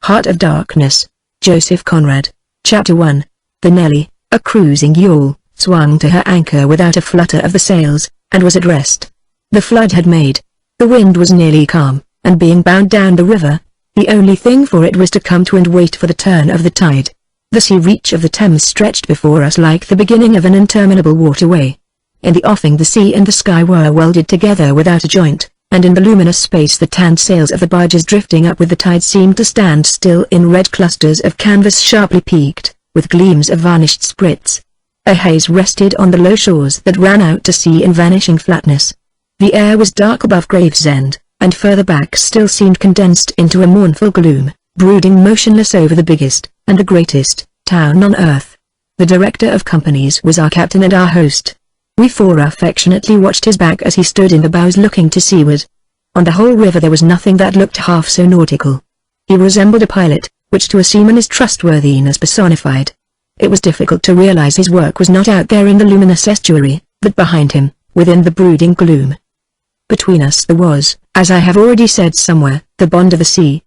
Heart of Darkness. Joseph Conrad. Chapter 1. The Nelly, a cruising yawl, swung to her anchor without a flutter of the sails, and was at rest. The flood had made. The wind was nearly calm, and being bound down the river, the only thing for it was to come to and wait for the turn of the tide. The sea reach of the Thames stretched before us like the beginning of an interminable waterway. In the offing the sea and the sky were welded together without a joint, and in the luminous space the tanned sails of the barges drifting up with the tide seemed to stand still in red clusters of canvas sharply peaked, with gleams of varnished sprits. A haze rested on the low shores that ran out to sea in vanishing flatness. The air was dark above Gravesend, and further back still seemed condensed into a mournful gloom, brooding motionless over the biggest, and the greatest, town on earth. The director of companies was our captain and our host. We four affectionately watched his back as he stood in the bows looking to seaward. On the whole river there was nothing that looked half so nautical. He resembled a pilot, which to a seaman is trustworthiness personified. It was difficult to realize his work was not out there in the luminous estuary, but behind him, within the brooding gloom. Between us there was, as I have already said somewhere, the bond of the sea.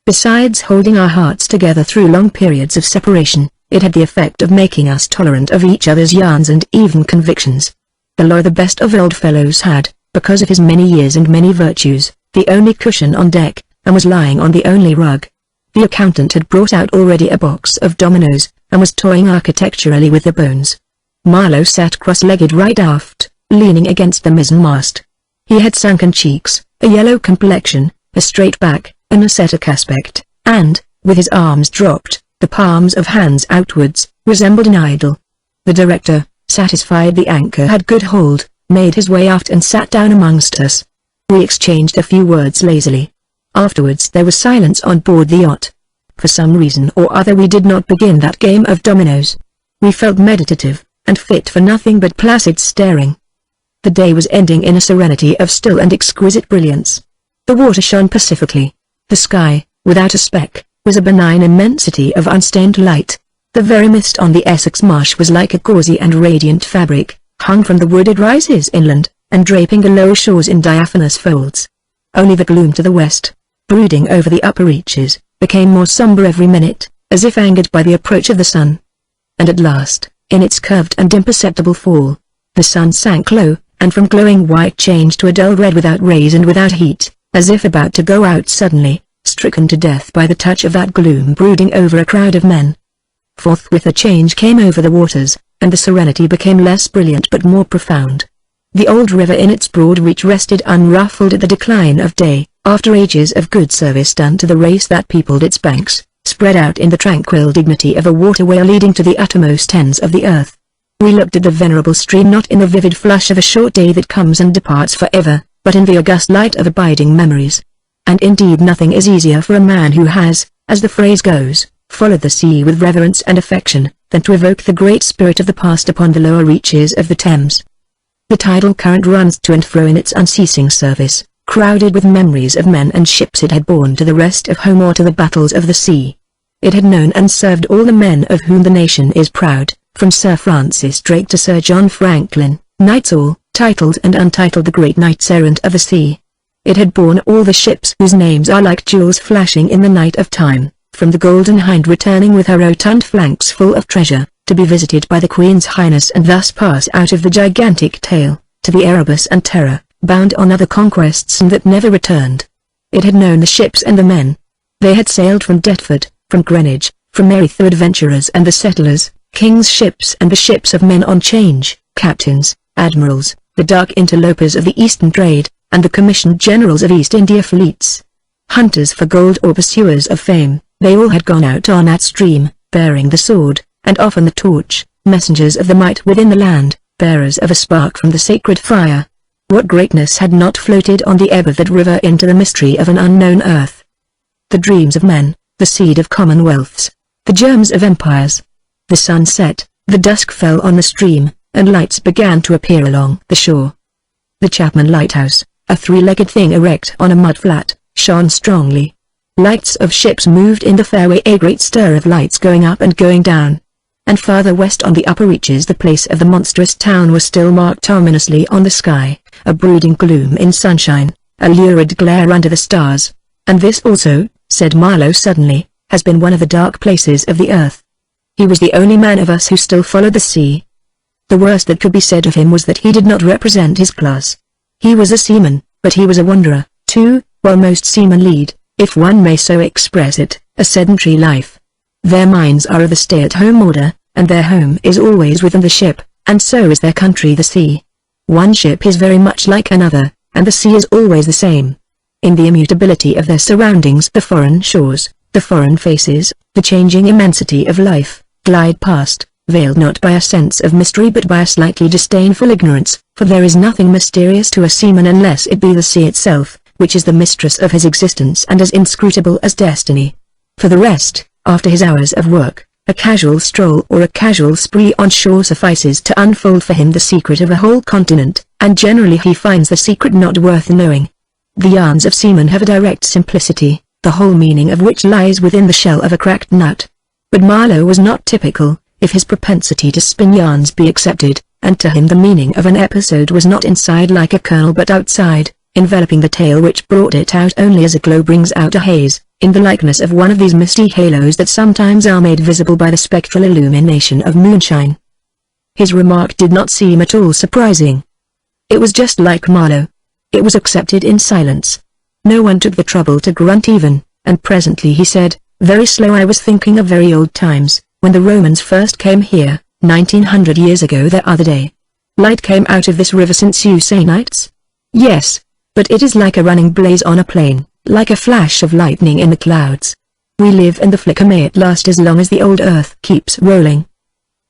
Besides holding our hearts together through long periods of separation, it had the effect of making us tolerant of each other's yarns and even convictions. The law the best of old fellows had, because of his many years and many virtues, the only cushion on deck, and was lying on the only rug. The accountant had brought out already a box of dominoes, and was toying architecturally with the bones. Marlowe sat cross-legged right aft, leaning against the mizzen-mast. He had sunken cheeks, a yellow complexion, a straight back, an ascetic aspect, and, with his arms dropped, the palms of hands outwards, resembled an idol. The director, satisfied the anchor had good hold, made his way aft and sat down amongst us. We exchanged a few words lazily. Afterwards there was silence on board the yacht. For some reason or other we did not begin that game of dominoes. We felt meditative, and fit for nothing but placid staring. The day was ending in a serenity of still and exquisite brilliance. The water shone pacifically. The sky, without a speck, was a benign immensity of unstained light. The very mist on the Essex marsh was like a gauzy and radiant fabric, hung from the wooded rises inland, and draping the lower shores in diaphanous folds. Only the gloom to the west, brooding over the upper reaches, became more sombre every minute, as if angered by the approach of the sun. And at last, in its curved and imperceptible fall, the sun sank low, and from glowing white changed to a dull red without rays and without heat, as if about to go out suddenly, stricken to death by the touch of that gloom brooding over a crowd of men. Forthwith a change came over the waters, and the serenity became less brilliant but more profound. The old river in its broad reach rested unruffled at the decline of day, after ages of good service done to the race that peopled its banks, spread out in the tranquil dignity of a waterway leading to the uttermost ends of the earth. We looked at the venerable stream not in the vivid flush of a short day that comes and departs forever, but in the august light of abiding memories. And indeed nothing is easier for a man who has, as the phrase goes, followed the sea with reverence and affection, than to evoke the great spirit of the past upon the lower reaches of the Thames. The tidal current runs to and fro in its unceasing service, crowded with memories of men and ships it had borne to the rest of home or to the battles of the sea. It had known and served all the men of whom the nation is proud, from Sir Francis Drake to Sir John Franklin, knights all, titled and untitled the great knights-errant of the sea. It had borne all the ships whose names are like jewels flashing in the night of time, from the Golden Hind returning with her rotund flanks full of treasure, to be visited by the Queen's Highness and thus pass out of the gigantic tale, to the Erebus and Terror, bound on other conquests and that never returned. It had known the ships and the men. They had sailed from Deptford, from Greenwich, from Meath the adventurers and the settlers, king's ships and the ships of men on change, captains, admirals, the dark interlopers of the Eastern trade, and the commissioned generals of East India fleets. Hunters for gold or pursuers of fame, they all had gone out on that stream, bearing the sword, and often the torch, messengers of the might within the land, bearers of a spark from the sacred fire. What greatness had not floated on the ebb of that river into the mystery of an unknown earth? The dreams of men, the seed of commonwealths, the germs of empires. The sun set, the dusk fell on the stream, and lights began to appear along the shore. The Chapman Lighthouse, a three-legged thing erect on a mud flat, shone strongly. Lights of ships moved in the fairway, a great stir of lights going up and going down. And farther west on the upper reaches the place of the monstrous town was still marked ominously on the sky, a brooding gloom in sunshine, a lurid glare under the stars. And this also, said Marlowe suddenly, has been one of the dark places of the earth. He was the only man of us who still followed the sea. The worst that could be said of him was that he did not represent his class. He was a seaman, but he was a wanderer, too, while most seamen lead, if one may so express it, a sedentary life. Their minds are of the stay-at-home order, and their home is always within the ship, and so is their country the sea. One ship is very much like another, and the sea is always the same. In the immutability of their surroundings, the foreign shores, the foreign faces, the changing immensity of life, glide past, veiled not by a sense of mystery but by a slightly disdainful ignorance, for there is nothing mysterious to a seaman unless it be the sea itself, which is the mistress of his existence and as inscrutable as destiny. For the rest, after his hours of work, a casual stroll or a casual spree on shore suffices to unfold for him the secret of a whole continent, and generally he finds the secret not worth knowing. The yarns of seamen have a direct simplicity, the whole meaning of which lies within the shell of a cracked nut. But Marlowe was not typical, if his propensity to spin yarns be accepted, and to him the meaning of an episode was not inside like a kernel but outside, enveloping the tale which brought it out only as a glow brings out a haze, in the likeness of one of these misty halos that sometimes are made visible by the spectral illumination of moonshine. His remark did not seem at all surprising. It was just like Marlowe. It was accepted in silence. No one took the trouble to grunt even, and presently he said, very slow, I was thinking of very old times, when the Romans first came here, 1900 years ago the other day. Light came out of this river since you say nights? Yes, but it is like a running blaze on a plain, like a flash of lightning in the clouds. We live and the flicker may it last as long as the old earth keeps rolling.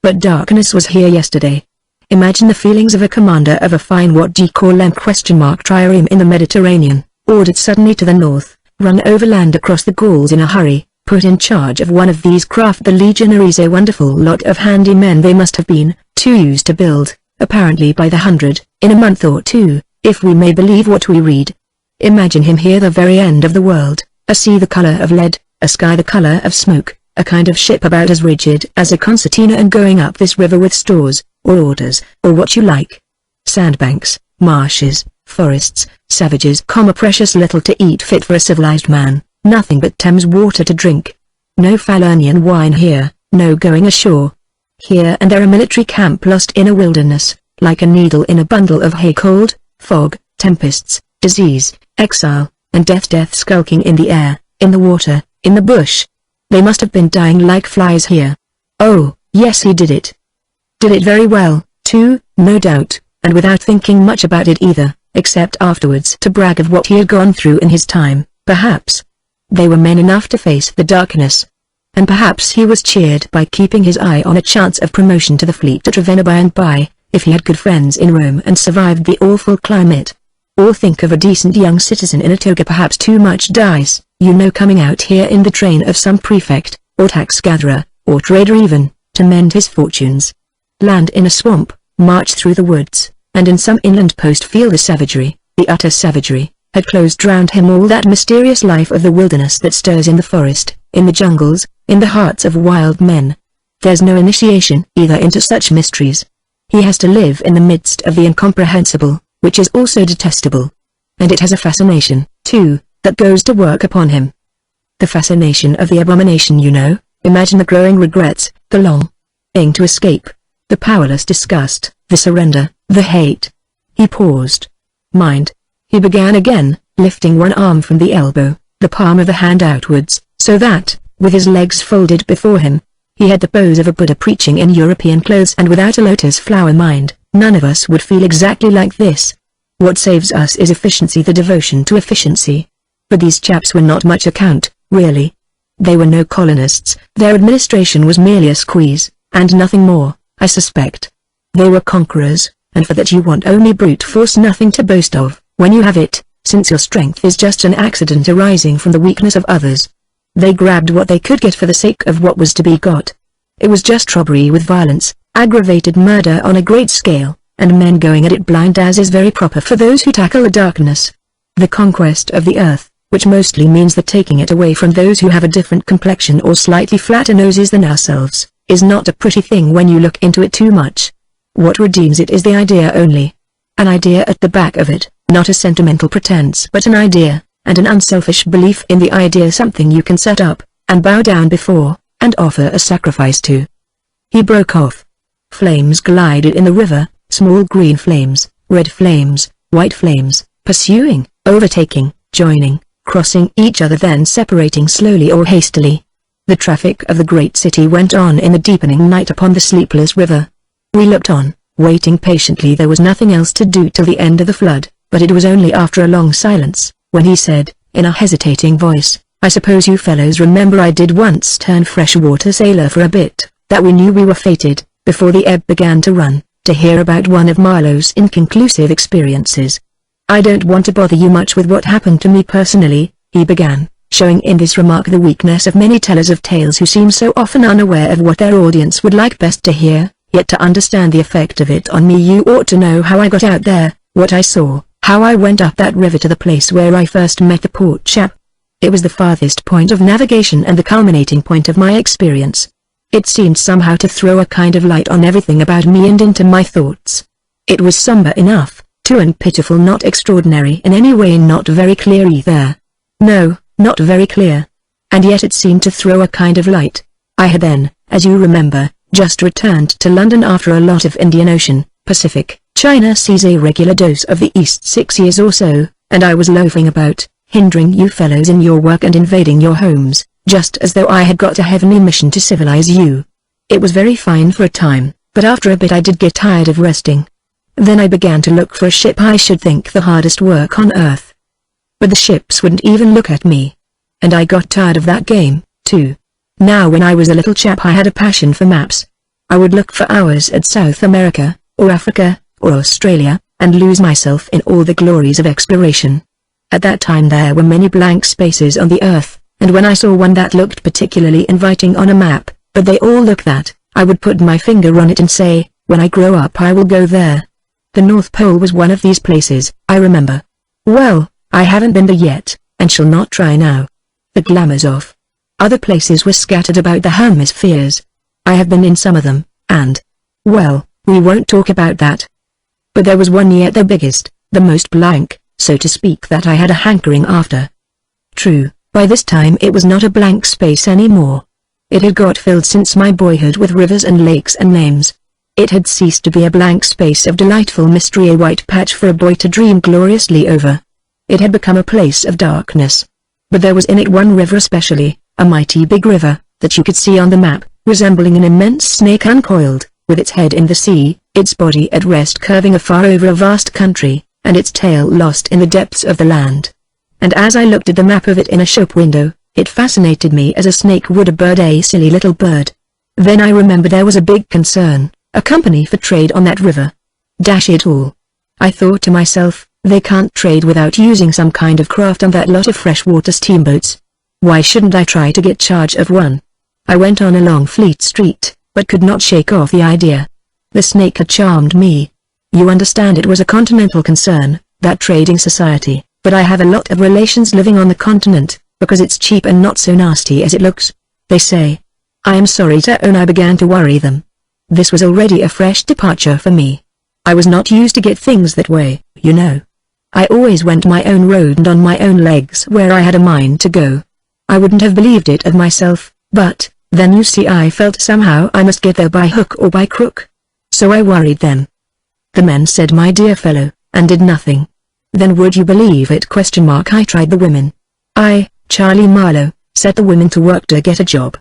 But darkness was here yesterday. Imagine the feelings of a commander of a fine what do you call them trireme in the Mediterranean, ordered suddenly to the north, run overland across the Gauls in a hurry, put in charge of one of these craft. The legionaries, a wonderful lot of handy men they must have been, too used to build, apparently by the hundred, in a month or two, if we may believe what we read. Imagine him here, the very end of the world, a sea the color of lead, a sky the color of smoke, a kind of ship about as rigid as a concertina and going up this river with stores, or orders, or what you like. Sandbanks, marshes, forests, savages, precious little to eat fit for a civilized man, nothing but Thames water to drink. No Falernian wine here, no going ashore. Here and there a military camp lost in a wilderness, like a needle in a bundle of hay. Cold, fog, tempests, disease, exile, and death skulking in the air, in the water, in the bush. They must have been dying like flies here. Oh, yes, he did it. Did it very well, too, no doubt, and without thinking much about it either, except afterwards to brag of what he had gone through in his time, perhaps. They were men enough to face the darkness. And perhaps he was cheered by keeping his eye on a chance of promotion to the fleet at Ravenna by and by, if he had good friends in Rome and survived the awful climate. Or think of a decent young citizen in a toga, perhaps too much dice, coming out here in the train of some prefect, or tax gatherer, or trader even, to mend his fortunes. Land in a swamp, march through the woods, and in some inland post feel the savagery, the utter savagery, had closed round him all that mysterious life of the wilderness that stirs in the forest, in the jungles, in the hearts of wild men. There's no initiation either into such mysteries. He has to live in the midst of the incomprehensible, which is also detestable. And it has a fascination, too, that goes to work upon him. The fascination of the abomination, imagine the growing regrets, the longing to escape, the powerless disgust, the surrender, the hate. He paused. Mind. He began again, lifting one arm from the elbow, the palm of the hand outwards, so that, with his legs folded before him, he had the pose of a Buddha preaching in European clothes. And without a lotus flower mind, none of us would feel exactly like this. What saves us is efficiency, the devotion to efficiency. But these chaps were not much account, really. They were no colonists, their administration was merely a squeeze, and nothing more, I suspect. They were conquerors, and for that you want only brute force, nothing to boast of, when you have it, since your strength is just an accident arising from the weakness of others. They grabbed what they could get for the sake of what was to be got. It was just robbery with violence, aggravated murder on a great scale, and men going at it blind, as is very proper for those who tackle the darkness. The conquest of the earth, which mostly means the taking it away from those who have a different complexion or slightly flatter noses than ourselves, is not a pretty thing when you look into it too much. What redeems it is the idea only. An idea at the back of it, not a sentimental pretense but an idea, and an unselfish belief in the idea, something you can set up, and bow down before, and offer a sacrifice to." He broke off. Flames glided in the river, small green flames, red flames, white flames, pursuing, overtaking, joining, crossing each other, then separating slowly or hastily. The traffic of the great city went on in the deepening night upon the sleepless river. We looked on, waiting patiently. There was nothing else to do till the end of the flood, but it was only after a long silence, when he said, in a hesitating voice, "I suppose you fellows remember I did once turn freshwater sailor for a bit, that we knew we were fated, before the ebb began to run, to hear about one of Milo's inconclusive experiences. I don't want to bother you much with what happened to me personally," he began, showing in this remark the weakness of many tellers of tales who seem so often unaware of what their audience would like best to hear. "Yet to understand the effect of it on me you ought to know how I got out there, what I saw, how I went up that river to the place where I first met the poor chap. It was the farthest point of navigation and the culminating point of my experience. It seemed somehow to throw a kind of light on everything about me and into my thoughts. It was somber enough, too, and pitiful, not extraordinary in any way, not very clear either. No, not very clear. And yet it seemed to throw a kind of light. I had then, as you remember, just returned to London after a lot of Indian Ocean, Pacific, China seas, a regular dose of the East 6 years or so, and I was loafing about, hindering you fellows in your work and invading your homes, just as though I had got a heavenly mission to civilize you. It was very fine for a time, but after a bit I did get tired of resting. Then I began to look for a ship. I should think the hardest work on earth. But the ships wouldn't even look at me. And I got tired of that game, too. Now when I was a little chap I had a passion for maps. I would look for hours at South America, or Africa, or Australia, and lose myself in all the glories of exploration. At that time there were many blank spaces on the earth, and when I saw one that looked particularly inviting on a map, but they all look that, I would put my finger on it and say, when I grow up I will go there. The North Pole was one of these places, I remember. Well, I haven't been there yet, and shall not try now. The glamour's off. Other places were scattered about the hemispheres. I have been in some of them, and, well, we won't talk about that. But there was one yet the biggest, the most blank, so to speak, that I had a hankering after. True, by this time it was not a blank space anymore. It had got filled since my boyhood with rivers and lakes and names. It had ceased to be a blank space of delightful mystery, a white patch for a boy to dream gloriously over. It had become a place of darkness. But there was in it one river especially, a mighty big river, that you could see on the map, resembling an immense snake uncoiled, with its head in the sea, its body at rest curving afar over a vast country, and its tail lost in the depths of the land. And as I looked at the map of it in a shop window, it fascinated me as a snake would a bird, a silly little bird. Then I remembered there was a big concern, a company for trade on that river. Dash it all. I thought to myself, they can't trade without using some kind of craft on that lot of freshwater steamboats. Why shouldn't I try to get charge of one? I went on along Fleet Street, but could not shake off the idea. The snake had charmed me. You understand, it was a continental concern, that trading society, but I have a lot of relations living on the continent, because it's cheap and not so nasty as it looks, they say. I am sorry to own I began to worry them. This was already a fresh departure for me. I was not used to get things that way, you know. I always went my own road and on my own legs where I had a mind to go. I wouldn't have believed it of myself, but, then you see, I felt somehow I must get there by hook or by crook. So I worried them. The men said, my dear fellow, and did nothing. Then would you believe it? I tried the women. Charlie Marlowe, set the women to work to get a job.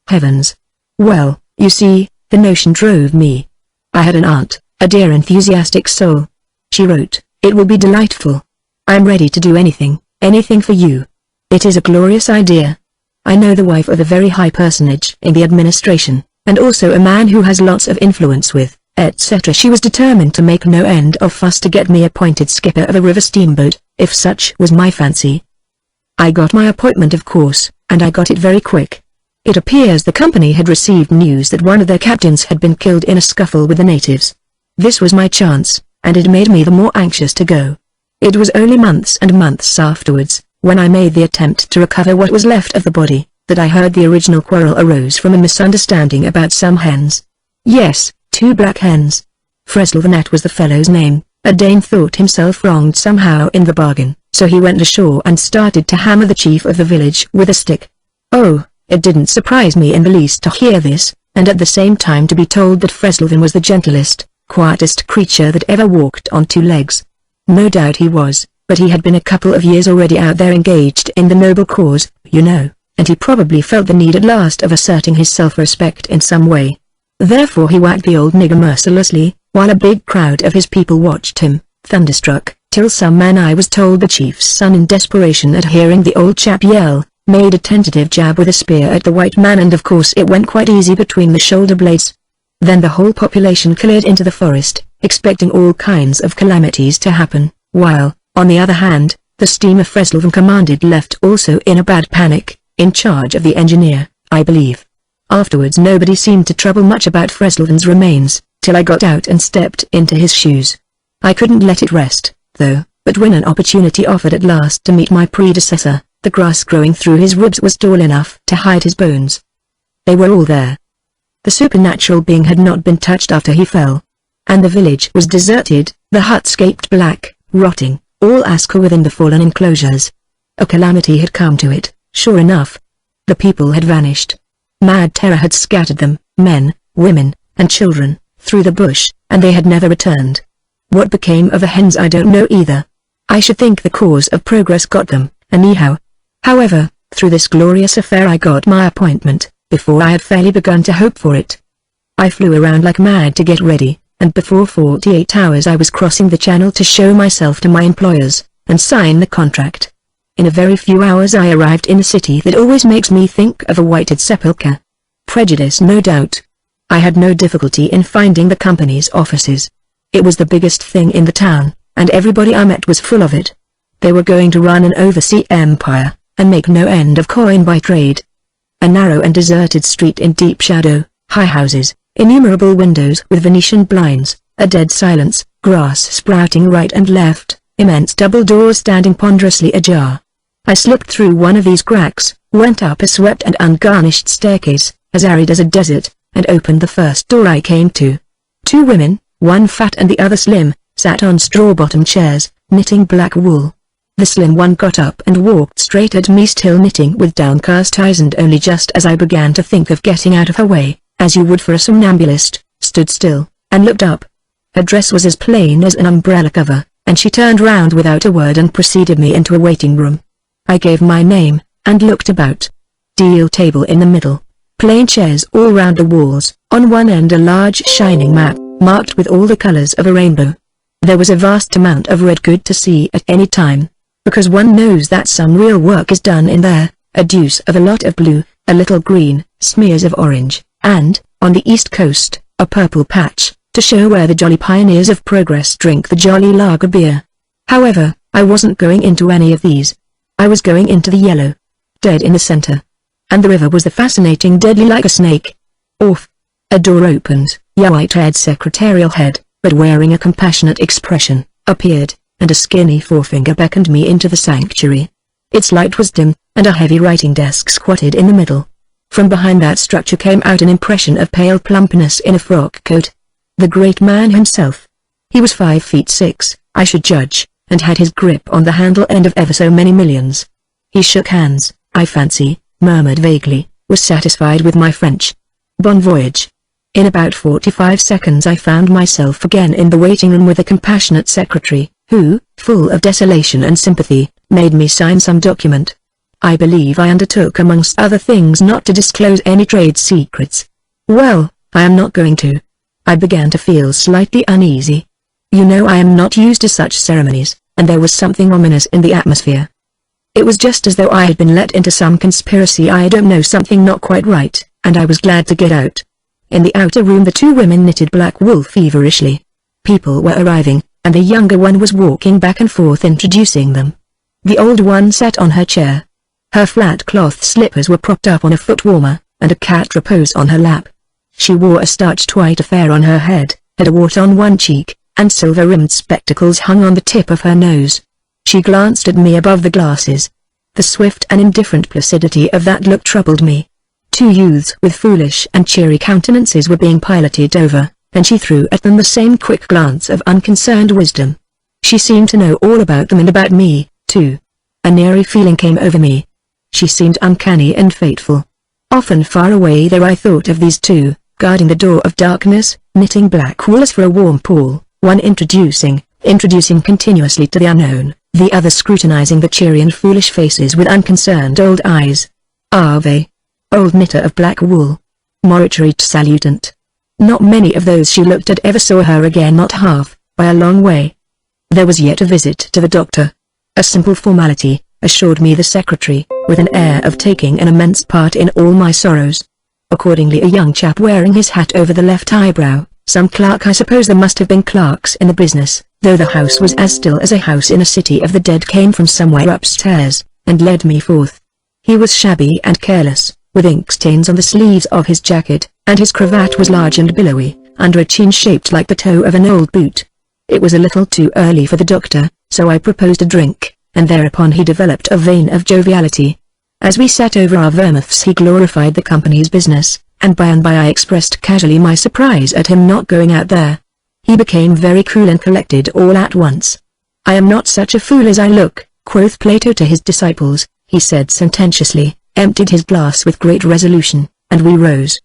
Heavens. Well, you see, the notion drove me. I had an aunt, a dear enthusiastic soul. She wrote, it will be delightful. I am ready to do anything, anything for you. It is a glorious idea. I know the wife of a very high personage in the administration, and also a man who has lots of influence with, etc. She was determined to make no end of fuss to get me appointed skipper of a river steamboat, if such was my fancy. I got my appointment, of course, and I got it very quick. It appears the company had received news that one of their captains had been killed in a scuffle with the natives. This was my chance, and it made me the more anxious to go. It was only months and months afterwards, when I made the attempt to recover what was left of the body, that I heard the original quarrel arose from a misunderstanding about some hens. Yes, 2 black hens. Freslevanet was the fellow's name. A Dane thought himself wronged somehow in the bargain, so he went ashore and started to hammer the chief of the village with a stick. Oh, It didn't surprise me in the least to hear this, and at the same time to be told that Freslevan was the gentlest, quietest creature that ever walked on two legs. No doubt he was, but he had been a couple of years already out there engaged in the noble cause, you know, and he probably felt the need at last of asserting his self-respect in some way. Therefore he whacked the old nigger mercilessly, while a big crowd of his people watched him, thunderstruck, till some man, I was told the chief's son, in desperation at hearing the old chap yell, made a tentative jab with a spear at the white man, and of course it went quite easy between the shoulder blades. Then the whole population cleared into the forest, expecting all kinds of calamities to happen, while, on the other hand, the steamer Freslevan commanded left also in a bad panic, in charge of the engineer, I believe. Afterwards nobody seemed to trouble much about Freslevan's remains, till I got out and stepped into his shoes. I couldn't let it rest, though, but when an opportunity offered at last to meet my predecessor, the grass growing through his ribs was tall enough to hide his bones. They were all there. The supernatural being had not been touched after he fell. And the village was deserted, the huts gaped black, rotting, all askew within the fallen enclosures. A calamity had come to it, sure enough. The people had vanished. Mad terror had scattered them, men, women, and children, through the bush, and they had never returned. What became of the hens I don't know either. I should think the cause of progress got them, anyhow. However, through this glorious affair I got my appointment, before I had fairly begun to hope for it. I flew around like mad to get ready, and before 48 hours I was crossing the channel to show myself to my employers, and sign the contract. In a very few hours I arrived in a city that always makes me think of a whited sepulchre. Prejudice, no doubt. I had no difficulty in finding the company's offices. It was the biggest thing in the town, and everybody I met was full of it. They were going to run an overseas empire, and make no end of coin by trade. A narrow and deserted street in deep shadow, high houses, innumerable windows with Venetian blinds, a dead silence, grass sprouting right and left, immense double doors standing ponderously ajar. I slipped through one of these cracks, went up a swept and ungarnished staircase, as arid as a desert, and opened the first door I came to. Two women, one fat and the other slim, sat on straw-bottomed chairs, knitting black wool. The slim one got up and walked straight at me, still knitting with downcast eyes, and only just as I began to think of getting out of her way, as you would for a somnambulist, stood still, and looked up. Her dress was as plain as an umbrella cover, and she turned round without a word and preceded me into a waiting room. I gave my name, and looked about. Deal table in the middle. Plain chairs all round the walls, on one end a large shining map, marked with all the colors of a rainbow. There was a vast amount of red good to see at any time, because one knows that some real work is done in there, a deuce of a lot of blue, a little green, smears of orange, and, on the east coast, a purple patch, to show where the jolly pioneers of progress drink the jolly lager beer. However, I wasn't going into any of these. I was going into the yellow. Dead in the center. And the river was the fascinating, deadly like a snake. Off. A door opened, a white-haired secretarial head, but wearing a compassionate expression, appeared, and a skinny forefinger beckoned me into the sanctuary. Its light was dim, and a heavy writing desk squatted in the middle. From behind that structure came out an impression of pale plumpness in a frock coat. The great man himself. He was 5'6", I should judge, and had his grip on the handle end of ever so many millions. He shook hands, I fancy, murmured vaguely, was satisfied with my French. Bon voyage. In about 45 seconds I found myself again in the waiting room with a compassionate secretary, who, full of desolation and sympathy, made me sign some document. I believe I undertook amongst other things not to disclose any trade secrets. Well, I am not going to. I began to feel slightly uneasy. You know, I am not used to such ceremonies, and there was something ominous in the atmosphere. It was just as though I had been let into some conspiracy, I don't know, something not quite right, and I was glad to get out. In the outer room the two women knitted black wool feverishly. People were arriving, and the younger one was walking back and forth introducing them. The old one sat on her chair. Her flat cloth slippers were propped up on a foot warmer, and a cat reposed on her lap. She wore a starched white affair on her head, had a wart on one cheek, and silver-rimmed spectacles hung on the tip of her nose. She glanced at me above the glasses. The swift and indifferent placidity of that look troubled me. Two youths with foolish and cheery countenances were being piloted over, and she threw at them the same quick glance of unconcerned wisdom. She seemed to know all about them and about me, too. An eerie feeling came over me. She seemed uncanny and fateful. Often far away there I thought of these two, guarding the door of darkness, knitting black wool as for a warm pool, one introducing continuously to the unknown, the other scrutinizing the cheery and foolish faces with unconcerned old eyes. Ave. Old knitter of black wool. Morituric salutant. Not many of those she looked at ever saw her again, not half, by a long way. There was yet a visit to the doctor. A simple formality, assured me the secretary, with an air of taking an immense part in all my sorrows. Accordingly a young chap wearing his hat over the left eyebrow, some clerk, I suppose there must have been clerks in the business, though the house was as still as a house in a city of the dead, came from somewhere upstairs, and led me forth. He was shabby and careless, with ink stains on the sleeves of his jacket, and his cravat was large and billowy, under a chin shaped like the toe of an old boot. It was a little too early for the doctor, so I proposed a drink, and thereupon he developed a vein of joviality. As we sat over our vermouths he glorified the company's business, and by I expressed casually my surprise at him not going out there. He became very cool and collected all at once. "I am not such a fool as I look," quoth Plato to his disciples, he said sententiously, emptied his glass with great resolution, and we rose.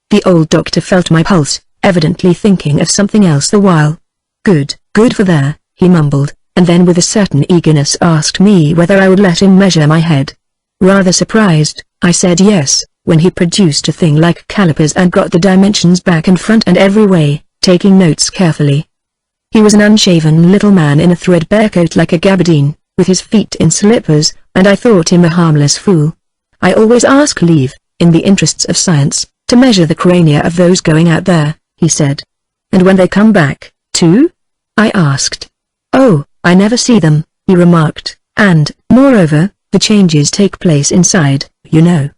The old doctor felt my pulse, evidently thinking of something else the while. Good for there," he mumbled, and then with a certain eagerness asked me whether I would let him measure my head. Rather surprised, I said yes, when he produced a thing like calipers and got the dimensions back and front and every way, taking notes carefully. He was an unshaven little man in a threadbare coat like a gabardine, with his feet in slippers, and I thought him a harmless fool. "I always ask leave, in the interests of science, to measure the crania of those going out there," he said. "And when they come back, too?" I asked. "Oh, I never see them," he remarked, "and, moreover, the changes take place inside, you know."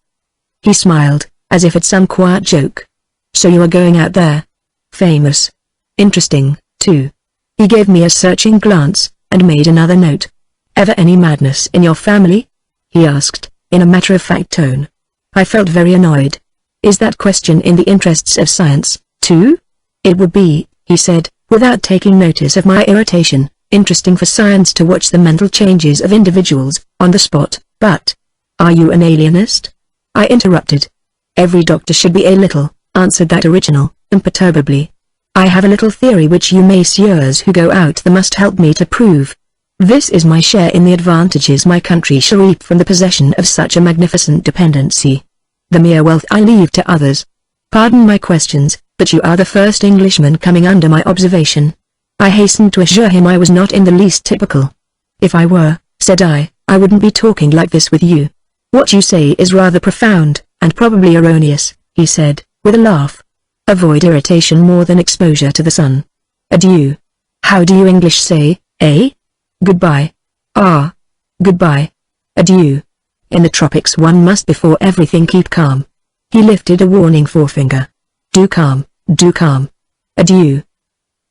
He smiled, as if at some quiet joke. "So you are going out there? Famous. Interesting, too." He gave me a searching glance, and made another note. "Ever any madness in your family?" he asked, in a matter-of-fact tone. I felt very annoyed. "Is that question in the interests of science, too?" "It would be," he said, without taking notice of my irritation, "interesting for science to watch the mental changes of individuals, on the spot, but—" "Are you an alienist?" I interrupted. "Every doctor should be a little," answered that original, imperturbably. "I have a little theory which you messieurs who go out there must help me to prove. This is my share in the advantages my country shall reap from the possession of such a magnificent dependency. The mere wealth I leave to others. Pardon my questions, but you are the first Englishman coming under my observation." I hastened to assure him I was not in the least typical. "If I were," said I wouldn't be talking like this with you." "What you say is rather profound, and probably erroneous," he said, with a laugh. "Avoid irritation more than exposure to the sun. Adieu. How do you English say, eh? Goodbye." "Ah. Goodbye. Adieu. In the tropics one must before everything keep calm." He lifted a warning forefinger. Do calm. Adieu."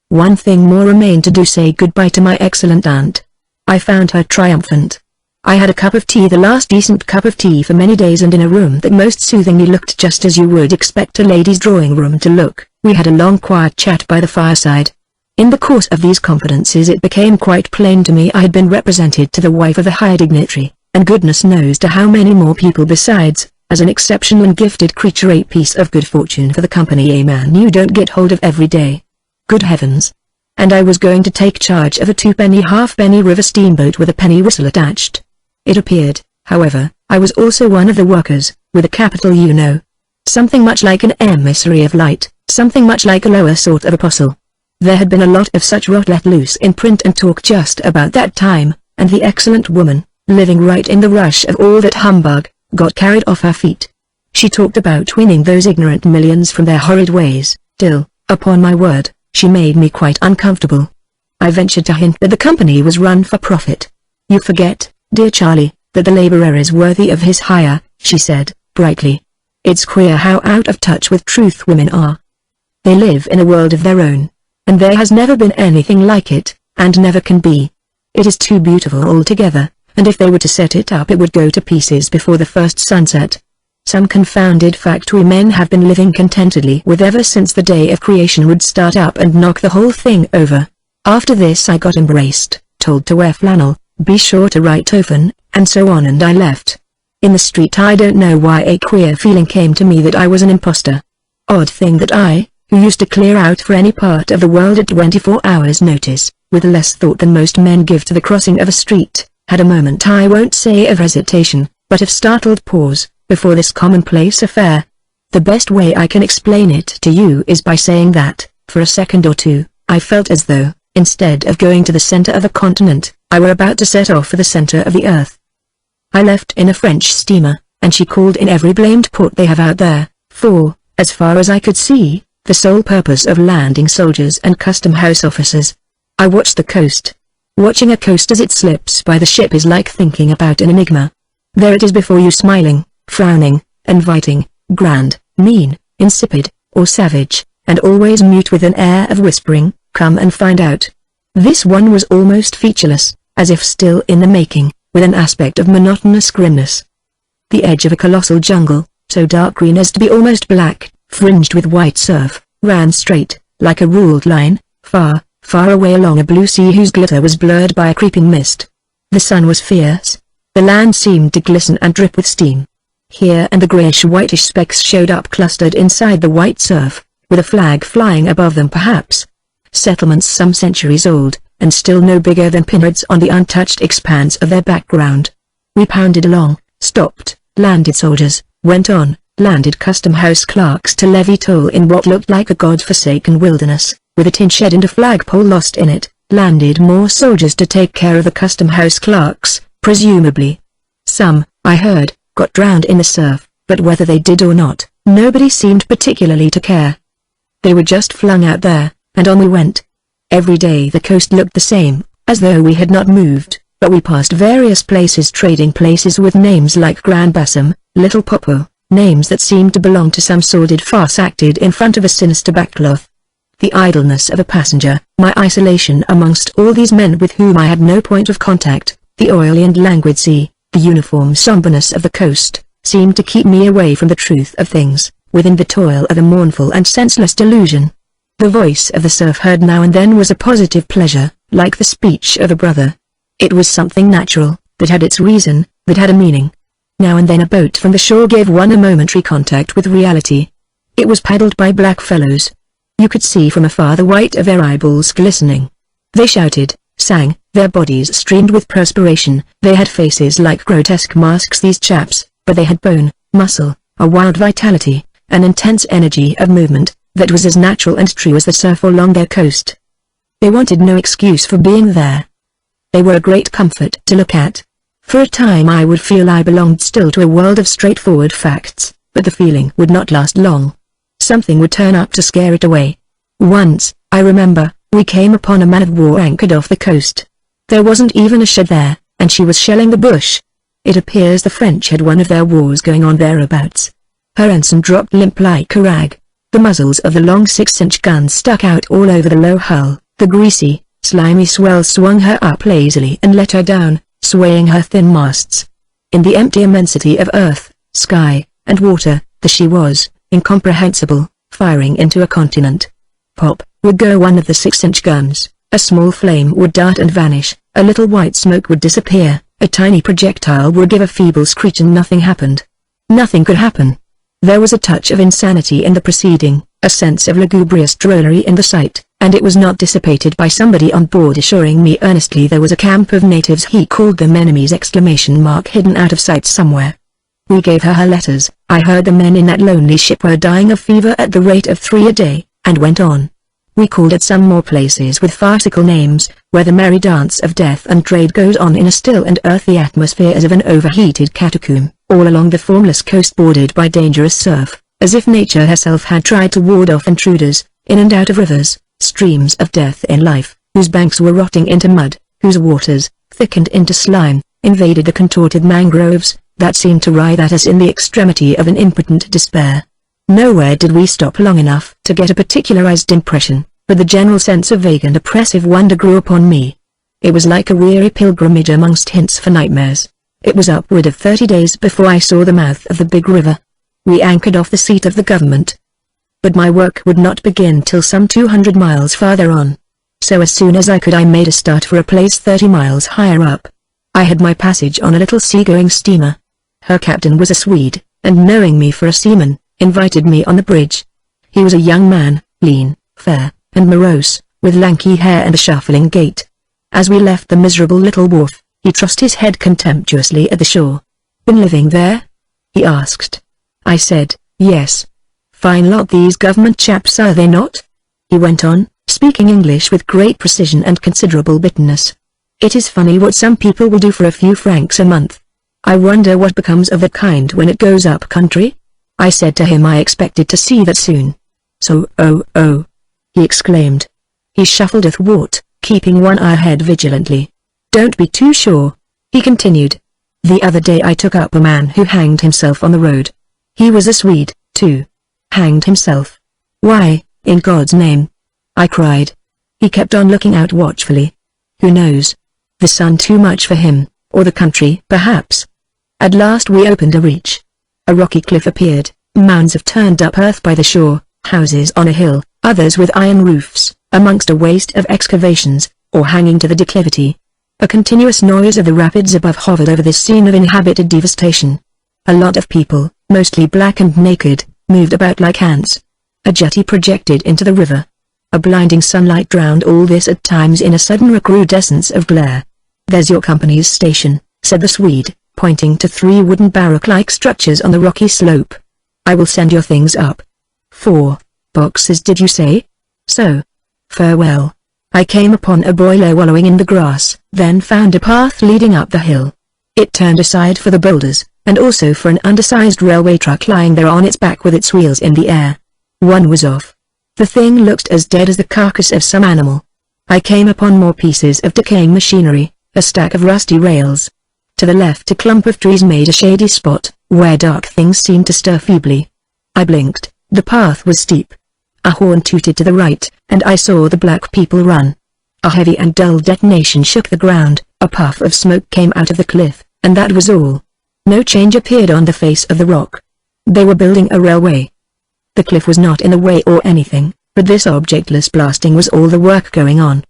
One thing more remained to do: say goodbye to my excellent aunt. I found her triumphant. I had a cup of tea, the last decent cup of tea for many days, and in a room that most soothingly looked just as you would expect a lady's drawing room to look. We had a long quiet chat by the fireside. In the course of these confidences it became quite plain to me I had been represented to the wife of a high dignitary, and goodness knows to how many more people besides, as an exceptional and gifted creature, a piece of good fortune for the company, a man you don't get hold of every day. Good heavens! And I was going to take charge of a 2-penny halfpenny river steamboat with a penny whistle attached. It appeared, however, I was also one of the workers, with a capital you know. Something much like an emissary of light, something much like a lower sort of apostle. There had been a lot of such rot let loose in print and talk just about that time, and the excellent woman, living right in the rush of all that humbug, got carried off her feet. She talked about winning those ignorant millions from their horrid ways, till, upon my word, she made me quite uncomfortable. I ventured to hint that the company was run for profit. "You forget, dear Charlie, that the laborer is worthy of his hire," she said, brightly. "It's queer how out of touch with truth women are. They live in a world of their own, and there has never been anything like it, and never can be. It is too beautiful altogether, and if they were to set it up it would go to pieces before the first sunset. Some confounded factory men have been living contentedly with ever since the day of creation would start up and knock the whole thing over. After this I got embraced, told to wear flannel, be sure to write often, and so on, and I left. In the street I don't know why a queer feeling came to me that I was an imposter. Odd thing that I, who used to clear out for any part of the world at 24 hours notice, with less thought than most men give to the crossing of a street, had a moment I won't say of hesitation, but of startled pause, before this commonplace affair. The best way I can explain it to you is by saying that, for a second or two, I felt as though, instead of going to the center of a continent, I were about to set off for the center of the earth. I left in a French steamer, and she called in every blamed port they have out there, for, as far as I could see, the sole purpose of landing soldiers and custom house officers. I watched the coast. Watching a coast as it slips by the ship is like thinking about an enigma. There it is before you, smiling, frowning, inviting, grand, mean, insipid, or savage, and always mute with an air of whispering, "Come and find out." This one was almost featureless, as if still in the making, with an aspect of monotonous grimness. The edge of a colossal jungle, so dark green as to be almost black, fringed with white surf, ran straight, like a ruled line, far, far away along a blue sea whose glitter was blurred by a creeping mist. The sun was fierce. The land seemed to glisten and drip with steam. Here and the greyish-whitish specks showed up clustered inside the white surf, with a flag flying above them perhaps. Settlements some centuries old, and still no bigger than pinheads on the untouched expanse of their background. We pounded along, stopped, landed soldiers, went on, landed custom house clerks to levy toll in what looked like a god-forsaken wilderness, with a tin shed and a flagpole lost in it, landed more soldiers to take care of the custom house clerks, presumably. Some, I heard, got drowned in the surf, but whether they did or not, nobody seemed particularly to care. They were just flung out there, and on we went. Every day the coast looked the same, as though we had not moved, but we passed various places, trading places with names like Grand Bassam, Little Popo, names that seemed to belong to some sordid farce acted in front of a sinister backcloth. The idleness of a passenger, my isolation amongst all these men with whom I had no point of contact, the oily and languid sea, the uniform somberness of the coast, seemed to keep me away from the truth of things, within the toil of a mournful and senseless delusion. The voice of the surf heard now and then was a positive pleasure, like the speech of a brother. It was something natural, that had its reason, that had a meaning. Now and then a boat from the shore gave one a momentary contact with reality. It was paddled by black fellows. You could see from afar the white of their eyeballs glistening. They shouted, sang, their bodies streamed with perspiration. They had faces like grotesque masks, these chaps, but they had bone, muscle, a wild vitality, an intense energy of movement, that was as natural and true as the surf along their coast. They wanted no excuse for being there. They were a great comfort to look at. For a time I would feel I belonged still to a world of straightforward facts, but the feeling would not last long. Something would turn up to scare it away. Once, I remember, we came upon a man-of-war anchored off the coast. There wasn't even a shed there, and she was shelling the bush. It appears the French had one of their wars going on thereabouts. Her ensign dropped limp like a rag. The muzzles of the long 6-inch guns stuck out all over the low hull. The greasy, slimy swell swung her up lazily and let her down, swaying her thin masts. In the empty immensity of earth, sky, and water, there she was, incomprehensible, firing into a continent. Pop would go one of the 6-inch guns, a small flame would dart and vanish, a little white smoke would disappear, a tiny projectile would give a feeble screech and nothing happened. Nothing could happen. There was a touch of insanity in the proceeding, a sense of lugubrious drollery in the sight, and it was not dissipated by somebody on board assuring me earnestly there was a camp of natives, he called them enemies, ! Hidden out of sight somewhere. We gave her letters. I heard the men in that lonely ship were dying of fever at the rate of 3 a day, and went on. We called at some more places with farcical names, where the merry dance of death and trade goes on in a still and earthy atmosphere as of an overheated catacomb, all along the formless coast bordered by dangerous surf, as if nature herself had tried to ward off intruders, in and out of rivers, streams of death in life, whose banks were rotting into mud, whose waters, thickened into slime, invaded the contorted mangroves, that seemed to writhe at us in the extremity of an impotent despair. Nowhere did we stop long enough to get a particularized impression, but the general sense of vague and oppressive wonder grew upon me. It was like a weary pilgrimage amongst hints for nightmares. It was upward of 30 days before I saw the mouth of the big river. We anchored off the seat of the government. But my work would not begin till some 200 miles farther on. So as soon as I could I made a start for a place 30 miles higher up. I had my passage on a little seagoing steamer. Her captain was a Swede, and knowing me for a seaman, invited me on the bridge. He was a young man, lean, fair, and morose, with lanky hair and a shuffling gait. As we left the miserable little wharf, he tossed his head contemptuously at the shore. "Been living there?" he asked. I said, "Yes." "Fine lot these government chaps, are they not?" he went on, speaking English with great precision and considerable bitterness. "It is funny what some people will do for a few francs a month. I wonder what becomes of that kind when it goes up country?" I said to him I expected to see that soon. "So, oh," he exclaimed. He shuffled athwart, keeping one eye ahead vigilantly. "Don't be too sure," he continued. "The other day I took up a man who hanged himself on the road. He was a Swede, too. Hanged himself. Why, in God's name?" I cried. He kept on looking out watchfully. Who knows? The sun too much for him, or the country perhaps. At last we opened a reach. A rocky cliff appeared, mounds of turned-up earth by the shore, houses on a hill, others with iron roofs, amongst a waste of excavations, or hanging to the declivity. A continuous noise of the rapids above hovered over this scene of inhabited devastation. A lot of people, mostly black and naked, moved about like ants. A jetty projected into the river. A blinding sunlight drowned all this at times in a sudden recrudescence of glare. "There's your company's station," said the Swede, pointing to 3 wooden barrack-like structures on the rocky slope. "I will send your things up." 4 boxes did you say? So. Farewell. I came upon a boiler wallowing in the grass, then found a path leading up the hill. It turned aside for the boulders, and also for an undersized railway truck lying there on its back with its wheels in the air. One was off. The thing looked as dead as the carcass of some animal. I came upon more pieces of decaying machinery, a stack of rusty rails. To the left a clump of trees made a shady spot, where dark things seemed to stir feebly. I blinked. The path was steep. A horn tooted to the right, and I saw the black people run. A heavy and dull detonation shook the ground, a puff of smoke came out of the cliff, and that was all. No change appeared on the face of the rock. They were building a railway. The cliff was not in the way or anything, but this objectless blasting was all the work going on.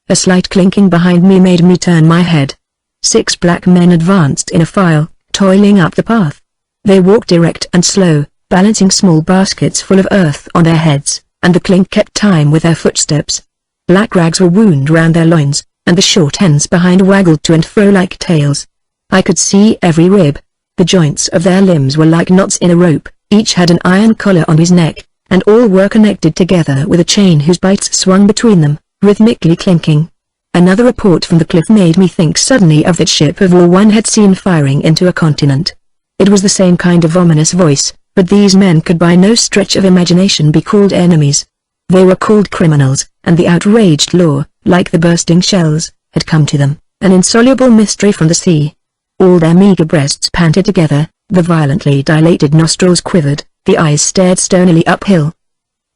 A slight clinking behind me made me turn my head. 6 black men advanced in a file, toiling up the path. They walked erect and slow, balancing small baskets full of earth on their heads, and the clink kept time with their footsteps. Black rags were wound round their loins, and the short ends behind waggled to and fro like tails. I could see every rib. The joints of their limbs were like knots in a rope, each had an iron collar on his neck, and all were connected together with a chain whose bights swung between them, rhythmically clinking. Another report from the cliff made me think suddenly of that ship of war one had seen firing into a continent. It was the same kind of ominous voice, but these men could by no stretch of imagination be called enemies. They were called criminals, and the outraged law, like the bursting shells, had come to them, an insoluble mystery from the sea. All their meager breasts panted together, the violently dilated nostrils quivered, the eyes stared stonily uphill.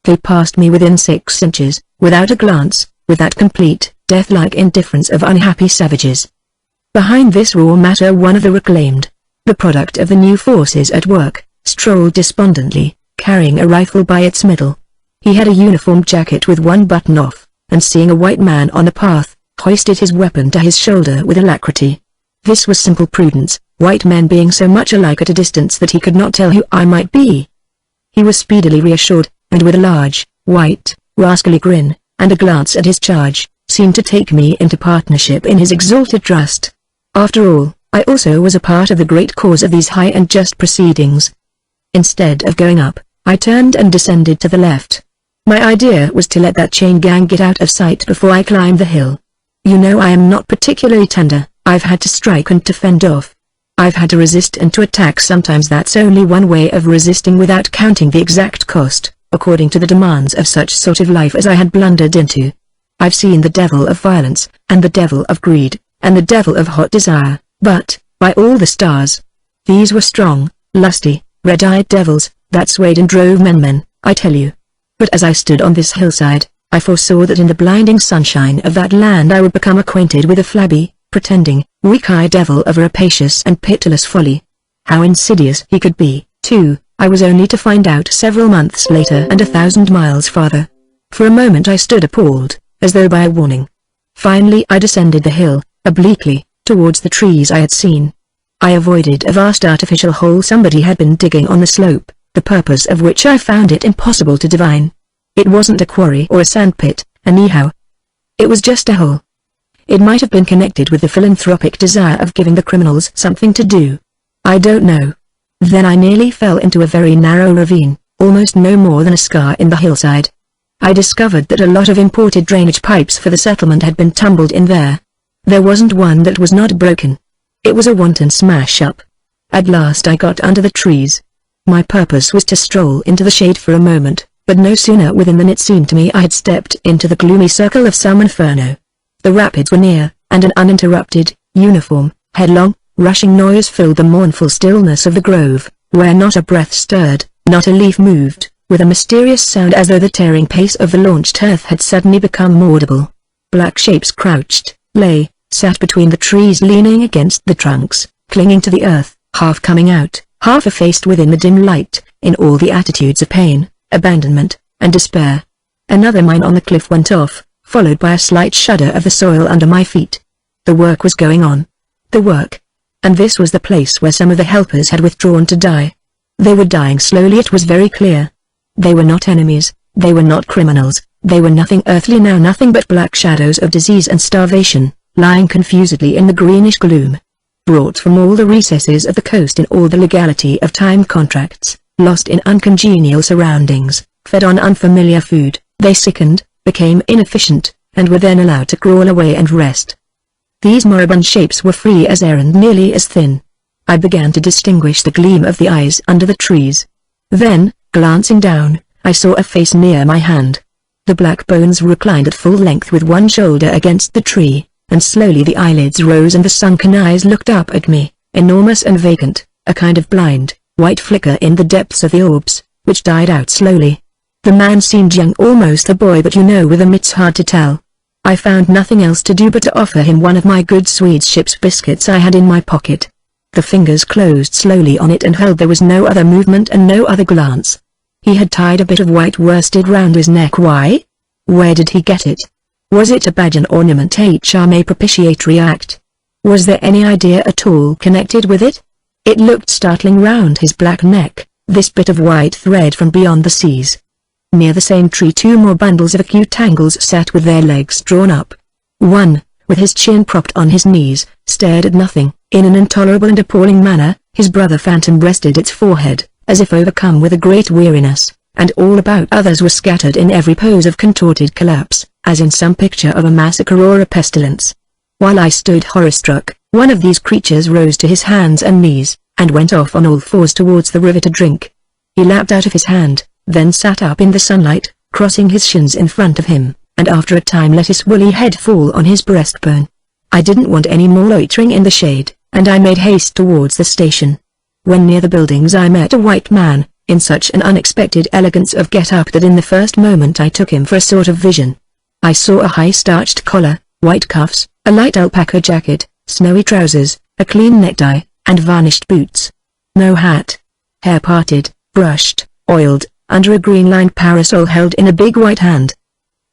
They passed me within 6 inches, without a glance, with that complete, death-like indifference of unhappy savages. Behind this raw matter one of the reclaimed, the product of the new forces at work, strolled despondently, carrying a rifle by its middle. He had a uniform jacket with one button off, and seeing a white man on the path, hoisted his weapon to his shoulder with alacrity. This was simple prudence, white men being so much alike at a distance that he could not tell who I might be. He was speedily reassured, and with a large, white, rascally grin, and a glance at his charge, seemed to take me into partnership in his exalted trust. After all, I also was a part of the great cause of these high and just proceedings. Instead of going up, I turned and descended to the left. My idea was to let that chain gang get out of sight before I climbed the hill. You know I am not particularly tender. I've had to strike and to fend off. I've had to resist and to attack. Sometimes that's only one way of resisting without counting the exact cost, according to the demands of such sort of life as I had blundered into. I've seen the devil of violence, and the devil of greed, and the devil of hot desire, but, by all the stars, these were strong, lusty, red-eyed devils, that swayed and drove men, I tell you. But as I stood on this hillside, I foresaw that in the blinding sunshine of that land I would become acquainted with a flabby, pretending, weak-eyed devil of rapacious and pitiless folly. How insidious he could be, too, I was only to find out several months later and 1,000 miles farther. For a moment I stood appalled, as though by a warning. Finally I descended the hill, obliquely, towards the trees I had seen. I avoided a vast artificial hole somebody had been digging on the slope, the purpose of which I found it impossible to divine. It wasn't a quarry or a sandpit, anyhow. It was just a hole. It might have been connected with the philanthropic desire of giving the criminals something to do. I don't know. Then I nearly fell into a very narrow ravine, almost no more than a scar in the hillside. I discovered that a lot of imported drainage pipes for the settlement had been tumbled in there. There wasn't one that was not broken. It was a wanton smash-up. At last I got under the trees. My purpose was to stroll into the shade for a moment, but no sooner within than it seemed to me I had stepped into the gloomy circle of some inferno. The rapids were near, and an uninterrupted, uniform, headlong, rushing noise filled the mournful stillness of the grove, where not a breath stirred, not a leaf moved, with a mysterious sound as though the tearing pace of the launched earth had suddenly become more audible. Black shapes crouched, lay, sat between the trees leaning against the trunks, clinging to the earth, half coming out, half effaced within the dim light, in all the attitudes of pain, abandonment, and despair. Another mine on the cliff went off, followed by a slight shudder of the soil under my feet. The work was going on. The work. And this was the place where some of the helpers had withdrawn to die. They were dying slowly, it was very clear. They were not enemies, they were not criminals, they were nothing earthly now, nothing but black shadows of disease and starvation, lying confusedly in the greenish gloom. Brought from all the recesses of the coast in all the legality of time contracts, lost in uncongenial surroundings, fed on unfamiliar food, they sickened, became inefficient, and were then allowed to crawl away and rest. These moribund shapes were free as air and nearly as thin. I began to distinguish the gleam of the eyes under the trees. Then, glancing down, I saw a face near my hand. The black bones reclined at full length with one shoulder against the tree, and slowly the eyelids rose and the sunken eyes looked up at me, enormous and vacant, a kind of blind, white flicker in the depths of the orbs, which died out slowly. The man seemed young, almost a boy, but with him it's hard to tell. I found nothing else to do but to offer him one of my good Swede's ship's biscuits I had in my pocket. The fingers closed slowly on it and held. There was no other movement and no other glance. He had tied a bit of white worsted round his neck. Why? Where did he get it? Was it a badge, an ornament, a charm, a propitiatory act? Was there any idea at all connected with it? It looked startling round his black neck, this bit of white thread from beyond the seas. Near the same tree 2 more bundles of acute tangles sat with their legs drawn up. One, with his chin propped on his knees, stared at nothing. In an intolerable and appalling manner, his brother phantom breasted its forehead, as if overcome with a great weariness, and all about others were scattered in every pose of contorted collapse, as in some picture of a massacre or a pestilence. While I stood horror-struck, one of these creatures rose to his hands and knees, and went off on all fours towards the river to drink. He lapped out of his hand, then sat up in the sunlight, crossing his shins in front of him, and after a time let his woolly head fall on his breastbone. I didn't want any more loitering in the shade, and I made haste towards the station. When near the buildings I met a white man, in such an unexpected elegance of get-up that in the first moment I took him for a sort of vision. I saw a high starched collar, white cuffs, a light alpaca jacket, snowy trousers, a clean necktie, and varnished boots. No hat. Hair parted, brushed, oiled, under a green-lined parasol held in a big white hand.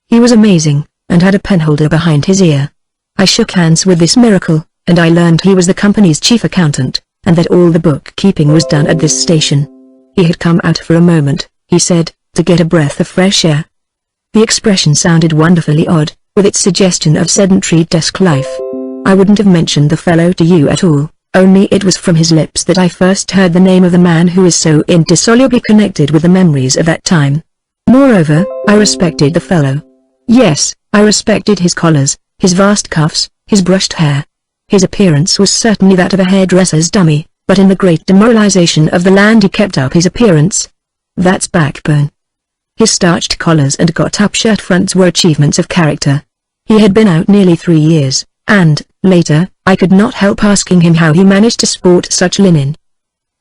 He was amazing, and had a penholder behind his ear. I shook hands with this miracle, and I learned he was the company's chief accountant, and that all the bookkeeping was done at this station. He had come out for a moment, he said, to get a breath of fresh air. The expression sounded wonderfully odd, with its suggestion of sedentary desk life. I wouldn't have mentioned the fellow to you at all, only it was from his lips that I first heard the name of the man who is so indissolubly connected with the memories of that time. Moreover, I respected the fellow. Yes, I respected his collars, his vast cuffs, his brushed hair. His appearance was certainly that of a hairdresser's dummy, but in the great demoralization of the land he kept up his appearance. That's backbone. His starched collars and got-up shirt fronts were achievements of character. He had been out nearly 3 years, and, later, I could not help asking him how he managed to sport such linen.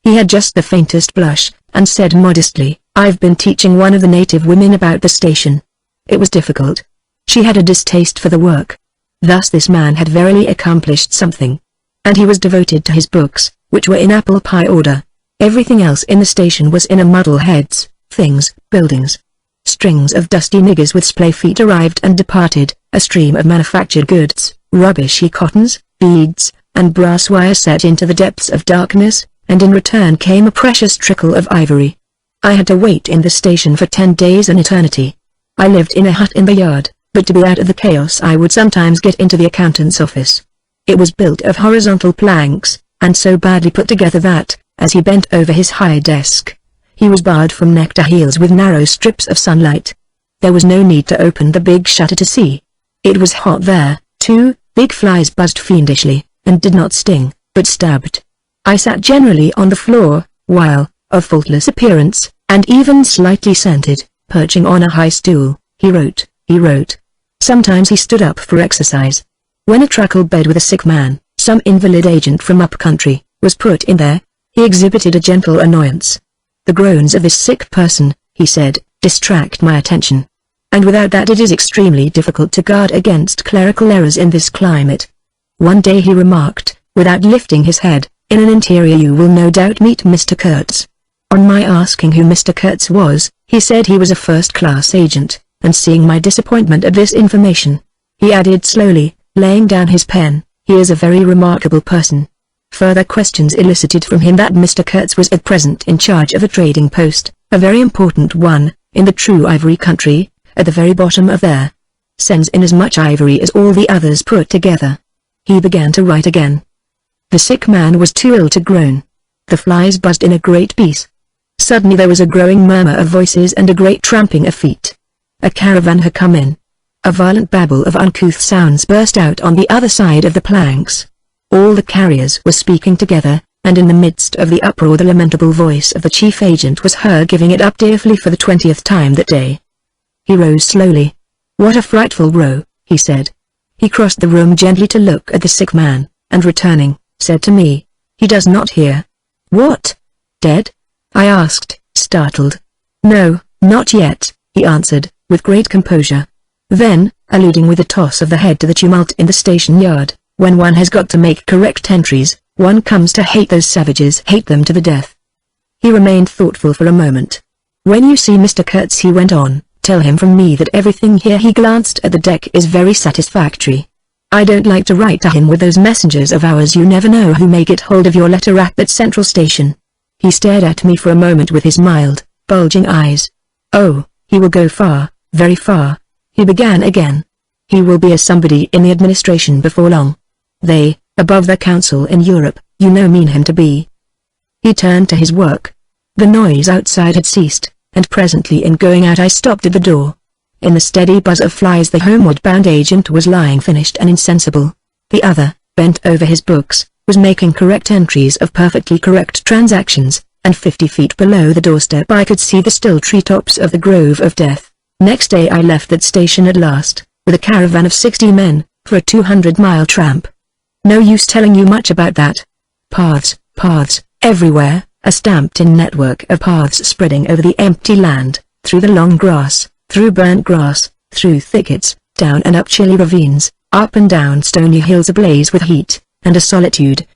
He had just the faintest blush, and said modestly, "I've been teaching one of the native women about the station. It was difficult. She had a distaste for the work." Thus this man had verily accomplished something. And he was devoted to his books, which were in apple pie order. Everything else in the station was in a muddle. Heads, things, buildings. Strings of dusty niggers with splay feet arrived and departed, a stream of manufactured goods, rubbishy cottons, beads, and brass wire set into the depths of darkness, and in return came a precious trickle of ivory. I had to wait in the station for 10 days, an eternity. I lived in a hut in the yard, but to be out of the chaos I would sometimes get into the accountant's office. It was built of horizontal planks, and so badly put together that, as he bent over his high desk, he was barred from neck to heels with narrow strips of sunlight. There was no need to open the big shutter to see. It was hot there, too. Big flies buzzed fiendishly, and did not sting, but stabbed. I sat generally on the floor, while, of faultless appearance, and even slightly scented, perching on a high stool, he wrote. Sometimes he stood up for exercise. When a truckle bed with a sick man, some invalid agent from up country, was put in there, he exhibited a gentle annoyance. The groans of this sick person, he said, distract my attention. And without that it is extremely difficult to guard against clerical errors in this climate. One day he remarked, without lifting his head, in an interior you will no doubt meet Mr. Kurtz. On my asking who Mr. Kurtz was, he said he was a first-class agent, and seeing my disappointment at this information, he added slowly, laying down his pen, he is a very remarkable person. Further questions elicited from him that Mr. Kurtz was at present in charge of a trading post, a very important one, in the true ivory country, at the very bottom of there. Sends in as much ivory as all the others put together. He began to write again. The sick man was too ill to groan. The flies buzzed in a great peace. Suddenly there was a growing murmur of voices and a great tramping of feet. A caravan had come in. A violent babble of uncouth sounds burst out on the other side of the planks. All the carriers were speaking together, and in the midst of the uproar the lamentable voice of the chief agent was heard giving it up tearfully for the 20th time that day. He rose slowly. What a frightful row, he said. He crossed the room gently to look at the sick man, and returning, said to me, he does not hear. What? Dead? I asked, startled. No, not yet, he answered, with great composure. Then, alluding with a toss of the head to the tumult in the station yard, when one has got to make correct entries, one comes to hate those savages, hate them to the death. He remained thoughtful for a moment. When you see Mr. Kurtz, he went on, tell him from me that everything here, he glanced at the deck, is very satisfactory. I don't like to write to him with those messengers of ours, you never know who may get hold of your letter at that central station. He stared at me for a moment with his mild, bulging eyes. Oh, he will go far, very far, he began again. He will be a somebody in the administration before long. They, above the council in Europe, you know, mean him to be. He turned to his work. The noise outside had ceased, and presently in going out I stopped at the door. In the steady buzz of flies the homeward-bound agent was lying finished and insensible. The other, bent over his books, was making correct entries of perfectly correct transactions, and 50 feet below the doorstep I could see the still treetops of the Grove of Death. Next day I left that station at last, with a caravan of 60 men, for a 200-mile tramp. No use telling you much about that. Paths, everywhere, a stamped-in network of paths spreading over the empty land, through the long grass, through burnt grass, through thickets, down and up chilly ravines, up and down stony hills ablaze with heat, and a solitude,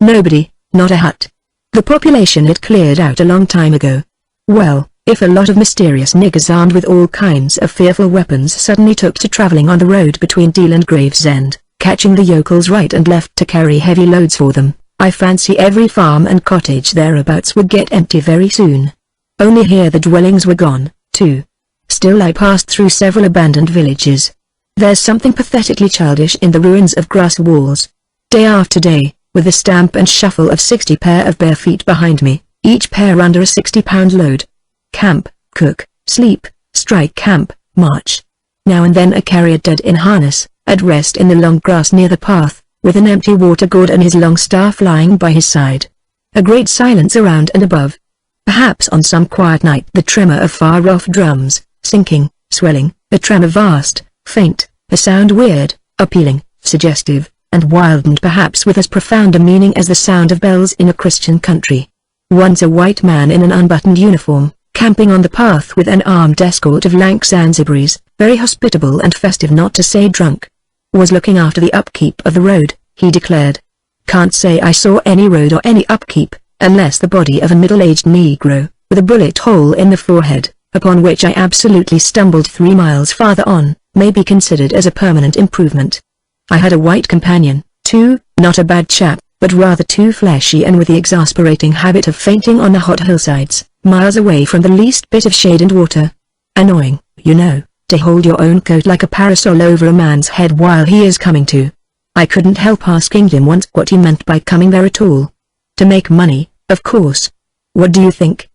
nobody, not a hut. The population had cleared out a long time ago. Well, if a lot of mysterious niggers armed with all kinds of fearful weapons suddenly took to traveling on the road between Deal and Gravesend, catching the yokels right and left to carry heavy loads for them, I fancy every farm and cottage thereabouts would get empty very soon. Only here the dwellings were gone, too. Still I passed through several abandoned villages. There's something pathetically childish in the ruins of grass walls. Day after day, with the stamp and shuffle of 60 pair of bare feet behind me, each pair under a 60-pound load. Camp, cook, sleep, strike camp, march. Now and then a carrier dead in harness, at rest in the long grass near the path, with an empty water gourd and his long staff lying by his side. A great silence around and above. Perhaps on some quiet night the tremor of far-off drums, sinking, swelling, a tremor vast, faint, a sound weird, appealing, suggestive, and wild, and perhaps with as profound a meaning as the sound of bells in a Christian country. Once a white man in an unbuttoned uniform, camping on the path with an armed escort of lank Zanzibaris, very hospitable and festive not to say drunk, was looking after the upkeep of the road, he declared. Can't say I saw any road or any upkeep, unless the body of a middle-aged Negro, with a bullet hole in the forehead, upon which I absolutely stumbled 3 miles farther on, may be considered as a permanent improvement. I had a white companion, too, not a bad chap, but rather too fleshy and with the exasperating habit of fainting on the hot hillsides, miles away from the least bit of shade and water. Annoying, you know, to hold your own coat like a parasol over a man's head while he is coming to. I couldn't help asking him once what he meant by coming there at all. To make money, of course. What do you think?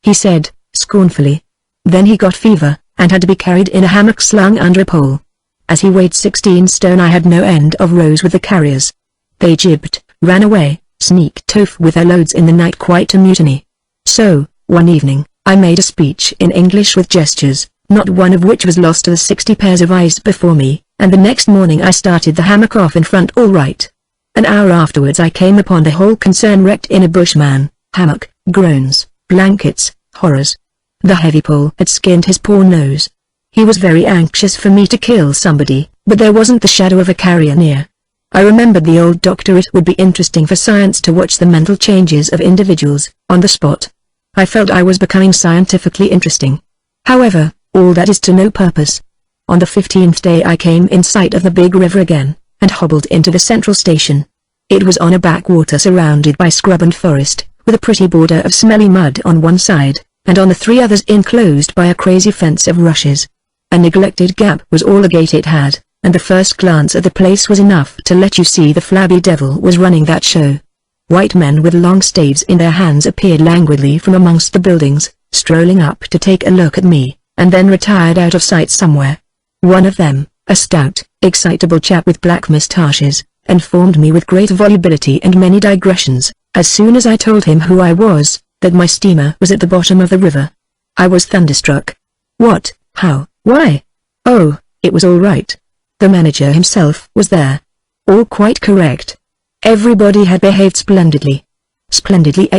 He said, scornfully. Then he got fever, and had to be carried in a hammock slung under a pole. As he weighed 16 stone, I had no end of rows with the carriers. They jibbed, ran away, sneaked off with their loads in the night, quite a mutiny. So, one evening, I made a speech in English with gestures, not one of which was lost to the 60 pairs of eyes before me, and the next morning I started the hammock off in front all right. An hour afterwards I came upon the whole concern wrecked in a bushman, hammock, groans, blankets, horrors. The heavy pole had skinned his poor nose. He was very anxious for me to kill somebody, but there wasn't the shadow of a carrier near. I remembered the old doctor. It would be interesting for science to watch the mental changes of individuals, on the spot. I felt I was becoming scientifically interesting. However, all that is to no purpose. On the 15th day I came in sight of the big river again, and hobbled into the central station. It was on a backwater surrounded by scrub and forest, with a pretty border of smelly mud on one side, and on the three others enclosed by a crazy fence of rushes. A neglected gap was all the gate it had, and the first glance at the place was enough to let you see the flabby devil was running that show. White men with long staves in their hands appeared languidly from amongst the buildings, strolling up to take a look at me, and then retired out of sight somewhere. One of them, a stout, excitable chap with black moustaches, informed me with great volubility and many digressions, as soon as I told him who I was, that my steamer was at the bottom of the river. I was thunderstruck. What? How? Why? Oh, it was all right. The manager himself was there. All quite correct. Everybody had behaved splendidly. Splendidly!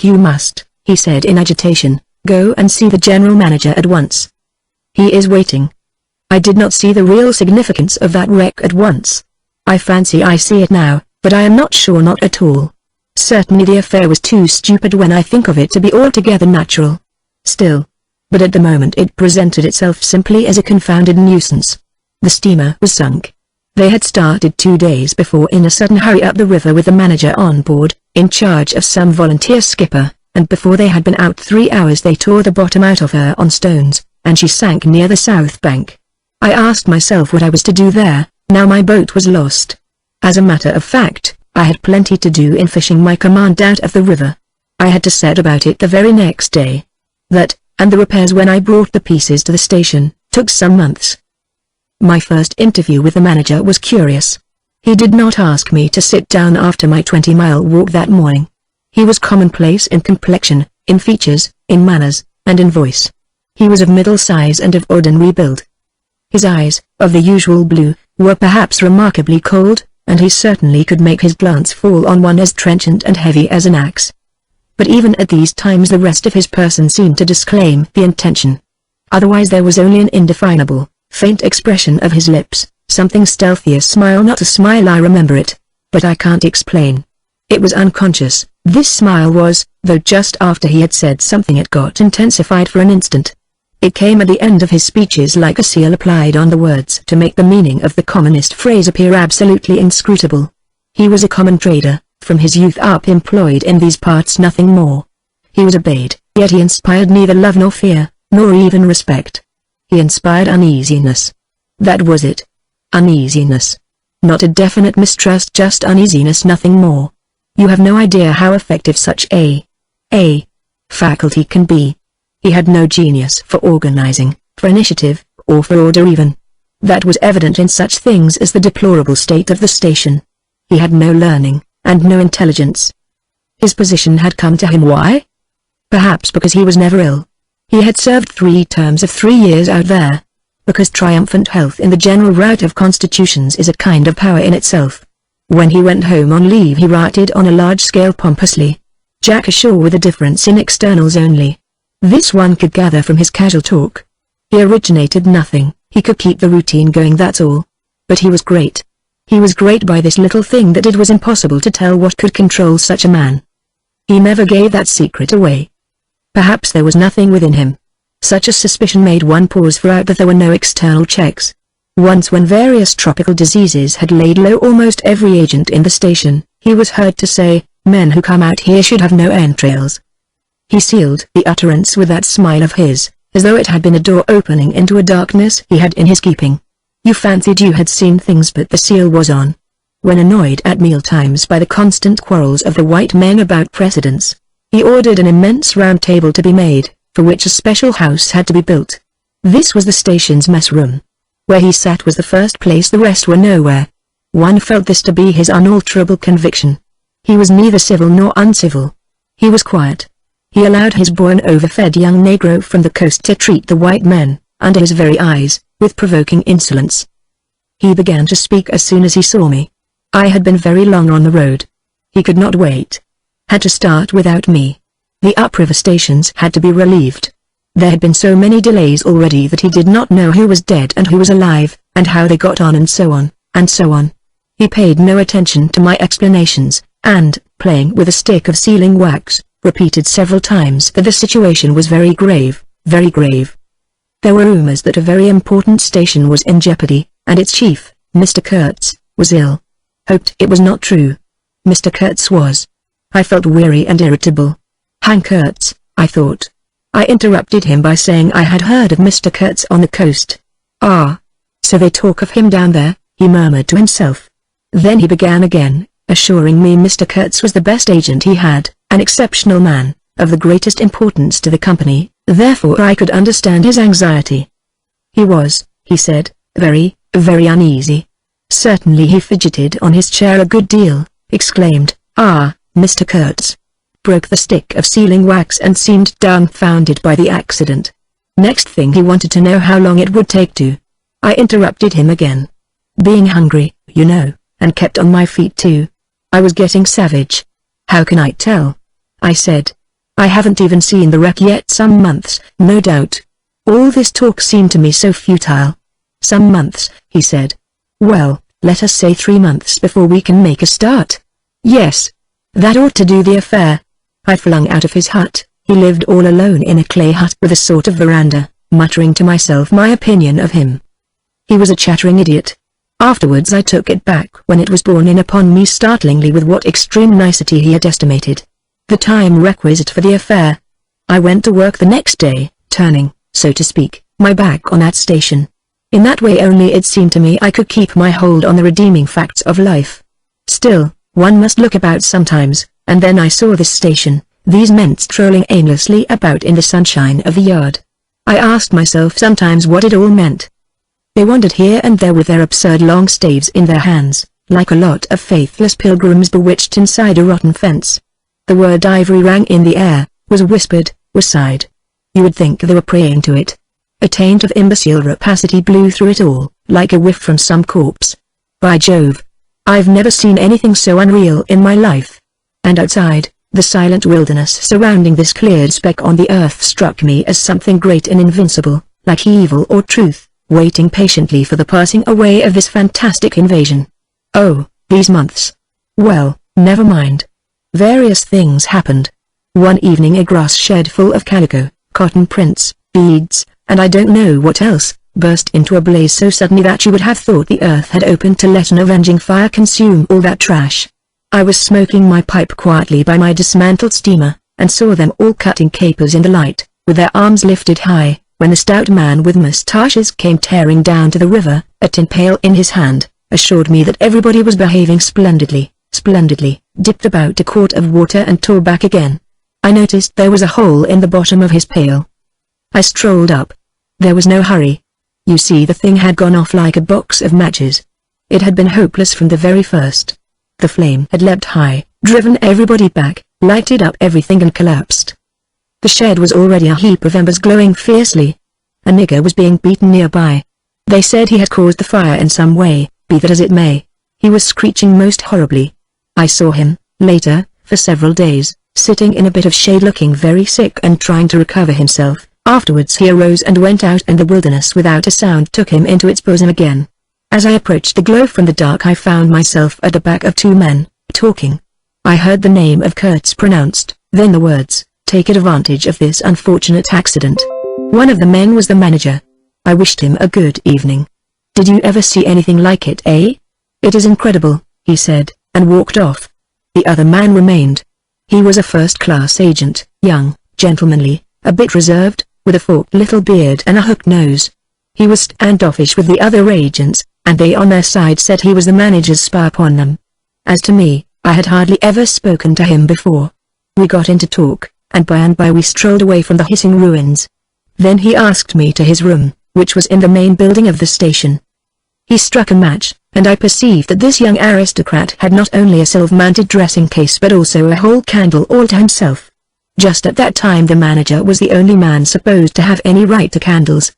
You must, he said in agitation, go and see the general manager at once. He is waiting. I did not see the real significance of that wreck at once. I fancy I see it now, but I am not sure, not at all. Certainly the affair was too stupid when I think of it to be altogether natural. Still. But at the moment it presented itself simply as a confounded nuisance. The steamer was sunk. They had started 2 days before in a sudden hurry up the river with the manager on board, in charge of some volunteer skipper, and before they had been out 3 hours they tore the bottom out of her on stones, and she sank near the south bank. I asked myself what I was to do there, now my boat was lost. As a matter of fact, I had plenty to do in fishing my command out of the river. I had to set about it the very next day. That, and the repairs when I brought the pieces to the station, took some months. My first interview with the manager was curious. He did not ask me to sit down after my 20-mile walk that morning. He was commonplace in complexion, in features, in manners, and in voice. He was of middle size and of ordinary build. His eyes, of the usual blue, were perhaps remarkably cold, and he certainly could make his glance fall on one as trenchant and heavy as an axe. But even at these times the rest of his person seemed to disclaim the intention. Otherwise there was only an indefinable, faint expression of his lips, something stealthy, a smile, not a smile. I remember it, but I can't explain. It was unconscious, this smile was, though just after he had said something it got intensified for an instant. It came at the end of his speeches like a seal applied on the words to make the meaning of the commonest phrase appear absolutely inscrutable. He was a common trader, from his youth up employed in these parts, nothing more. He was obeyed, yet he inspired neither love nor fear, nor even respect. He inspired uneasiness. That was it. Uneasiness. Not a definite mistrust, just uneasiness, nothing more. You have no idea how effective such a faculty can be. He had no genius for organizing, for initiative, or for order even. That was evident in such things as the deplorable state of the station. He had no learning, and no intelligence. His position had come to him. Why? Perhaps because he was never ill. He had served 3 terms of 3 years out there. Because triumphant health in the general rout of constitutions is a kind of power in itself. When he went home on leave he writed on a large scale pompously. Jack ashore with a difference in externals only. This one could gather from his casual talk. He originated nothing, he could keep the routine going, that's all. But he was great. He was great by this little thing that it was impossible to tell what could control such a man. He never gave that secret away. Perhaps there was nothing within him. Such a suspicion made one pause for out that there were no external checks. Once when various tropical diseases had laid low almost every agent in the station, he was heard to say, "Men who come out here should have no entrails." He sealed the utterance with that smile of his, as though it had been a door opening into a darkness he had in his keeping. You fancied you had seen things, but the seal was on. When annoyed at mealtimes by the constant quarrels of the white men about precedence, he ordered an immense round table to be made, for which a special house had to be built. This was the station's mess room. Where he sat was the first place, the rest were nowhere. One felt this to be his unalterable conviction. He was neither civil nor uncivil. He was quiet. He allowed his boy, an overfed young Negro from the coast, to treat the white men, under his very eyes, with provoking insolence. He began to speak as soon as he saw me. I had been very long on the road. He could not wait. Had to start without me. The upriver stations had to be relieved. There had been so many delays already that he did not know who was dead and who was alive, and how they got on, and so on, and so on. He paid no attention to my explanations, and, playing with a stick of sealing wax, repeated several times that the situation was very grave, very grave. There were rumors that a very important station was in jeopardy, and its chief, Mr. Kurtz, was ill. Hoped it was not true. Mr. Kurtz was. I felt weary and irritable. Hank Kurtz, I thought. I interrupted him by saying I had heard of Mr. Kurtz on the coast. Ah. So they talk of him down there, he murmured to himself. Then he began again, assuring me Mr. Kurtz was the best agent he had, an exceptional man, of the greatest importance to the company, therefore I could understand his anxiety. He was, he said, very, very uneasy. Certainly he fidgeted on his chair a good deal, exclaimed, "Ah, Mr. Kurtz," broke the stick of sealing wax and seemed dumbfounded by the accident. Next thing he wanted to know how long it would take to. I interrupted him again. Being hungry, you know, and kept on my feet too. I was getting savage. How can I tell? I said. I haven't even seen the wreck yet. Some months, no doubt. All this talk seemed to me so futile. Some months, he said. Well, let us say 3 months before we can make a start. Yes. That ought to do the affair. I flung out of his hut. He lived all alone in a clay hut with a sort of veranda, muttering to myself my opinion of him. He was a chattering idiot. Afterwards I took it back when it was borne in upon me startlingly with what extreme nicety he had estimated the time requisite for the affair. I went to work the next day, turning, so to speak, my back on that station. In that way only it seemed to me I could keep my hold on the redeeming facts of life. Still, one must look about sometimes, and then I saw this station, these men strolling aimlessly about in the sunshine of the yard. I asked myself sometimes what it all meant. They wandered here and there with their absurd long staves in their hands, like a lot of faithless pilgrims bewitched inside a rotten fence. The word ivory rang in the air, was whispered, was sighed. You would think they were praying to it. A taint of imbecile rapacity blew through it all, like a whiff from some corpse. By Jove! I've never seen anything so unreal in my life. And outside, the silent wilderness surrounding this cleared speck on the earth struck me as something great and invincible, like evil or truth, waiting patiently for the passing away of this fantastic invasion. Oh, these months. Well, never mind. Various things happened. One evening a grass shed full of calico, cotton prints, beads, and I don't know what else, burst into a blaze so suddenly that you would have thought the earth had opened to let an avenging fire consume all that trash. I was smoking my pipe quietly by my dismantled steamer, and saw them all cutting capers in the light, with their arms lifted high, when the stout man with moustaches came tearing down to the river, a tin pail in his hand, assured me that everybody was behaving splendidly, dipped about a quart of water and tore back again. I noticed there was a hole in the bottom of his pail. I strolled up. There was no hurry. You see, the thing had gone off like a box of matches. It had been hopeless from the very first. The flame had leapt high, driven everybody back, lighted up everything and collapsed. The shed was already a heap of embers glowing fiercely. A nigger was being beaten nearby. They said he had caused the fire in some way, be that as it may. He was screeching most horribly. I saw him, later, for several days, sitting in a bit of shade looking very sick and trying to recover himself. Afterwards he arose and went out, and the wilderness without a sound took him into its bosom again. As I approached the glow from the dark I found myself at the back of 2 men, talking. I heard the name of Kurtz pronounced, then the words, "Take advantage of this unfortunate accident." One of the men was the manager. I wished him a good evening. Did you ever see anything like it, eh? It is incredible, he said, and walked off. The other man remained. He was a first-class agent, young, gentlemanly, a bit reserved, with a forked little beard and a hooked nose. He was standoffish with the other agents, and they on their side said he was the manager's spy upon them. As to me, I had hardly ever spoken to him before. We got into talk, and by we strolled away from the hissing ruins. Then he asked me to his room, which was in the main building of the station. He struck a match, and I perceived that this young aristocrat had not only a silver-mounted dressing case but also a whole candle all to himself. Just at that time the manager was the only man supposed to have any right to candles.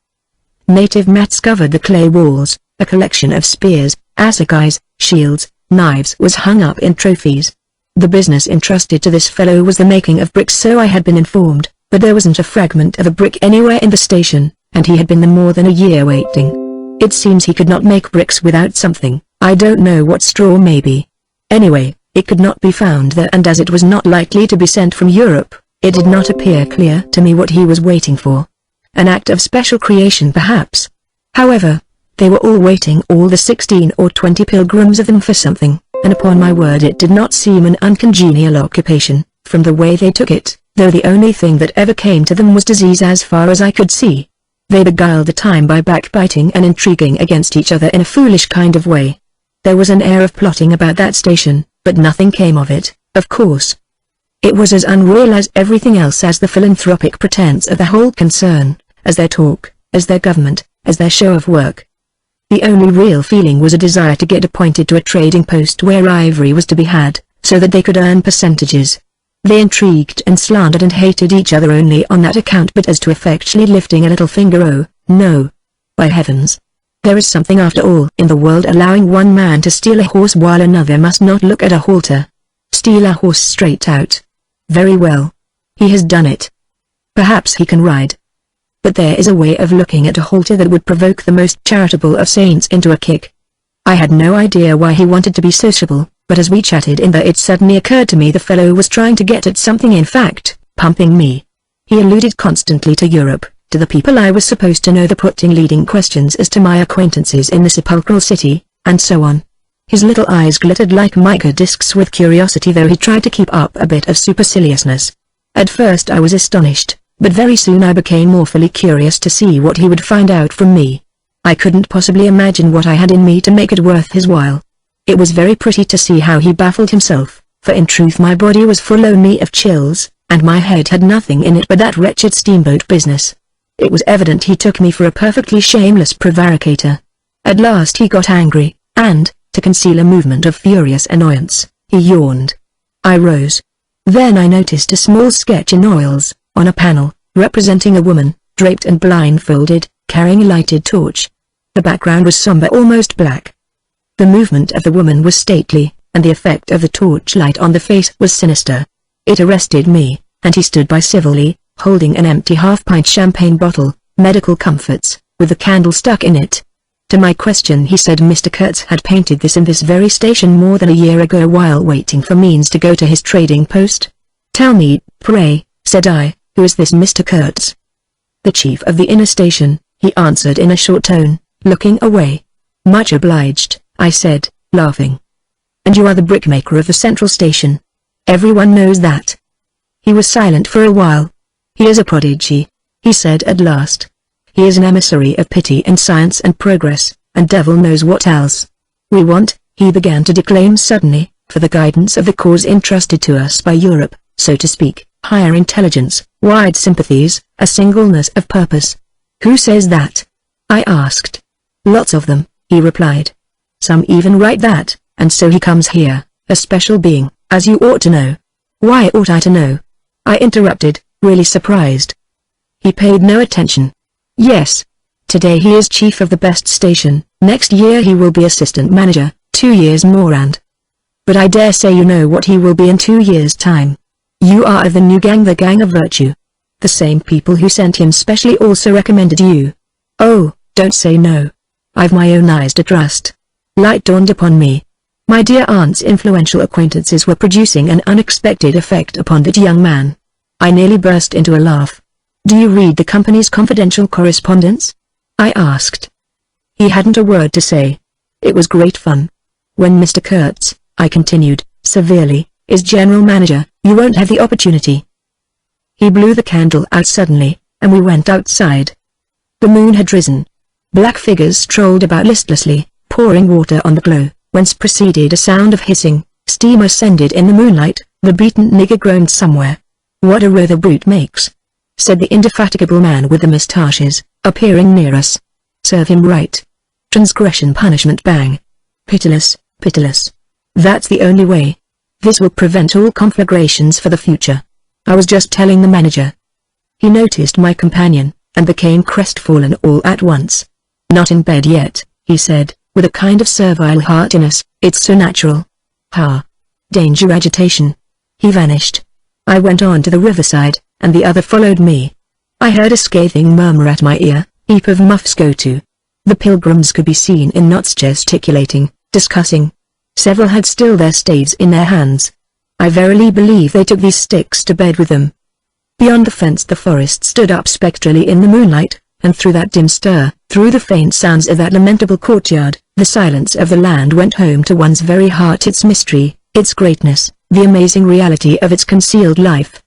Native mats covered the clay walls, a collection of spears, assegais, shields, knives was hung up in trophies. The business entrusted to this fellow was the making of bricks, so I had been informed, but there wasn't a fragment of a brick anywhere in the station, and he had been there more than a year waiting. It seems he could not make bricks without something, I don't know what, straw maybe. Anyway, it could not be found there, and as it was not likely to be sent from Europe, it did not appear clear to me what he was waiting for. An act of special creation perhaps. However, they were all waiting, all the 16 or 20 pilgrims of them, for something, and upon my word it did not seem an uncongenial occupation, from the way they took it, though the only thing that ever came to them was disease as far as I could see. They beguiled the time by backbiting and intriguing against each other in a foolish kind of way. There was an air of plotting about that station, but nothing came of it, of course. It was as unreal as everything else, as the philanthropic pretense of the whole concern, as their talk, as their government, as their show of work. The only real feeling was a desire to get appointed to a trading post where ivory was to be had, so that they could earn percentages. They intrigued and slandered and hated each other only on that account, but as to effectually lifting a little finger, oh, no. By heavens! There is something after all in the world allowing one man to steal a horse while another must not look at a halter. Steal a horse straight out. Very well. He has done it. Perhaps he can ride. But there is a way of looking at a halter that would provoke the most charitable of saints into a kick. I had no idea why he wanted to be sociable, but as we chatted in there it suddenly occurred to me the fellow was trying to get at something, in fact, pumping me. He alluded constantly to Europe, to the people I was supposed to know, the putting leading questions as to my acquaintances in the sepulchral city, and so on. His little eyes glittered like mica discs with curiosity, though he tried to keep up a bit of superciliousness. At first I was astonished, but very soon I became awfully curious to see what he would find out from me. I couldn't possibly imagine what I had in me to make it worth his while. It was very pretty to see how he baffled himself, for in truth my body was full only of chills, and my head had nothing in it but that wretched steamboat business. It was evident he took me for a perfectly shameless prevaricator. At last he got angry, and, to conceal a movement of furious annoyance, he yawned. I rose. Then I noticed a small sketch in oils, on a panel, representing a woman, draped and blindfolded, carrying a lighted torch. The background was somber, almost black. The movement of the woman was stately, and the effect of the torchlight on the face was sinister. It arrested me, and he stood by civilly, holding an empty half-pint champagne bottle, medical comforts, with a candle stuck in it. To my question he said Mr. Kurtz had painted this in this very station more than a year ago while waiting for means to go to his trading post. Tell me, pray, said I, who is this Mr. Kurtz? The chief of the inner station, he answered in a short tone, looking away. Much obliged, I said, laughing. And you are the brickmaker of the central station. Everyone knows that. He was silent for a while. He is a prodigy, he said at last. He is an emissary of pity and science and progress, and devil knows what else. We want, he began to declaim suddenly, for the guidance of the cause entrusted to us by Europe, so to speak, higher intelligence, wide sympathies, a singleness of purpose. Who says that? I asked. Lots of them, he replied. Some even write that, and so he comes here, a special being, as you ought to know. Why ought I to know? I interrupted, really surprised. He paid no attention. Yes. Today he is chief of the best station, next year he will be assistant manager, 2 years more and... But I dare say you know what he will be in 2 years' time. You are of the new gang, the Gang of Virtue. The same people who sent him specially also recommended you. Oh, don't say no. I've my own eyes to trust. Light dawned upon me. My dear aunt's influential acquaintances were producing an unexpected effect upon that young man. I nearly burst into a laugh. Do you read the company's confidential correspondence? I asked. He hadn't a word to say. It was great fun. When Mr. Kurtz, I continued, severely, is general manager, you won't have the opportunity. He blew the candle out suddenly, and we went outside. The moon had risen. Black figures strolled about listlessly, pouring water on the glow, whence proceeded a sound of hissing. Steam ascended in the moonlight. The beaten nigger groaned somewhere. "What a row the brute makes," said the indefatigable man with the moustaches, appearing near us. "Serve him right. Transgression punishment bang. Pitiless, pitiless. That's the only way. This will prevent all conflagrations for the future. I was just telling the manager." He noticed my companion, and became crestfallen all at once. "Not in bed yet," he said, with a kind of servile heartiness, "it's so natural. Ha! Danger agitation." He vanished. I went on to the riverside, and the other followed me. I heard a scathing murmur at my ear, "Heap of muffs go to." The pilgrims could be seen in knots gesticulating, discussing. Several had still their staves in their hands. I verily believe they took these sticks to bed with them. Beyond the fence the forest stood up spectrally in the moonlight, and through that dim stir, through the faint sounds of that lamentable courtyard, the silence of the land went home to one's very heart, its mystery, its greatness, the amazing reality of its concealed life.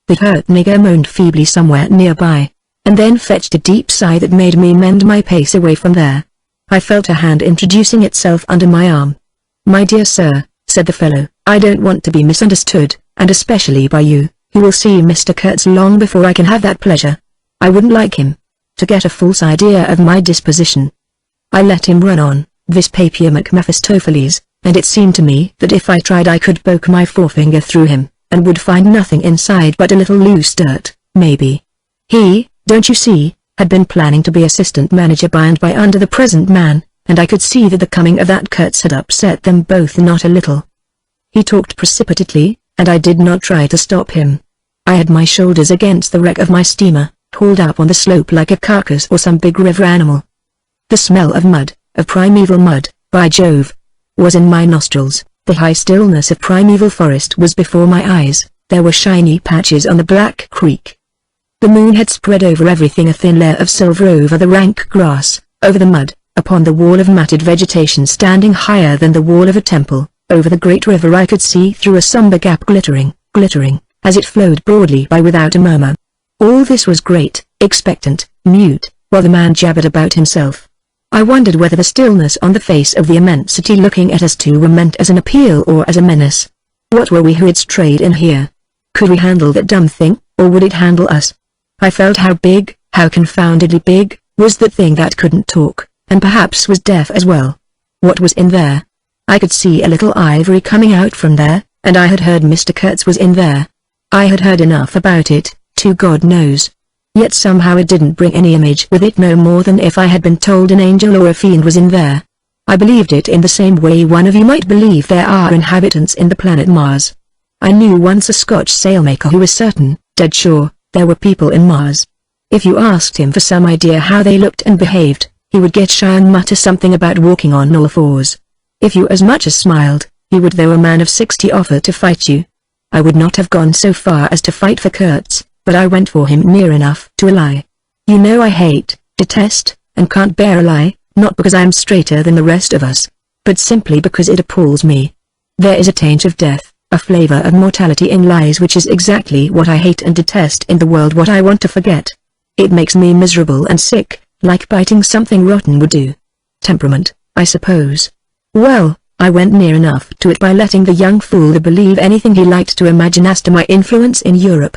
The hurt nigger moaned feebly somewhere nearby, and then fetched a deep sigh that made me mend my pace away from there. I felt a hand introducing itself under my arm. "My dear sir," said the fellow, "I don't want to be misunderstood, and especially by you, who will see Mr. Kurtz long before I can have that pleasure. I wouldn't like him to get a false idea of my disposition." I let him run on, this papier Mephistopheles, and it seemed to me that if I tried I could poke my forefinger through him, and would find nothing inside but a little loose dirt, maybe. He, don't you see, had been planning to be assistant manager by and by under the present man, and I could see that the coming of that Kurtz had upset them both not a little. He talked precipitately, and I did not try to stop him. I had my shoulders against the wreck of my steamer, hauled up on the slope like a carcass or some big river animal. The smell of mud, of primeval mud, by Jove, was in my nostrils. The high stillness of primeval forest was before my eyes. There were shiny patches on the black creek. The moon had spread over everything a thin layer of silver over the rank grass, over the mud, upon the wall of matted vegetation standing higher than the wall of a temple. Over the great river I could see through a somber gap glittering, as it flowed broadly by without a murmur. All this was great, expectant, mute, while the man jabbered about himself. I wondered whether the stillness on the face of the immensity looking at us two were meant as an appeal or as a menace. What were we who had strayed in here? Could we handle that dumb thing, or would it handle us? I felt how big, how confoundedly big, was that thing that couldn't talk, and perhaps was deaf as well. What was in there? I could see a little ivory coming out from there, and I had heard Mr. Kurtz was in there. I had heard enough about it, to God knows. Yet somehow it didn't bring any image with it no more than if I had been told an angel or a fiend was in there. I believed it in the same way one of you might believe there are inhabitants in the planet Mars. I knew once a Scotch sailmaker who was certain, dead sure, there were people in Mars. If you asked him for some idea how they looked and behaved, he would get shy and mutter something about walking on all fours. If you as much as smiled, he would, though a man of 60, offer to fight you. I would not have gone so far as to fight for Kurtz, but I went for him near enough to a lie. You know I hate, detest, and can't bear a lie, not because I am straighter than the rest of us, but simply because it appalls me. There is a taint of death, a flavor of mortality in lies which is exactly what I hate and detest in the world, what I want to forget. It makes me miserable and sick, like biting something rotten would do. Temperament, I suppose. Well, I went near enough to it by letting the young fool believe anything he liked to imagine as to my influence in Europe.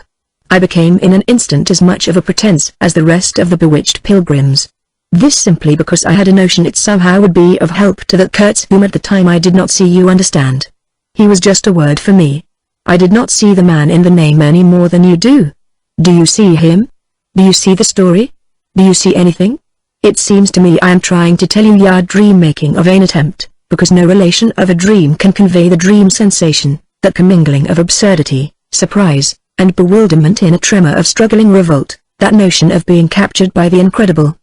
I became in an instant as much of a pretense as the rest of the bewitched pilgrims. This simply because I had a notion it somehow would be of help to that Kurtz whom at the time I did not see, you understand. He was just a word for me. I did not see the man in the name any more than you do. Do you see him? Do you see the story? Do you see anything? It seems to me I am trying to tell you your dream making a vain attempt, because no relation of a dream can convey the dream sensation, that commingling of absurdity, surprise, and bewilderment in a tremor of struggling revolt, that notion of being captured by the incredible,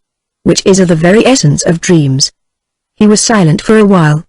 which is of the very essence of dreams. He was silent for a while.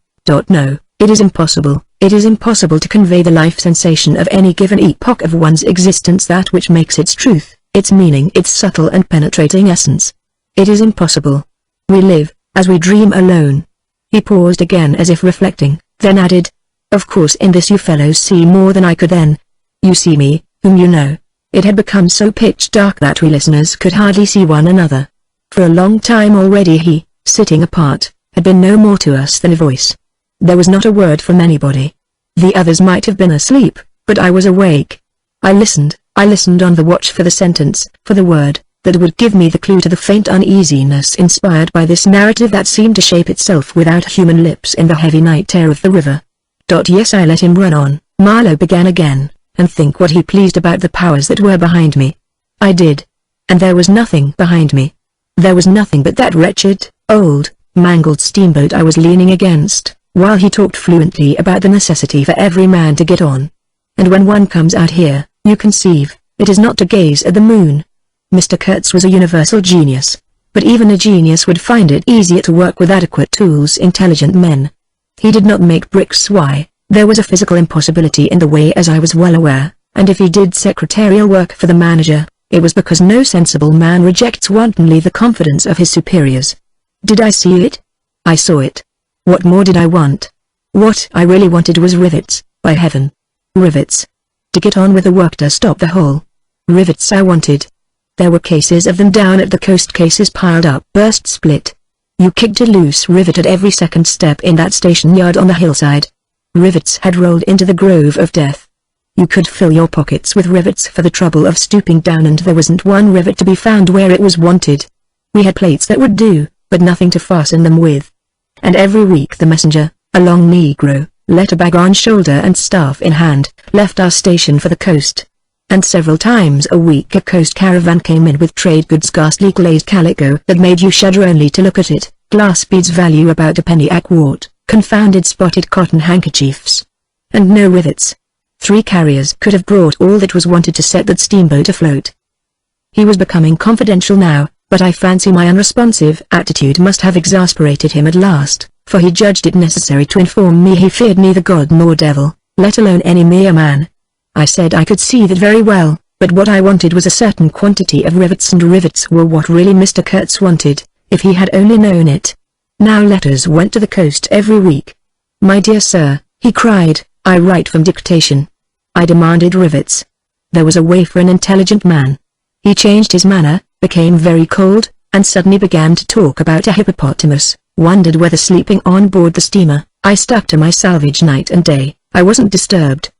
No, it is impossible to convey the life sensation of any given epoch of one's existence, that which makes its truth, its meaning, its subtle and penetrating essence. It is impossible. We live, as we dream alone." He paused again as if reflecting, then added, "Of course in this you fellows see more than I could then. You see me, whom you know." It had become so pitch dark that we listeners could hardly see one another. For a long time already he, sitting apart, had been no more to us than a voice. There was not a word from anybody. The others might have been asleep, but I was awake. I listened on the watch for the sentence, for the word, that would give me the clue to the faint uneasiness inspired by this narrative that seemed to shape itself without human lips in the heavy night air of the river. Yes, I let him run on, Marlowe began again, and think what he pleased about the powers that were behind me. I did. And there was nothing behind me. There was nothing but that wretched, old, mangled steamboat I was leaning against, while he talked fluently about the necessity for every man to get on. And when one comes out here, you conceive, it is not to gaze at the moon. Mr. Kurtz was a universal genius, but even a genius would find it easier to work with adequate tools intelligent men. He did not make bricks. Why? There was a physical impossibility in the way, as I was well aware, and if he did secretarial work for the manager, it was because no sensible man rejects wantonly the confidence of his superiors. Did I see it? I saw it. What more did I want? What I really wanted was rivets, by heaven. Rivets. To get on with the work, to stop the hole. Rivets I wanted. There were cases of them down at the coast, cases piled up, burst, split. You kicked a loose rivet at every second step in that station yard on the hillside. Rivets had rolled into the grove of death. You could fill your pockets with rivets for the trouble of stooping down, and there wasn't one rivet to be found where it was wanted. We had plates that would do, but nothing to fasten them with. And every week the messenger, a long Negro, letter bag on shoulder and staff in hand, left our station for the coast. And several times a week a coast caravan came in with trade goods, ghastly glazed calico that made you shudder only to look at it, glass beads value about a penny a quart, confounded spotted cotton handkerchiefs. And no rivets. 3 carriers could have brought all that was wanted to set that steamboat afloat. He was becoming confidential now, but I fancy my unresponsive attitude must have exasperated him at last, for he judged it necessary to inform me he feared neither God nor devil, let alone any mere man. I said I could see that very well, but what I wanted was a certain quantity of rivets, and rivets were what really Mr. Kurtz wanted, if he had only known it. Now letters went to the coast every week. "My dear sir," he cried, "I write from dictation." I demanded rivets. There was a way for an intelligent man. He changed his manner, became very cold, and suddenly began to talk about a hippopotamus, wondered whether sleeping on board the steamer. I stuck to my salvage night and day. I wasn't disturbed.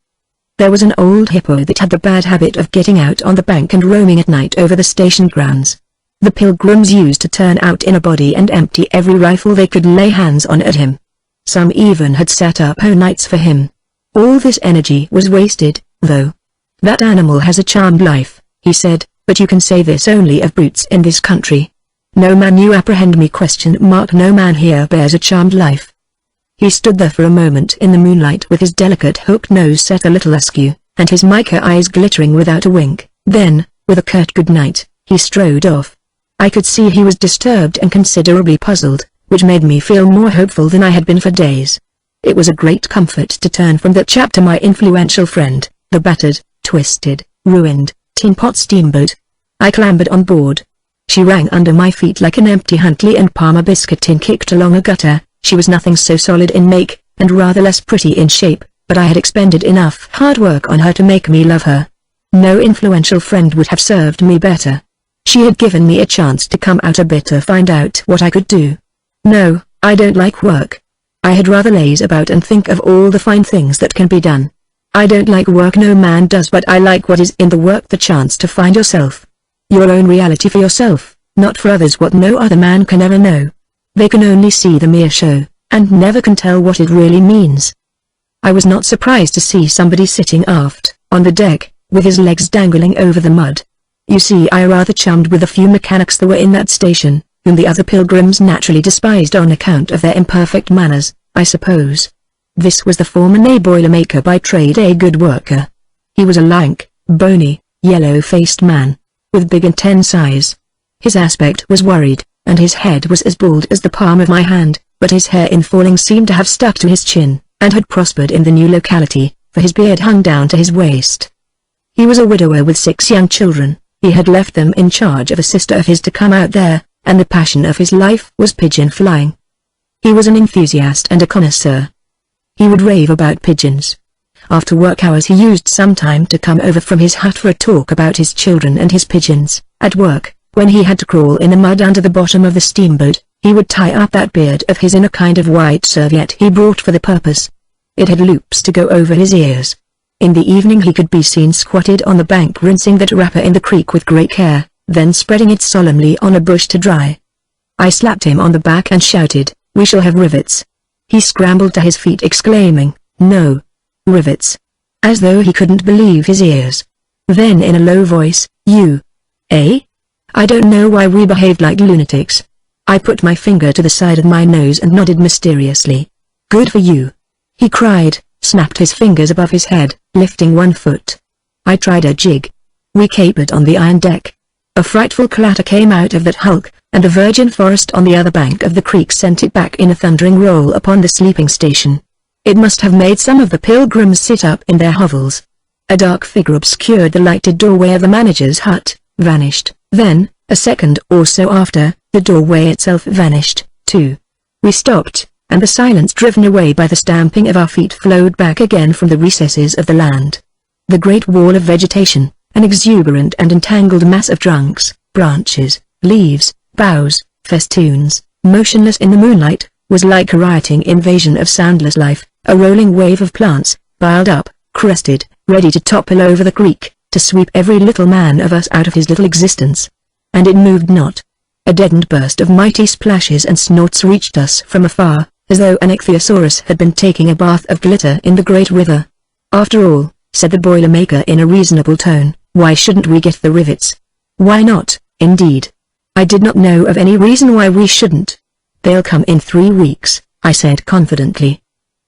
There was an old hippo that had the bad habit of getting out on the bank and roaming at night over the station grounds. The pilgrims used to turn out in a body and empty every rifle they could lay hands on at him. Some even had set up whole nights for him. All this energy was wasted, though. "That animal has a charmed life," he said, "but you can say this only of brutes in this country. No man, you apprehend me? No man here bears a charmed life." He stood there for a moment in the moonlight with his delicate hooked nose set a little askew, and his mica eyes glittering without a wink. Then, with a curt good night, he strode off. I could see he was disturbed and considerably puzzled, which made me feel more hopeful than I had been for days. It was a great comfort to turn from that chap to my influential friend, the battered, twisted, ruined, tin pot steamboat. I clambered on board. She rang under my feet like an empty Huntley and Palmer biscuit tin kicked along a gutter. She was nothing so solid in make, and rather less pretty in shape, but I had expended enough hard work on her to make me love her. No influential friend would have served me better. She had given me a chance to come out a bit to find out what I could do. No, I don't like work. I had rather laze about and think of all the fine things that can be done. I don't like work, no man does, but I like what is in the work, the chance to find yourself. Your own reality for yourself, not for others, what no other man can ever know. They can only see the mere show, and never can tell what it really means. I was not surprised to see somebody sitting aft, on the deck, with his legs dangling over the mud. You see, I rather chummed with a few mechanics that were in that station, whom the other pilgrims naturally despised on account of their imperfect manners, I suppose. This was the foreman, a boiler-maker by trade, a good worker. He was a lank, bony, yellow-faced man, with big intense eyes. His aspect was worried, and his head was as bald as the palm of my hand, but his hair in falling seemed to have stuck to his chin, and had prospered in the new locality, for his beard hung down to his waist. He was a widower with 6 young children. He had left them in charge of a sister of his to come out there, and the passion of his life was pigeon flying. He was an enthusiast and a connoisseur. He would rave about pigeons. After work hours he used some time to come over from his hut for a talk about his children and his pigeons. At work, when he had to crawl in the mud under the bottom of the steamboat, he would tie up that beard of his in a kind of white serviette he brought for the purpose. It had loops to go over his ears. In the evening he could be seen squatted on the bank rinsing that wrapper in the creek with great care, then spreading it solemnly on a bush to dry. I slapped him on the back and shouted, "We shall have rivets." He scrambled to his feet exclaiming, "No. Rivets." As though he couldn't believe his ears. Then in a low voice, "You. Eh? I don't know why we behaved like lunatics." I put my finger to the side of my nose and nodded mysteriously. "Good for you," he cried, snapped his fingers above his head, lifting one foot. I tried a jig. We capered on the iron deck. A frightful clatter came out of that hulk, and the virgin forest on the other bank of the creek sent it back in a thundering roll upon the sleeping station. It must have made some of the pilgrims sit up in their hovels. A dark figure obscured the lighted doorway of the manager's hut, vanished. Then, a second or so after, the doorway itself vanished, too. We stopped, and the silence driven away by the stamping of our feet flowed back again from the recesses of the land. The great wall of vegetation, an exuberant and entangled mass of trunks, branches, leaves, boughs, festoons, motionless in the moonlight, was like a rioting invasion of soundless life, a rolling wave of plants, piled up, crested, ready to topple over the creek, to sweep every little man of us out of his little existence. And it moved not. A deadened burst of mighty splashes and snorts reached us from afar, as though an ichthyosaurus had been taking a bath of glitter in the great river. "After all," said the boilermaker in a reasonable tone, "why shouldn't we get the rivets? Why not, indeed? I did not know of any reason why we shouldn't." "They'll come in 3 weeks," I said confidently.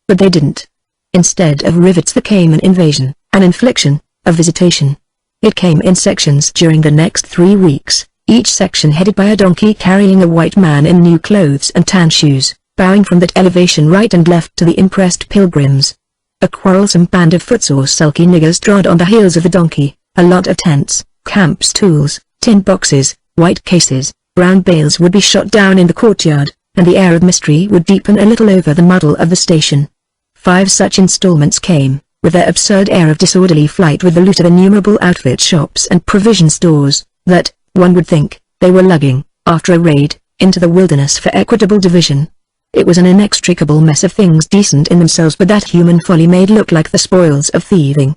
But they didn't. Instead of rivets there came an invasion, an infliction, a visitation. It came in sections during the next 3 weeks, each section headed by a donkey carrying a white man in new clothes and tan shoes, bowing from that elevation right and left to the impressed pilgrims. A quarrelsome band of footsore sulky niggers trod on the heels of the donkey, a lot of tents, camp stools, tin boxes, white cases, brown bales would be shot down in the courtyard, and the air of mystery would deepen a little over the muddle of the station. 5 such installments came, with their absurd air of disorderly flight with the loot of innumerable outfit shops and provision stores, that, one would think, they were lugging, after a raid, into the wilderness for equitable division. It was an inextricable mess of things decent in themselves but that human folly made look like the spoils of thieving.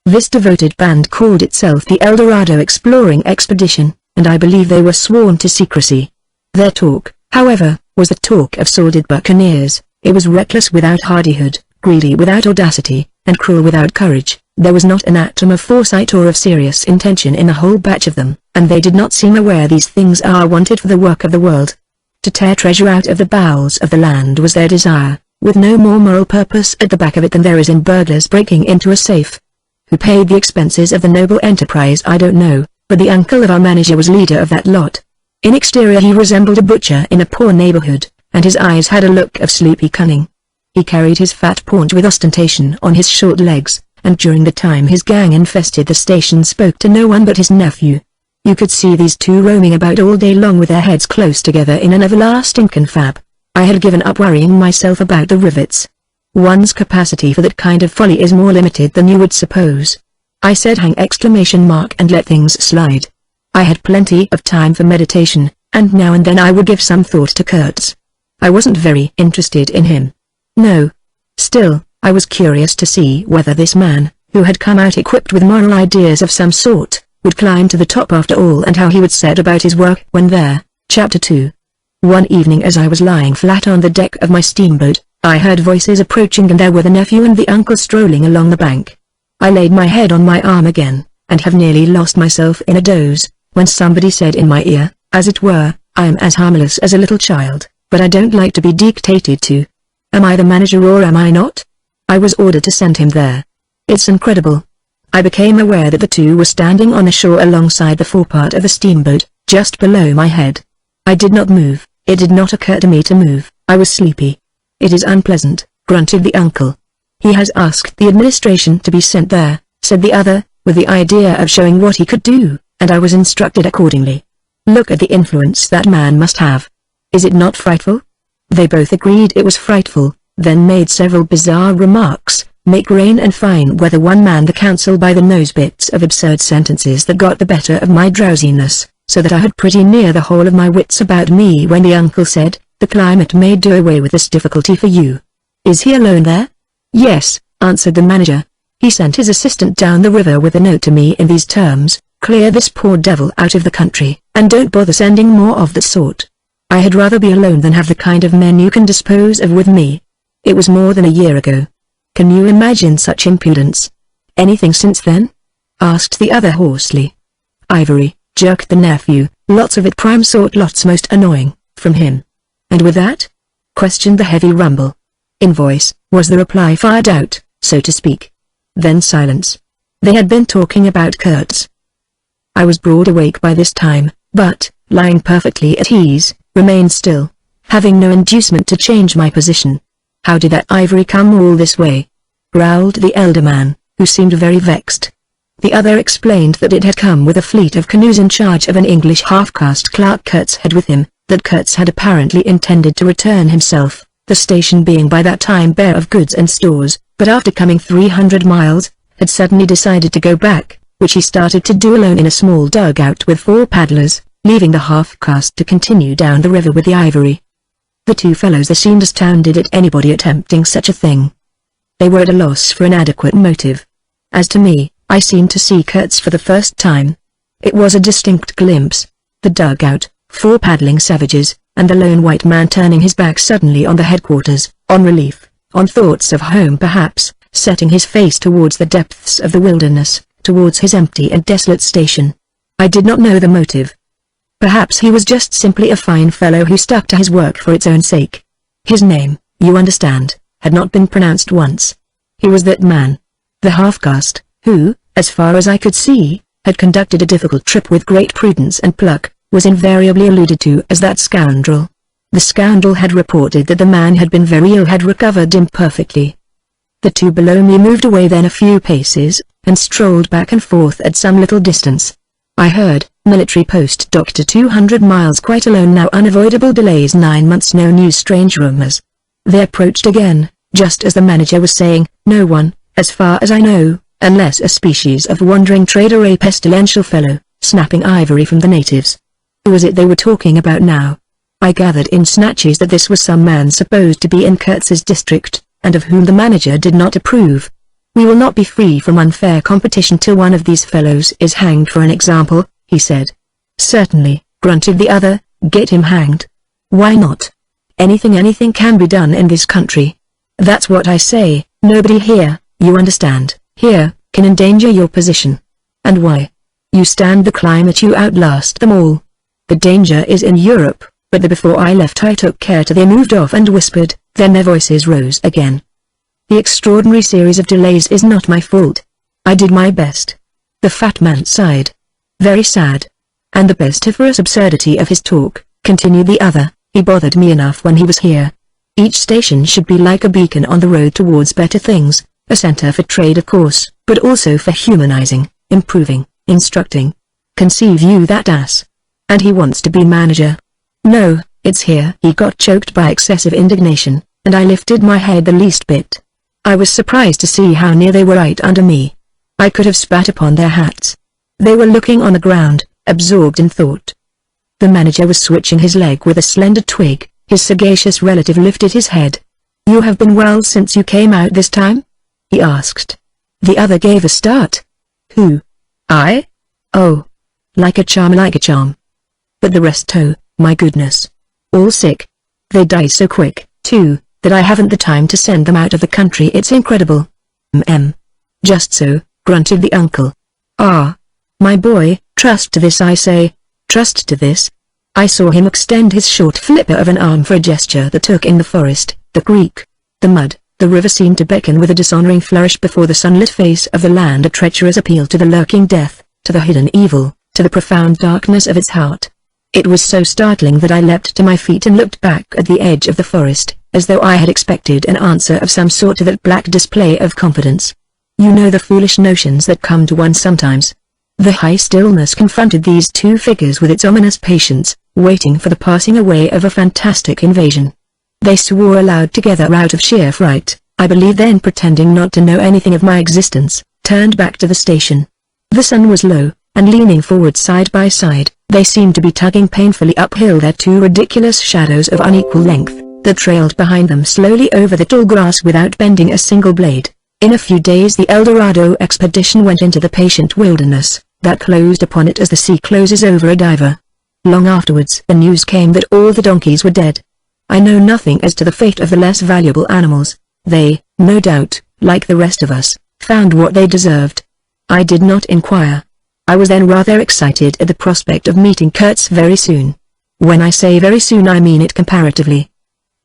This devoted band called itself the El Dorado Exploring Expedition, and I believe they were sworn to secrecy. Their talk, however, was the talk of sordid buccaneers. It was reckless without hardihood, greedy without audacity, and cruel without courage. There was not an atom of foresight or of serious intention in the whole batch of them, and they did not seem aware these things are wanted for the work of the world. To tear treasure out of the bowels of the land was their desire, with no more moral purpose at the back of it than there is in burglars breaking into a safe. Who paid the expenses of the noble enterprise I don't know, but the uncle of our manager was leader of that lot. In exterior he resembled a butcher in a poor neighborhood, and his eyes had a look of sleepy cunning. He carried his fat paunch with ostentation on his short legs, and during the time his gang infested the station spoke to no one but his nephew. You could see these two roaming about all day long with their heads close together in an everlasting confab. I had given up worrying myself about the rivets. One's capacity for that kind of folly is more limited than you would suppose. I said hang exclamation mark and let things slide. I had plenty of time for meditation, and now and then I would give some thought to Kurtz. I wasn't very interested in him. No. Still, I was curious to see whether this man, who had come out equipped with moral ideas of some sort, would climb to the top after all and how he would set about his work when there. Chapter 2. One evening as I was lying flat on the deck of my steamboat, I heard voices approaching and there were the nephew and the uncle strolling along the bank. I laid my head on my arm again, and have nearly lost myself in a doze, when somebody said in my ear, as it were, I am as harmless as a little child, but I don't like to be dictated to. Am I the manager or am I not? I was ordered to send him there. It's incredible. I became aware that the two were standing on the shore alongside the forepart of the steamboat, just below my head. I did not move. It did not occur to me to move. I was sleepy. It is unpleasant, grunted the uncle. He has asked the administration to be sent there, said the other, with the idea of showing what he could do, and I was instructed accordingly. Look at the influence that man must have. Is it not frightful? They both agreed it was frightful, then made several bizarre remarks, make rain and fine weather one man the counsel by the nose, bits of absurd sentences that got the better of my drowsiness, so that I had pretty near the whole of my wits about me when the uncle said, "The climate may do away with this difficulty for you." "Is he alone there?" "Yes," answered the manager. "He sent his assistant down the river with a note to me in these terms: clear this poor devil out of the country, and don't bother sending more of that sort. I had rather be alone than have the kind of men you can dispose of with me." It was more than a year ago. Can you imagine such impudence? "Anything since then?" asked the other hoarsely. "Ivory," jerked the nephew, "lots of it, prime sort, lots, most annoying, from him." "And with that?" questioned the heavy rumble. "Invoice," was the reply, fired out, so to speak. Then silence. They had been talking about Kurtz. I was broad awake by this time, but, lying perfectly at ease, remained still, having no inducement to change my position. "How did that ivory come all this way?" growled the elder man, who seemed very vexed. The other explained that it had come with a fleet of canoes in charge of an English half-caste clerk Kurtz had with him, that Kurtz had apparently intended to return himself, the station being by that time bare of goods and stores, but after coming 300 miles, had suddenly decided to go back, which he started to do alone in a small dugout with 4 paddlers, leaving the half-caste to continue down the river with the ivory. The two fellows seemed astounded at anybody attempting such a thing. They were at a loss for an adequate motive. As to me, I seemed to see Kurtz for the first time. It was a distinct glimpse. The dugout, 4 paddling savages, and the lone white man turning his back suddenly on the headquarters, on relief, on thoughts of home perhaps, setting his face towards the depths of the wilderness, towards his empty and desolate station. I did not know the motive. Perhaps he was just simply a fine fellow who stuck to his work for its own sake. His name, you understand, had not been pronounced once. He was that man, the half-caste, who, as far as I could see, had conducted a difficult trip with great prudence and pluck, was invariably alluded to as that scoundrel. The scoundrel had reported that the man had been very ill, had recovered imperfectly. The two below me moved away then a few paces, and strolled back and forth at some little distance. I heard, military post Dr. 200 miles quite alone now, unavoidable delays, 9 months, no news, strange rumors. They approached again, just as the manager was saying, "No one, as far as I know, unless a species of wandering trader, a pestilential fellow, snapping ivory from the natives." Who was it they were talking about now? I gathered in snatches that this was some man supposed to be in Kurtz's district, and of whom the manager did not approve. "We will not be free from unfair competition till one of these fellows is hanged for an example," he said. "Certainly," grunted the other, "get him hanged. Why not? Anything can be done in this country. That's what I say, nobody here, you understand, here, can endanger your position. And why? You stand the climate, you outlast them all. The danger is in Europe." But before I left I took care to. They moved off and whispered, then their voices rose again. "The extraordinary series of delays is not my fault. I did my best." The fat man sighed. "Very sad. And the pestiferous absurdity of his talk," continued the other, "he bothered me enough when he was here. Each station should be like a beacon on the road towards better things, a center for trade of course, but also for humanizing, improving, instructing. Conceive you that ass. And he wants to be manager. No, it's here." He got choked by excessive indignation, and I lifted my head the least bit. I was surprised to see how near they were right under me. I could have spat upon their hats. They were looking on the ground, absorbed in thought. The manager was switching his leg with a slender twig. His sagacious relative lifted his head. "You have been well since you came out this time?" he asked. The other gave a start. "Who? I? Oh. Like a charm, like a charm. But the rest, oh, my goodness. All sick. They die so quick, too, that I haven't the time to send them out of the country. It's incredible." Just so," grunted the uncle. "Ah. My boy, trust to this, I say. Trust to this." I saw him extend his short flipper of an arm for a gesture that took in the forest, the creek, the mud. The river seemed to beckon with a dishonoring flourish before the sunlit face of the land, a treacherous appeal to the lurking death, to the hidden evil, to the profound darkness of its heart. It was so startling that I leapt to my feet and looked back at the edge of the forest, as though I had expected an answer of some sort to that black display of confidence. You know the foolish notions that come to one sometimes. The high stillness confronted these two figures with its ominous patience, waiting for the passing away of a fantastic invasion. They swore aloud together out of sheer fright, I believe, then pretending not to know anything of my existence, turned back to the station. The sun was low, and leaning forward side by side, they seemed to be tugging painfully uphill their two ridiculous shadows of unequal length, that trailed behind them slowly over the tall grass without bending a single blade. In a few days the El Dorado expedition went into the patient wilderness, that closed upon it as the sea closes over a diver. Long afterwards the news came that all the donkeys were dead. I know nothing as to the fate of the less valuable animals. They, no doubt, like the rest of us, found what they deserved. I did not inquire. I was then rather excited at the prospect of meeting Kurtz very soon. When I say very soon I mean it comparatively.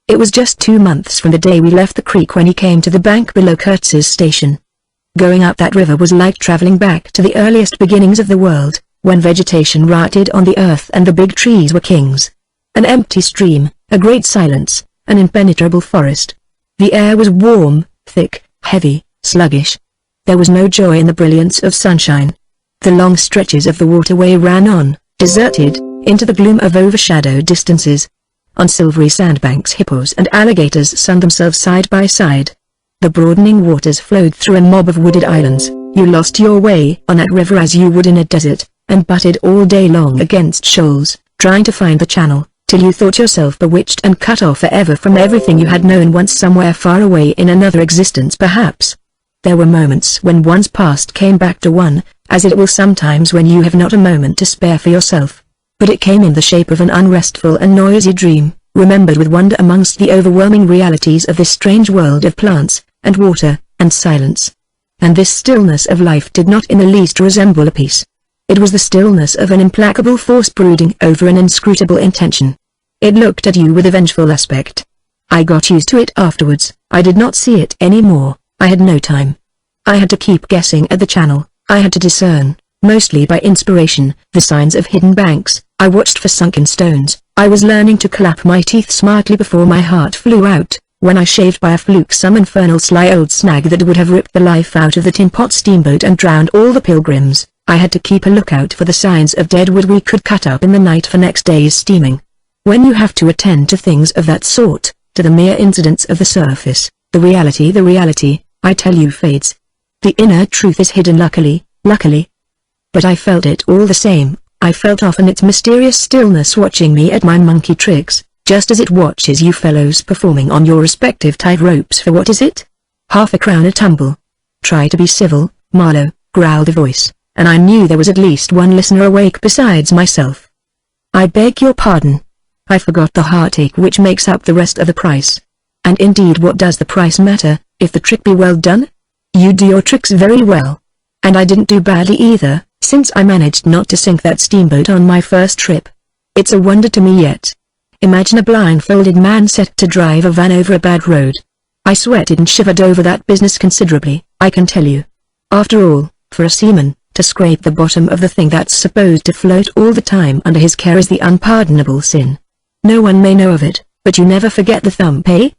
It was just 2 months from the day we left the creek when he came to the bank below Kurtz's station. Going up that river was like traveling back to the earliest beginnings of the world, when vegetation rotted on the earth and the big trees were kings. An empty stream, a great silence, an impenetrable forest. The air was warm, thick, heavy, sluggish. There was no joy in the brilliance of sunshine. The long stretches of the waterway ran on, deserted, into the gloom of overshadowed distances. On silvery sandbanks hippos and alligators sunned themselves side by side. The broadening waters flowed through a mob of wooded islands. You lost your way on that river as you would in a desert, and butted all day long against shoals, trying to find the channel, till you thought yourself bewitched and cut off forever from everything you had known once somewhere far away in another existence perhaps. There were moments when one's past came back to one, as it will sometimes when you have not a moment to spare for yourself. But it came in the shape of an unrestful and noisy dream, remembered with wonder amongst the overwhelming realities of this strange world of plants, and water, and silence. And this stillness of life did not in the least resemble a peace. It was the stillness of an implacable force brooding over an inscrutable intention. It looked at you with a vengeful aspect. I got used to it afterwards. I did not see it any more. I had no time. I had to keep guessing at the channel. I had to discern, mostly by inspiration, the signs of hidden banks. I watched for sunken stones. I was learning to clap my teeth smartly before my heart flew out, when I shaved by a fluke some infernal sly old snag that would have ripped the life out of the Tin Pot steamboat and drowned all the pilgrims. I had to keep a lookout for the signs of dead wood we could cut up in the night for next day's steaming. When you have to attend to things of that sort, to the mere incidents of the surface, the reality, I tell you, fades. The inner truth is hidden luckily. But I felt it all the same. I felt often its mysterious stillness watching me at my monkey tricks, just as it watches you fellows performing on your respective tight ropes for what is it? Half a crown a tumble. Try to be civil, Marlowe, growled a voice, and I knew there was at least one listener awake besides myself. I beg your pardon. I forgot the heartache which makes up the rest of the price. And indeed, what does the price matter, if the trick be well done? You do your tricks very well. And I didn't do badly either, since I managed not to sink that steamboat on my first trip. It's a wonder to me yet. Imagine a blindfolded man set to drive a van over a bad road. I sweated and shivered over that business considerably, I can tell you. After all, for a seaman, to scrape the bottom of the thing that's supposed to float all the time under his care is the unpardonable sin. No one may know of it, but you never forget the thump, eh?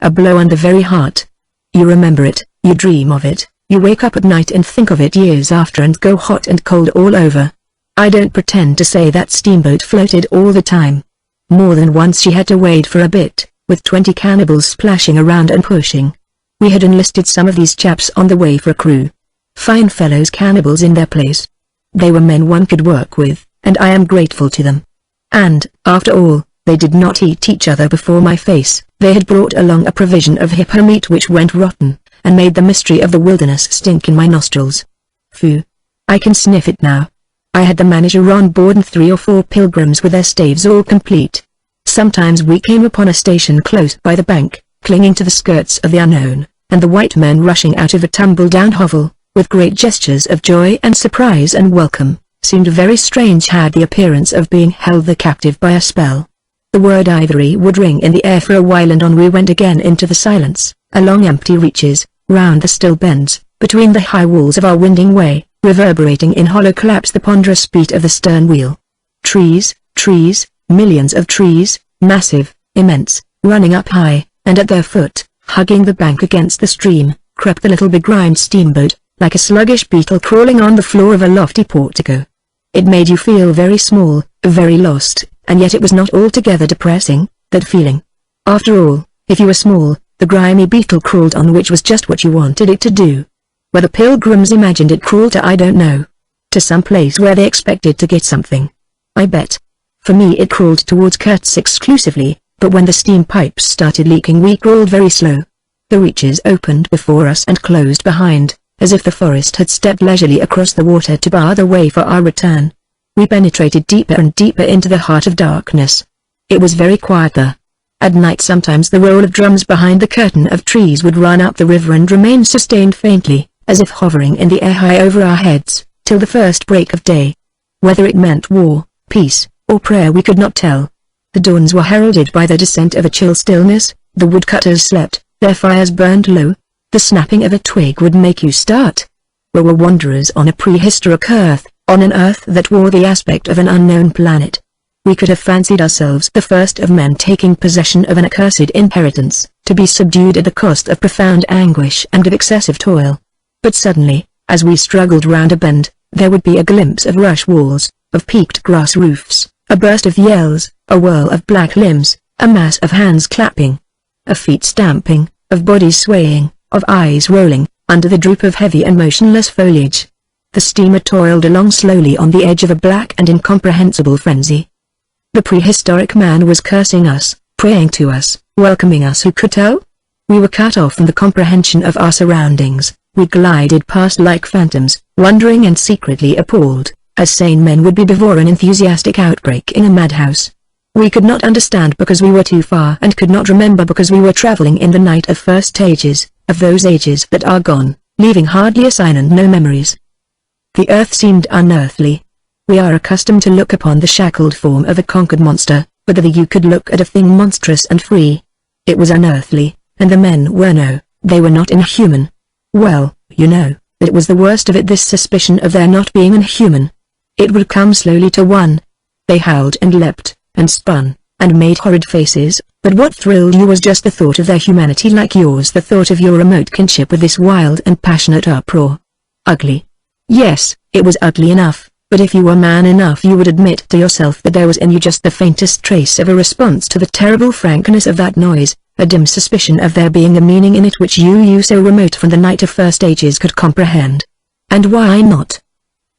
A blow on the very heart. You remember it, you dream of it, you wake up at night and think of it years after and go hot and cold all over. I don't pretend to say that steamboat floated all the time. More than once she had to wade for a bit, with 20 cannibals splashing around and pushing. We had enlisted some of these chaps on the way for a crew. Fine fellows, cannibals in their place. They were men one could work with, and I am grateful to them. And, after all, they did not eat each other before my face. They had brought along a provision of hippo meat which went rotten, and made the mystery of the wilderness stink in my nostrils. Phew. I can sniff it now. I had the manager on board and 3 or 4 pilgrims with their staves all complete. Sometimes we came upon a station close by the bank, clinging to the skirts of the unknown, and the white men rushing out of a tumble-down hovel, with great gestures of joy and surprise and welcome, seemed very strange, had the appearance of being held the captive by a spell. The word ivory would ring in the air for a while and on we went again into the silence, along empty reaches, round the still bends, between the high walls of our winding way, reverberating in hollow collapse the ponderous beat of the stern wheel. Trees, millions of trees, massive, immense, running up high, and at their foot, hugging the bank against the stream, crept the little begrimed steamboat, like a sluggish beetle crawling on the floor of a lofty portico. It made you feel very small, very lost, and yet it was not altogether depressing, that feeling. After all, if you were small, the grimy beetle crawled on, which was just what you wanted it to do. Where the pilgrims imagined it crawled to, I don't know. To some place where they expected to get something. I bet. For me it crawled towards Kurtz exclusively, but when the steam pipes started leaking we crawled very slow. The reaches opened before us and closed behind, as if the forest had stepped leisurely across the water to bar the way for our return. We penetrated deeper and deeper into the heart of darkness. It was very quiet there. At night sometimes the roll of drums behind the curtain of trees would run up the river and remain sustained faintly, as if hovering in the air high over our heads, till the first break of day. Whether it meant war, peace, or prayer we could not tell. The dawns were heralded by the descent of a chill stillness. The woodcutters slept, their fires burned low. The snapping of a twig would make you start. We were wanderers on a prehistoric earth, on an earth that wore the aspect of an unknown planet. We could have fancied ourselves the first of men taking possession of an accursed inheritance, to be subdued at the cost of profound anguish and of excessive toil. But suddenly, as we struggled round a bend, there would be a glimpse of rush walls, of peaked grass roofs, a burst of yells, a whirl of black limbs, a mass of hands clapping, of feet stamping, of bodies swaying, of eyes rolling, under the droop of heavy and motionless foliage. The steamer toiled along slowly on the edge of a black and incomprehensible frenzy. The prehistoric man was cursing us, praying to us, welcoming us. Who could tell? We were cut off from the comprehension of our surroundings. We glided past like phantoms, wondering and secretly appalled, as sane men would be before an enthusiastic outbreak in a madhouse. We could not understand because we were too far, and could not remember because we were traveling in the night of first ages, of those ages that are gone, leaving hardly a sign and no memories. The earth seemed unearthly. We are accustomed to look upon the shackled form of a conquered monster, but that you could look at a thing monstrous and free. It was unearthly, and the men were they were not inhuman. Well, you know, that was the worst of it, this suspicion of their not being inhuman. It would come slowly to one. They howled and leapt, and spun, and made horrid faces, but what thrilled you was just the thought of their humanity like yours, the thought of your remote kinship with this wild and passionate uproar. Ugly. Yes, it was ugly enough, but if you were man enough you would admit to yourself that there was in you just the faintest trace of a response to the terrible frankness of that noise, a dim suspicion of there being a meaning in it which you so remote from the night of first ages could comprehend. And why not?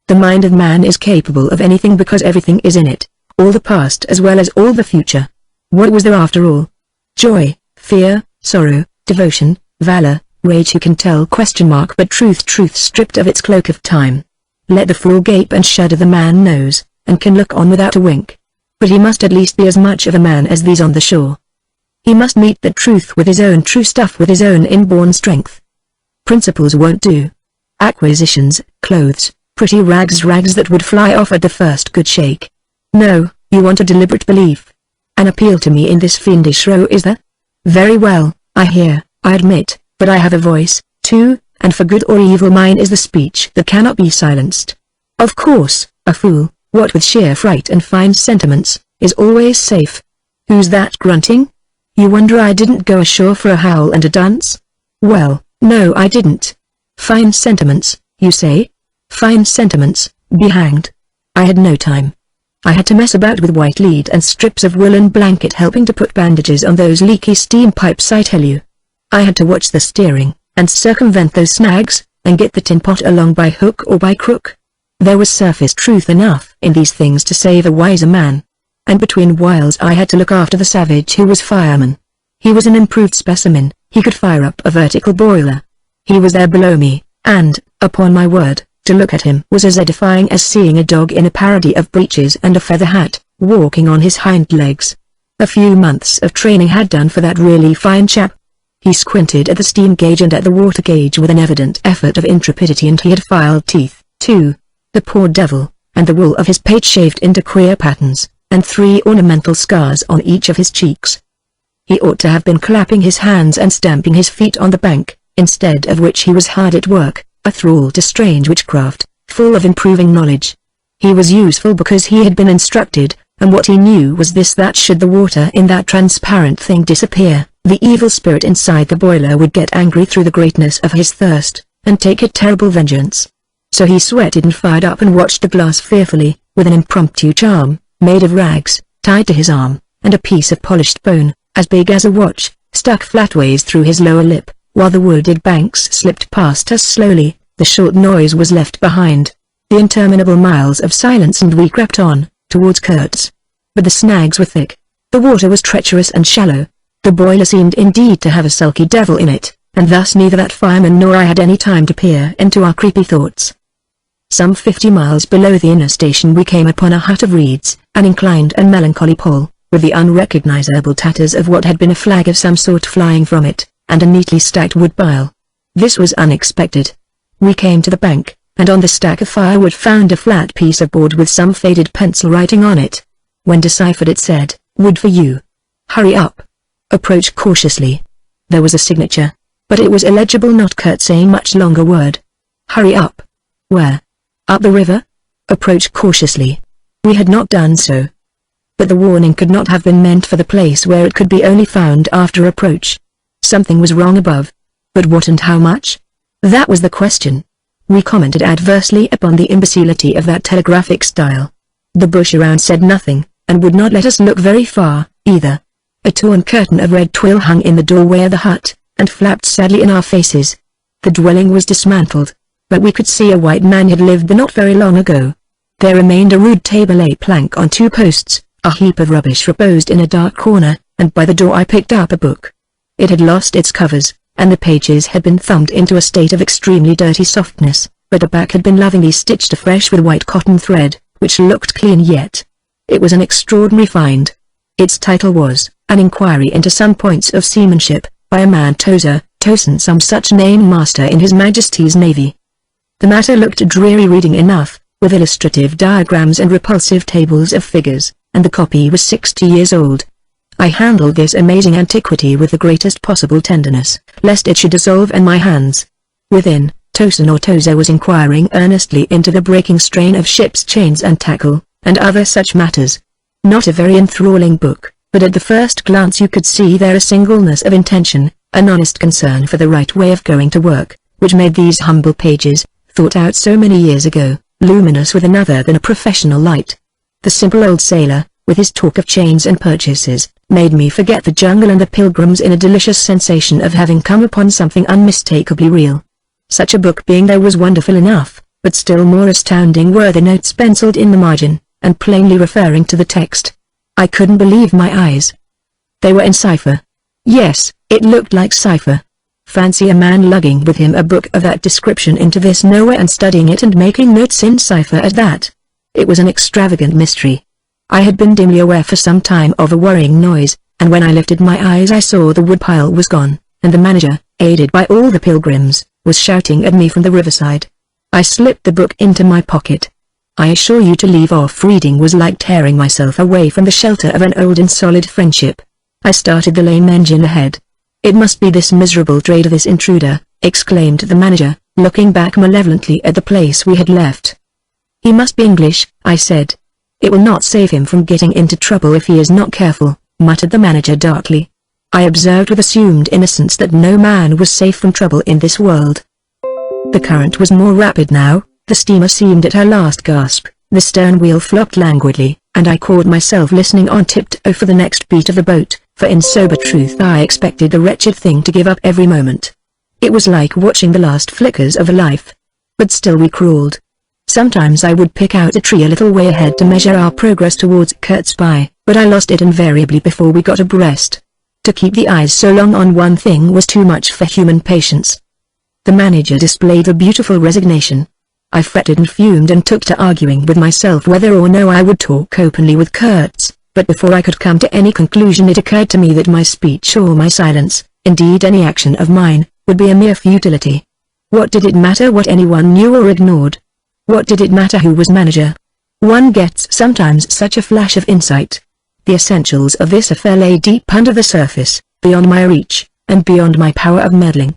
The mind of man is capable of anything because everything is in it, all the past as well as all the future. What was there after all? Joy, fear, sorrow, devotion, valor, rage, who can tell? But truth stripped of its cloak of time. Let the fool gape and shudder, the man knows, and can look on without a wink. But he must at least be as much of a man as these on the shore. He must meet the truth with his own true stuff, with his own inborn strength. Principles won't do. Acquisitions, clothes, pretty rags that would fly off at the first good shake. No, you want a deliberate belief. An appeal to me in this fiendish row, is there? Very well, I hear, I admit, but I have a voice, too, and for good or evil mine is the speech that cannot be silenced. Of course, a fool, what with sheer fright and fine sentiments, is always safe. Who's that grunting? You wonder I didn't go ashore for a howl and a dance? Well, no, I didn't. Fine sentiments, you say? Fine sentiments, be hanged. I had no time. I had to mess about with white lead and strips of woolen blanket, helping to put bandages on those leaky steam pipes, I tell you. I had to watch the steering, and circumvent those snags, and get the tin pot along by hook or by crook. There was surface truth enough in these things to save a wiser man. And between whiles I had to look after the savage who was fireman. He was an improved specimen, he could fire up a vertical boiler. He was there below me, and, upon my word, to look at him was as edifying as seeing a dog in a parody of breeches and a feather hat, walking on his hind legs. A few months of training had done for that really fine chap. He squinted at the steam gauge and at the water gauge with an evident effort of intrepidity, and he had filed teeth, too. The poor devil, and the wool of his pate shaved into queer patterns, and 3 ornamental scars on each of his cheeks. He ought to have been clapping his hands and stamping his feet on the bank, instead of which he was hard at work, a thrall to strange witchcraft, full of improving knowledge. He was useful because he had been instructed, and what he knew was this: that should the water in that transparent thing disappear, the evil spirit inside the boiler would get angry through the greatness of his thirst, and take a terrible vengeance. So he sweated and fired up and watched the glass fearfully, with an impromptu charm, made of rags, tied to his arm, and a piece of polished bone, as big as a watch, stuck flatways through his lower lip. While the wooded banks slipped past us slowly, the short noise was left behind. The interminable miles of silence, and we crept on, towards Kurtz. But the snags were thick. The water was treacherous and shallow. The boiler seemed indeed to have a sulky devil in it, and thus neither that fireman nor I had any time to peer into our creepy thoughts. Some 50 miles below the inner station we came upon a hut of reeds, an inclined and melancholy pole, with the unrecognizable tatters of what had been a flag of some sort flying from it, and a neatly stacked wood pile. This was unexpected. We came to the bank, and on the stack of firewood found a flat piece of board with some faded pencil writing on it. When deciphered it said, "Wood for you. Hurry up. Approach cautiously." There was a signature, but it was illegible, not Kurt saying much longer word. Hurry up. Where? Up the river? Approach cautiously. We had not done so. But the warning could not have been meant for the place where it could be only found after approach. Something was wrong above. But what and how much? That was the question. We commented adversely upon the imbecility of that telegraphic style. The bush around said nothing, and would not let us look very far, either. A torn curtain of red twill hung in the doorway of the hut, and flapped sadly in our faces. The dwelling was dismantled, but we could see a white man had lived there not very long ago. There remained a rude table, a plank on 2 posts, a heap of rubbish reposed in a dark corner, and by the door I picked up a book. It had lost its covers, and the pages had been thumbed into a state of extremely dirty softness, but the back had been lovingly stitched afresh with white cotton thread, which looked clean yet. It was an extraordinary find. Its title was, An Inquiry into Some Points of Seamanship, by a man Tozer, Tosin, some such name, master in His Majesty's Navy. The matter looked dreary reading enough, with illustrative diagrams and repulsive tables of figures, and the copy was 60 years old. I handled this amazing antiquity with the greatest possible tenderness, lest it should dissolve in my hands. Within, Tosin or Tozer was inquiring earnestly into the breaking strain of ships' chains and tackle, and other such matters. Not a very enthralling book, but at the first glance you could see there a singleness of intention, an honest concern for the right way of going to work, which made these humble pages, thought out so many years ago, luminous with another than a professional light. The simple old sailor, with his talk of chains and purchases, made me forget the jungle and the pilgrims in a delicious sensation of having come upon something unmistakably real. Such a book being there was wonderful enough, but still more astounding were the notes penciled in the margin, and plainly referring to the text. I couldn't believe my eyes. They were in cipher. Yes, it looked like cipher. Fancy a man lugging with him a book of that description into this nowhere and studying it and making notes in cipher at that. It was an extravagant mystery. I had been dimly aware for some time of a worrying noise, and when I lifted my eyes I saw the woodpile was gone, and the manager, aided by all the pilgrims, was shouting at me from the riverside. I slipped the book into my pocket. I assure you to leave off reading was like tearing myself away from the shelter of an old and solid friendship. I started the lame engine ahead. "It must be this miserable trader, this intruder," exclaimed the manager, looking back malevolently at the place we had left. "He must be English," I said. "It will not save him from getting into trouble if he is not careful," muttered the manager darkly. I observed with assumed innocence that no man was safe from trouble in this world. The current was more rapid now, the steamer seemed at her last gasp, the stern wheel flopped languidly, and I caught myself listening on tiptoe for the next beat of the boat, for in sober truth I expected the wretched thing to give up every moment. It was like watching the last flickers of a life. But still we crawled. Sometimes I would pick out a tree a little way ahead to measure our progress towards Kurt's Bay, but I lost it invariably before we got abreast. To keep the eyes so long on one thing was too much for human patience. The manager displayed a beautiful resignation. I fretted and fumed and took to arguing with myself whether or no I would talk openly with Kurtz, but before I could come to any conclusion it occurred to me that my speech or my silence, indeed any action of mine, would be a mere futility. What did it matter what anyone knew or ignored? What did it matter who was manager? One gets sometimes such a flash of insight. The essentials of this affair lay deep under the surface, beyond my reach, and beyond my power of meddling.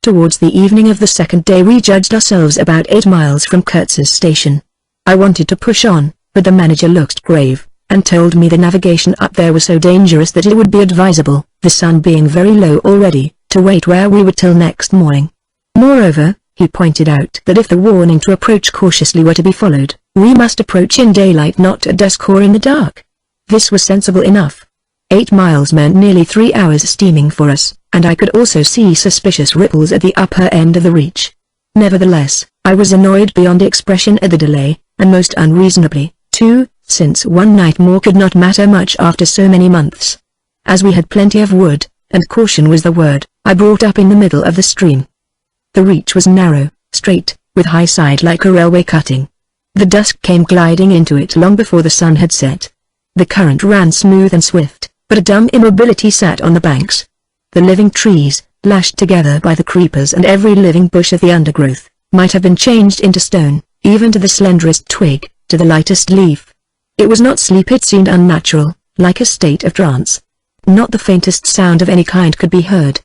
Towards the evening of the second day we judged ourselves about 8 miles from Kurtz's station. I wanted to push on, but the manager looked grave, and told me the navigation up there was so dangerous that it would be advisable, the sun being very low already, to wait where we were till next morning. Moreover, He pointed out that if the warning to approach cautiously were to be followed, we must approach in daylight, not at dusk or in the dark. This was sensible enough. 8 miles meant nearly 3 hours steaming for us, and I could also see suspicious ripples at the upper end of the reach. Nevertheless, I was annoyed beyond expression at the delay, and most unreasonably, too, since one night more could not matter much after so many months. As we had plenty of wood, and caution was the word, I brought up in the middle of the stream. The reach was narrow, straight, with high side like a railway cutting. The dusk came gliding into it long before the sun had set. The current ran smooth and swift, but a dumb immobility sat on the banks. The living trees, lashed together by the creepers and every living bush of the undergrowth, might have been changed into stone, even to the slenderest twig, to the lightest leaf. It was not sleep, it seemed unnatural, like a state of trance. Not the faintest sound of any kind could be heard.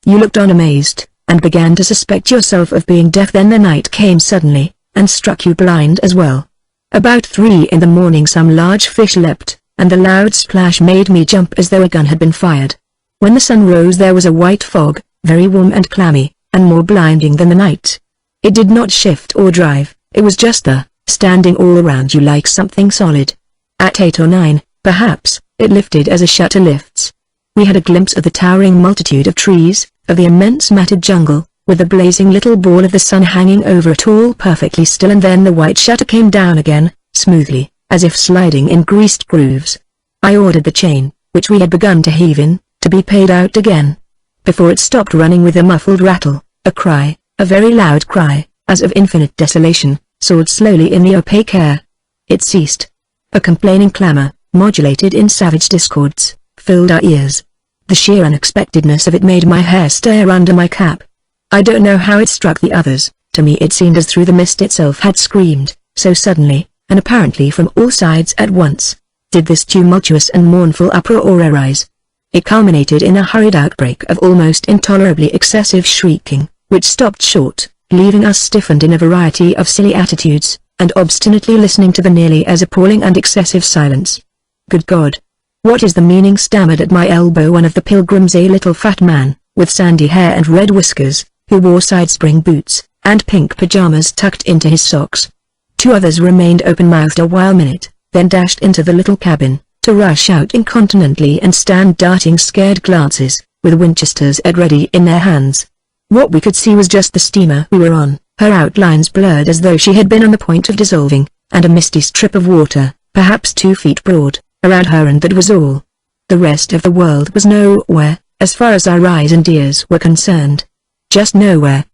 You looked on amazed, and began to suspect yourself of being deaf. Then the night came suddenly, and struck you blind as well. About 3 in the morning some large fish leapt, and the loud splash made me jump as though a gun had been fired. When the sun rose there was a white fog, very warm and clammy, and more blinding than the night. It did not shift or drive, it was just there, standing all around you like something solid. At 8 or 9, perhaps, it lifted as a shutter lifts. We had a glimpse of the towering multitude of trees, of the immense matted jungle, with the blazing little ball of the sun hanging over it all perfectly still, and then the white shutter came down again, smoothly, as if sliding in greased grooves. I ordered the chain, which we had begun to heave in, to be paid out again. Before it stopped running with a muffled rattle, a cry, a very loud cry, as of infinite desolation, soared slowly in the opaque air. It ceased. A complaining clamor, modulated in savage discords, filled our ears. The sheer unexpectedness of it made my hair stir under my cap. I don't know how it struck the others, to me it seemed as though the mist itself had screamed, so suddenly, and apparently from all sides at once, did this tumultuous and mournful uproar arise. It culminated in a hurried outbreak of almost intolerably excessive shrieking, which stopped short, leaving us stiffened in a variety of silly attitudes, and obstinately listening to the nearly as appalling and excessive silence. Good God! What is the meaning? Stammered at my elbow one of the pilgrims, a little fat man, with sandy hair and red whiskers, who wore side-spring boots, and pink pajamas tucked into his socks. 2 others remained open-mouthed a while minute, then dashed into the little cabin, to rush out incontinently and stand darting scared glances, with Winchesters at ready in their hands. What we could see was just the steamer we were on, her outlines blurred as though she had been on the point of dissolving, and a misty strip of water, perhaps 2 feet broad, around her, and that was all. The rest of the world was nowhere, as far as our eyes and ears were concerned. Just nowhere.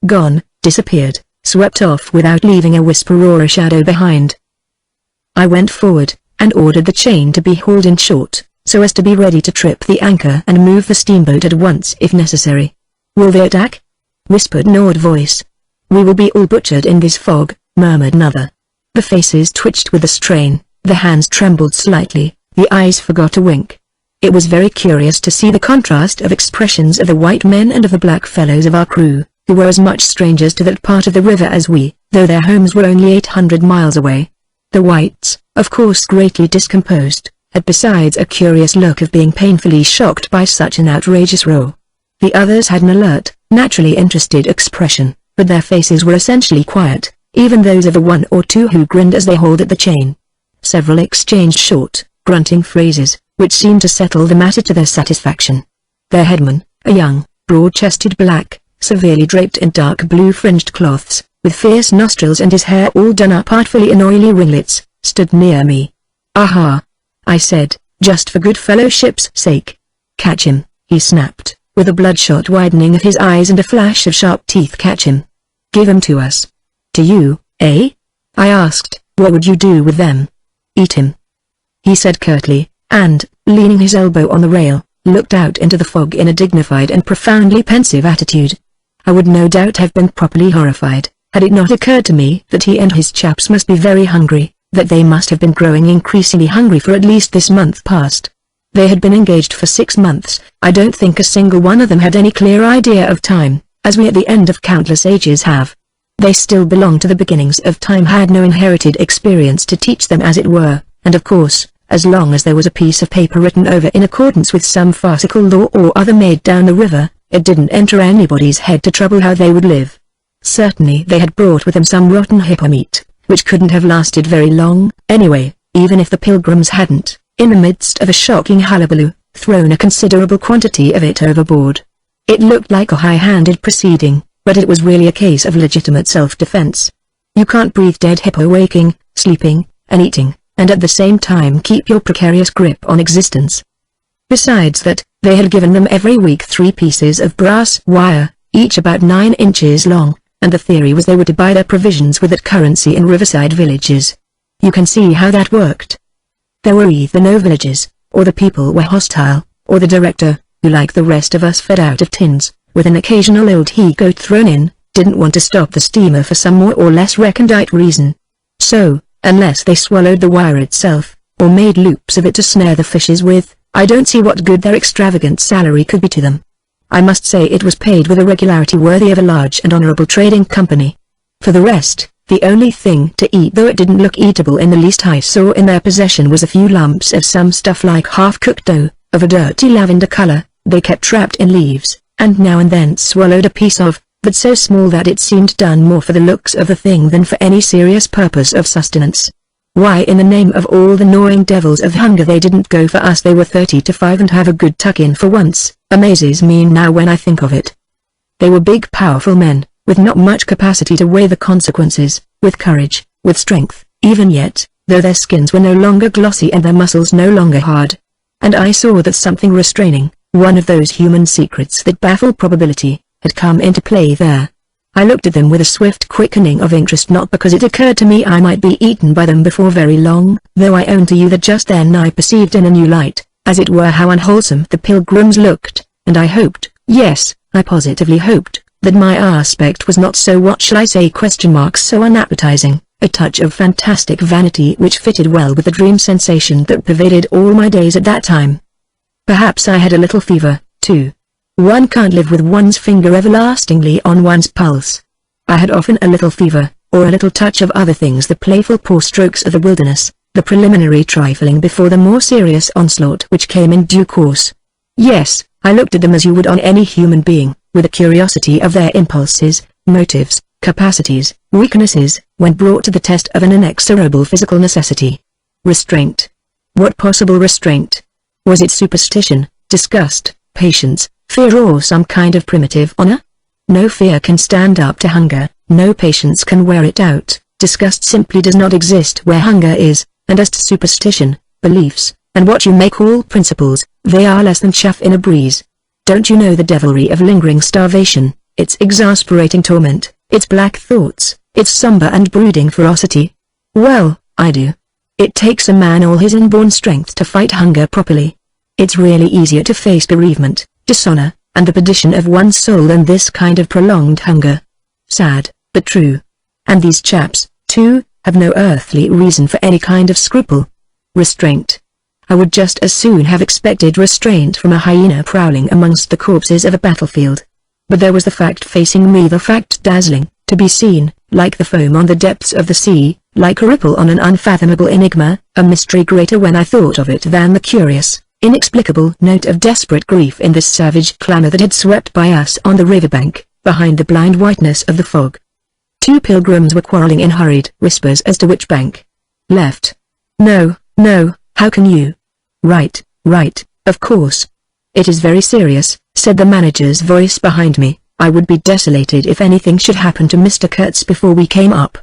Gone, disappeared, swept off without leaving a whisper or a shadow behind. I went forward, and ordered the chain to be hauled in short, so as to be ready to trip the anchor and move the steamboat at once if necessary. Will they attack? Whispered an awed voice. We will be all butchered in this fog, murmured another. The faces twitched with the strain, the hands trembled slightly, the eyes forgot to wink. It was very curious to see the contrast of expressions of the white men and of the black fellows of our crew, who were as much strangers to that part of the river as we, though their homes were only 800 miles away. The whites, of course greatly discomposed, had besides a curious look of being painfully shocked by such an outrageous row. The others had an alert, naturally interested expression, but their faces were essentially quiet, even those of the 1 or 2 who grinned as they hauled at the chain. Several exchanged short, grunting phrases, which seemed to settle the matter to their satisfaction. Their headman, a young, broad-chested black, severely draped in dark blue fringed cloths, with fierce nostrils and his hair all done up artfully in oily ringlets, stood near me. "Aha!" I said, just for good fellowship's sake. "Catch him," he snapped, with a bloodshot widening of his eyes and a flash of sharp teeth. "Catch him. Give him to us." "To you, eh?" I asked. "What would you do with them?" "Eat him," he said curtly, and, leaning his elbow on the rail, looked out into the fog in a dignified and profoundly pensive attitude. I would no doubt have been properly horrified, had it not occurred to me that he and his chaps must be very hungry, that they must have been growing increasingly hungry for at least this month past. They had been engaged for 6 months. I don't think a single one of them had any clear idea of time, as we at the end of countless ages have. They still belonged to the beginnings of time, had no inherited experience to teach them as it were, and of course, as long as there was a piece of paper written over in accordance with some farcical law or other made down the river, it didn't enter anybody's head to trouble how they would live. Certainly they had brought with them some rotten hippo meat, which couldn't have lasted very long. Anyway, even if the pilgrims hadn't, in the midst of a shocking hullabaloo, thrown a considerable quantity of it overboard. It looked like a high-handed proceeding, but it was really a case of legitimate self-defense. You can't breathe dead hippo waking, sleeping, and eating, and at the same time keep your precarious grip on existence. Besides that, they had given them every week 3 pieces of brass wire, each about 9 inches long, and the theory was they were to buy their provisions with that currency in riverside villages. You can see how that worked. There were either no villages, or the people were hostile, or the director, who like the rest of us fed out of tins, with an occasional old he-goat thrown in, didn't want to stop the steamer for some more or less recondite reason. So, unless they swallowed the wire itself, or made loops of it to snare the fishes with, I don't see what good their extravagant salary could be to them. I must say it was paid with a regularity worthy of a large and honorable trading company. For the rest, the only thing to eat, though it didn't look eatable in the least, I saw in their possession was a few lumps of some stuff like half-cooked dough, of a dirty lavender color, they kept trapped in leaves, and now and then swallowed a piece of, but so small that it seemed done more for the looks of the thing than for any serious purpose of sustenance. Why in the name of all the gnawing devils of hunger they didn't go for us they were 30 to 5 and have a good tuck-in for once, amazes me now when I think of it. They were big powerful men, with not much capacity to weigh the consequences, with courage, with strength, even yet, though their skins were no longer glossy and their muscles no longer hard. And I saw that something restraining, one of those human secrets that baffle probability, had come into play there. I looked at them with a swift quickening of interest, not because it occurred to me I might be eaten by them before very long, though I own to you that just then I perceived in a new light, as it were, how unwholesome the pilgrims looked, and I hoped, yes, I positively hoped, that my aspect was not so, what shall I say, so unappetizing, a touch of fantastic vanity which fitted well with the dream sensation that pervaded all my days at that time. Perhaps I had a little fever, too. One can't live with one's finger everlastingly on one's pulse. I had often a little fever, or a little touch of other things, the playful paw strokes of the wilderness, the preliminary trifling before the more serious onslaught which came in due course. Yes, I looked at them as you would on any human being, with a curiosity of their impulses, motives, capacities, weaknesses, when brought to the test of an inexorable physical necessity. Restraint. What possible restraint? Was it superstition, disgust, patience, fear, or some kind of primitive honor? No fear can stand up to hunger, no patience can wear it out, disgust simply does not exist where hunger is, and as to superstition, beliefs, and what you may call principles, they are less than chaff in a breeze. Don't you know the devilry of lingering starvation, its exasperating torment, its black thoughts, its somber and brooding ferocity? Well, I do. It takes a man all his inborn strength to fight hunger properly. It's really easier to face bereavement, dishonor, and the perdition of one's soul than this kind of prolonged hunger. Sad, but true. And these chaps, too, have no earthly reason for any kind of scruple. Restraint. I would just as soon have expected restraint from a hyena prowling amongst the corpses of a battlefield. But there was the fact facing me, the fact dazzling, to be seen, like the foam on the depths of the sea, like a ripple on an unfathomable enigma, a mystery greater when I thought of it than the curious, inexplicable note of desperate grief in this savage clamor that had swept by us on the riverbank, behind the blind whiteness of the fog. 2 pilgrims were quarreling in hurried whispers as to which bank. Left. No, no, how can you? Right, right, of course. It is very serious, said the manager's voice behind me. I would be desolated if anything should happen to Mr. Kurtz before we came up.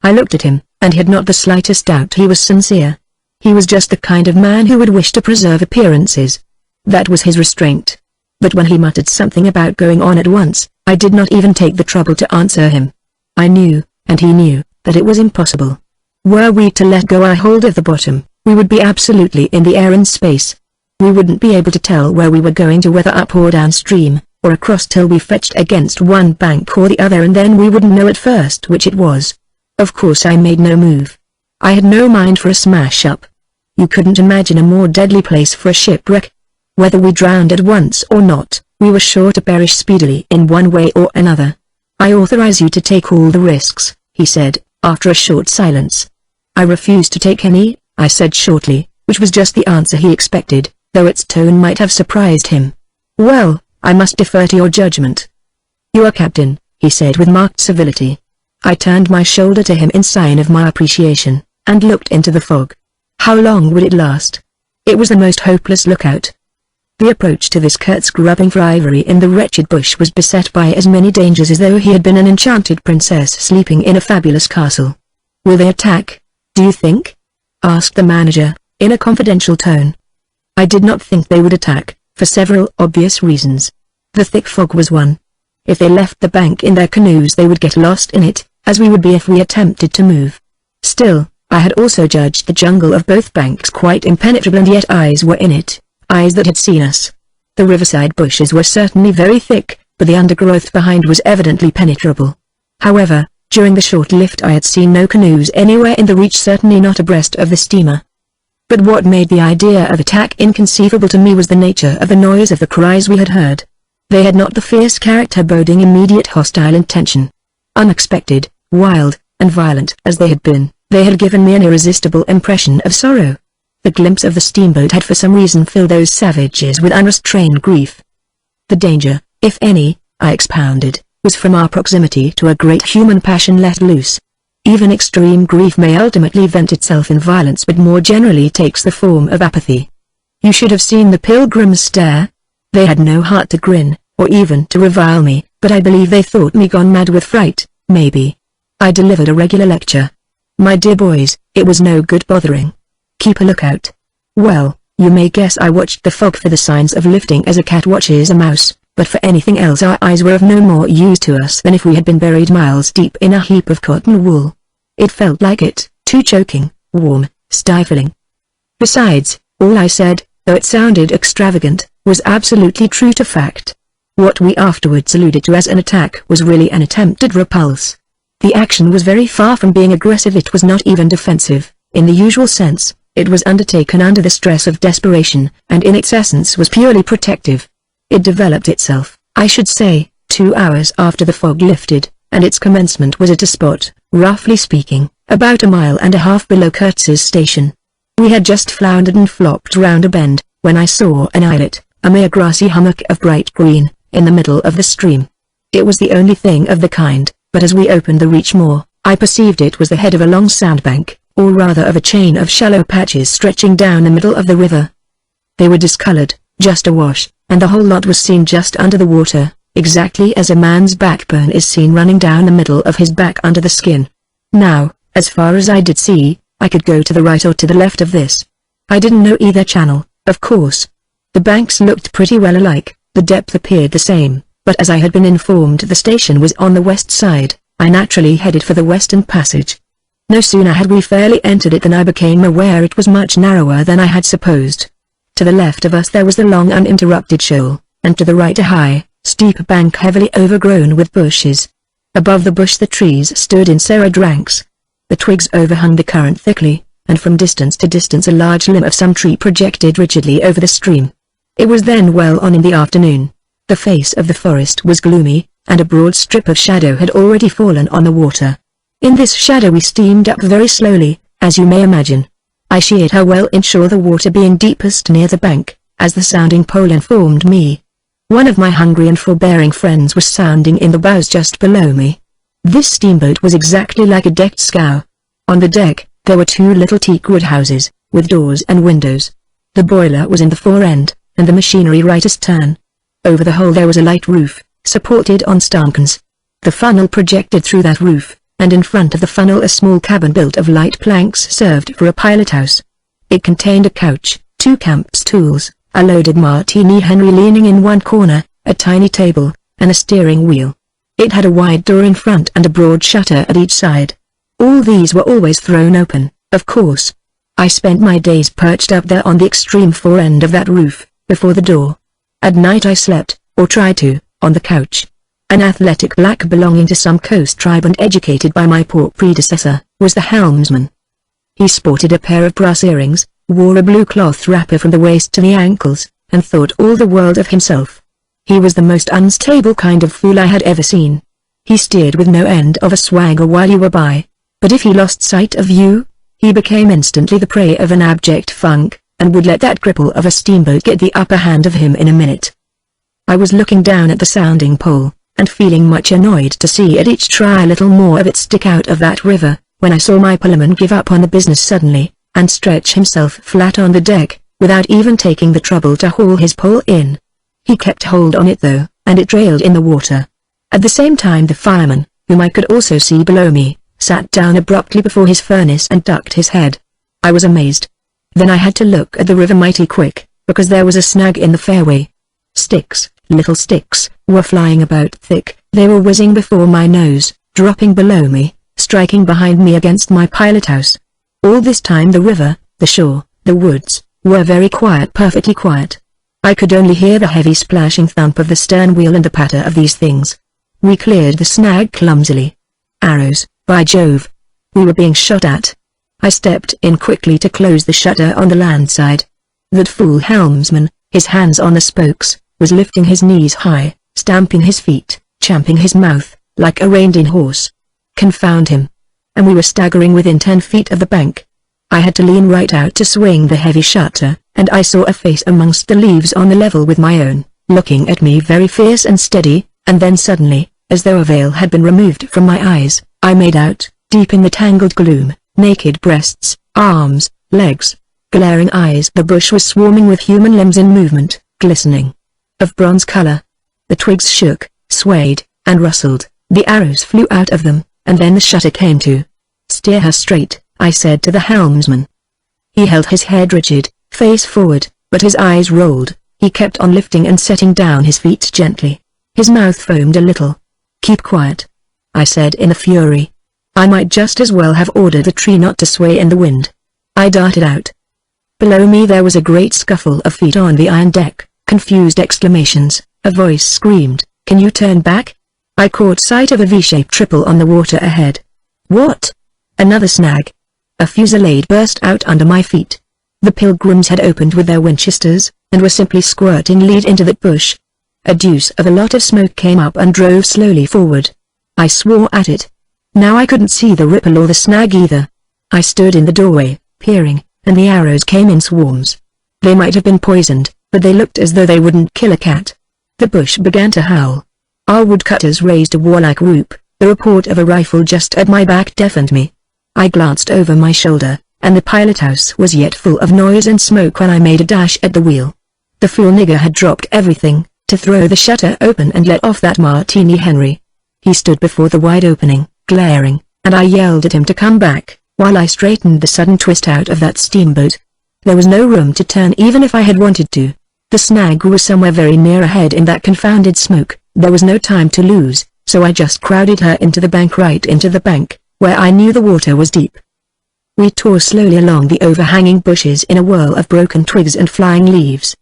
I looked at him, and had not the slightest doubt he was sincere. He was just the kind of man who would wish to preserve appearances. That was his restraint. But when he muttered something about going on at once, I did not even take the trouble to answer him. I knew, and he knew, that it was impossible. Were we to let go our hold of the bottom, we would be absolutely in the air and space. We wouldn't be able to tell where we were going to, whether up or downstream, or across till we fetched against one bank or the other, and then we wouldn't know at first which it was. Of course I made no move. I had no mind for a smash-up. You couldn't imagine a more deadly place for a shipwreck. Whether we drowned at once or not, we were sure to perish speedily in one way or another. I authorize you to take all the risks, he said, after a short silence. I refuse to take any, I said shortly, which was just the answer he expected, though its tone might have surprised him. Well, I must defer to your judgment. You are captain, he said with marked civility. I turned my shoulder to him in sign of my appreciation, and looked into the fog. How long would it last? It was the most hopeless lookout. The approach to this Kurt's grubbing for ivory in the wretched bush was beset by as many dangers as though he had been an enchanted princess sleeping in a fabulous castle. Will they attack, do you think? Asked the manager, in a confidential tone. I did not think they would attack, for several obvious reasons. The thick fog was one. If they left the bank in their canoes they would get lost in it, as we would be if we attempted to move. Still, I had also judged the jungle of both banks quite impenetrable, and yet eyes were in it, eyes that had seen us. The riverside bushes were certainly very thick, but the undergrowth behind was evidently penetrable. However, during the short lift I had seen no canoes anywhere in the reach, certainly not abreast of the steamer. But what made the idea of attack inconceivable to me was the nature of the noise of the cries we had heard. They had not the fierce character boding immediate hostile intention. Unexpected, wild, and violent as they had been, they had given me an irresistible impression of sorrow. The glimpse of the steamboat had for some reason filled those savages with unrestrained grief. The danger, if any, I expounded, was from our proximity to a great human passion let loose. Even extreme grief may ultimately vent itself in violence, but more generally takes the form of apathy. You should have seen the pilgrims stare. They had no heart to grin, or even to revile me, but I believe they thought me gone mad with fright, maybe. I delivered a regular lecture. My dear boys, it was no good bothering. Keep a lookout. Well, you may guess I watched the fog for the signs of lifting as a cat watches a mouse, but for anything else our eyes were of no more use to us than if we had been buried miles deep in a heap of cotton wool. It felt like it, too choking, warm, stifling. Besides, all I said, though it sounded extravagant, was absolutely true to fact. What we afterwards alluded to as an attack was really an attempted repulse. The action was very far from being aggressive. It was not even defensive, in the usual sense. It was undertaken under the stress of desperation, and in its essence was purely protective. It developed itself, I should say, 2 hours after the fog lifted, and its commencement was at a spot, roughly speaking, about 1.5 miles below Kurtz's station. We had just floundered and flopped round a bend, when I saw an islet, a mere grassy hummock of bright green, in the middle of the stream. It was the only thing of the kind, but as we opened the reach more, I perceived it was the head of a long sandbank, or rather of a chain of shallow patches stretching down the middle of the river. They were discolored, just awash, and the whole lot was seen just under the water, exactly as a man's backbone is seen running down the middle of his back under the skin. Now, as far as I did see, I could go to the right or to the left of this. I didn't know either channel, of course. The banks looked pretty well alike, the depth appeared the same, but as I had been informed the station was on the west side, I naturally headed for the western passage. No sooner had we fairly entered it than I became aware it was much narrower than I had supposed. To the left of us there was the long uninterrupted shoal, and to the right a high, steep bank heavily overgrown with bushes. Above the bush the trees stood in serried ranks. The twigs overhung the current thickly, and from distance to distance a large limb of some tree projected rigidly over the stream. It was then well on in the afternoon. The face of the forest was gloomy, and a broad strip of shadow had already fallen on the water. In this shadow we steamed up very slowly, as you may imagine. I sheered her well inshore, the water being deepest near the bank, as the sounding pole informed me. One of my hungry and forbearing friends was sounding in the bows just below me. This steamboat was exactly like a decked scow. On the deck, there were 2 little teakwood houses, with doors and windows. The boiler was in the fore end, and the machinery right astern. Over the whole there was a light roof, supported on stanchions. The funnel projected through that roof, and in front of the funnel a small cabin built of light planks served for a pilot house. It contained a couch, 2 camp stools, a loaded Martini Henry leaning in one corner, a tiny table, and a steering wheel. It had a wide door in front and a broad shutter at each side. All these were always thrown open, of course. I spent my days perched up there on the extreme fore end of that roof, before the door. At night I slept, or tried to, on the couch. An athletic black belonging to some coast tribe and educated by my poor predecessor, was the helmsman. He sported a pair of brass earrings, wore a blue cloth wrapper from the waist to the ankles, and thought all the world of himself. He was the most unstable kind of fool I had ever seen. He steered with no end of a swagger while you were by, but if he lost sight of you, he became instantly the prey of an abject funk, and would let that cripple of a steamboat get the upper hand of him in a minute. I was looking down at the sounding pole, and feeling much annoyed to see it each try a little more of it stick out of that river, when I saw my poleman give up on the business suddenly, and stretch himself flat on the deck, without even taking the trouble to haul his pole in. He kept hold on it though, and it trailed in the water. At the same time the fireman, whom I could also see below me, sat down abruptly before his furnace and ducked his head. I was amazed. Then I had to look at the river mighty quick, because there was a snag in the fairway. Sticks, little sticks, were flying about thick. They were whizzing before my nose, dropping below me, striking behind me against my pilot house. All this time the river, the shore, the woods, were very quiet, perfectly quiet. I could only hear the heavy splashing thump of the stern wheel and the patter of these things. We cleared the snag clumsily. Arrows, by Jove! We were being shot at. I stepped in quickly to close the shutter on the land side. That fool helmsman, his hands on the spokes, was lifting his knees high, stamping his feet, champing his mouth, like a reined-in horse. Confound him. And we were staggering within 10 feet of the bank. I had to lean right out to swing the heavy shutter, and I saw a face amongst the leaves on the level with my own, looking at me very fierce and steady, and then suddenly, as though a veil had been removed from my eyes, I made out, deep in the tangled gloom, naked breasts, arms, legs, glaring eyes. The bush was swarming with human limbs in movement, glistening, of bronze color. The twigs shook, swayed, and rustled, the arrows flew out of them, and then the shutter came to. "Steer her straight," I said to the helmsman. He held his head rigid, face forward, but his eyes rolled. He kept on lifting and setting down his feet gently. His mouth foamed a little. "Keep quiet," I said in a fury. I might just as well have ordered the tree not to sway in the wind. I darted out. Below me there was a great scuffle of feet on the iron deck, confused exclamations. A voice screamed, "Can you turn back?" I caught sight of a V-shaped triple on the water ahead. What? Another snag. A fusillade burst out under my feet. The pilgrims had opened with their Winchesters, and were simply squirting lead into that bush. A deuce of a lot of smoke came up and drove slowly forward. I swore at it. Now I couldn't see the ripple or the snag either. I stood in the doorway, peering, and the arrows came in swarms. They might have been poisoned, but they looked as though they wouldn't kill a cat. The bush began to howl. Our woodcutters raised a warlike whoop. The report of a rifle just at my back deafened me. I glanced over my shoulder, and the pilot house was yet full of noise and smoke when I made a dash at the wheel. The fool nigger had dropped everything, to throw the shutter open and let off that Martini Henry. He stood before the wide opening, glaring, and I yelled at him to come back, while I straightened the sudden twist out of that steamboat. There was no room to turn even if I had wanted to. The snag was somewhere very near ahead in that confounded smoke. There was no time to lose, so I just crowded her into the bank, right into the bank, where I knew the water was deep. We tore slowly along the overhanging bushes in a whirl of broken twigs and flying leaves.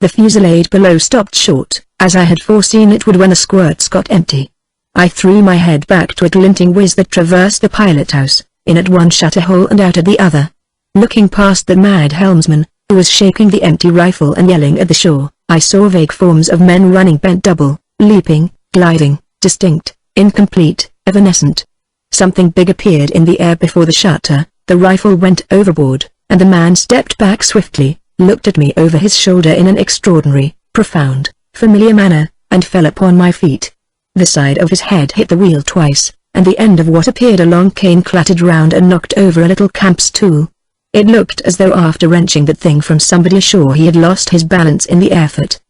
The fusillade below stopped short, as I had foreseen it would when the squirts got empty. I threw my head back to a glinting whiz that traversed the pilot house, in at one shutter hole and out at the other. Looking past the mad helmsman, who was shaking the empty rifle and yelling at the shore, I saw vague forms of men running bent double, leaping, gliding, distinct, incomplete, evanescent. Something big appeared in the air before the shutter, the rifle went overboard, and the man stepped back swiftly, looked at me over his shoulder in an extraordinary, profound, familiar manner, and fell upon my feet. The side of his head hit the wheel twice, and the end of what appeared a long cane clattered round and knocked over a little camp stool. It looked as though after wrenching that thing from somebody ashore he had lost his balance in the effort.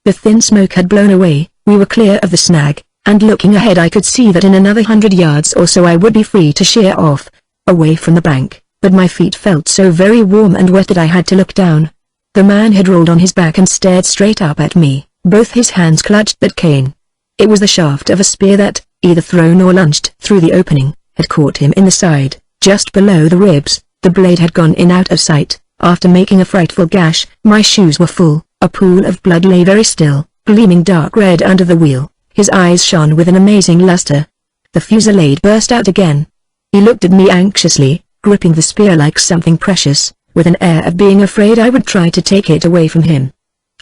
The thin smoke had blown away, we were clear of the snag, and looking ahead I could see that in another 100 yards or so I would be free to sheer off, away from the bank, but my feet felt so very warm and wet that I had to look down. The man had rolled on his back and stared straight up at me, both his hands clutched that cane. It was the shaft of a spear that, either thrown or launched through the opening, had caught him in the side, just below the ribs. The blade had gone in out of sight. After making a frightful gash, my shoes were full. A pool of blood lay very still, gleaming dark red under the wheel. His eyes shone with an amazing luster. The fusillade burst out again. He looked at me anxiously, gripping the spear like something precious, with an air of being afraid I would try to take it away from him.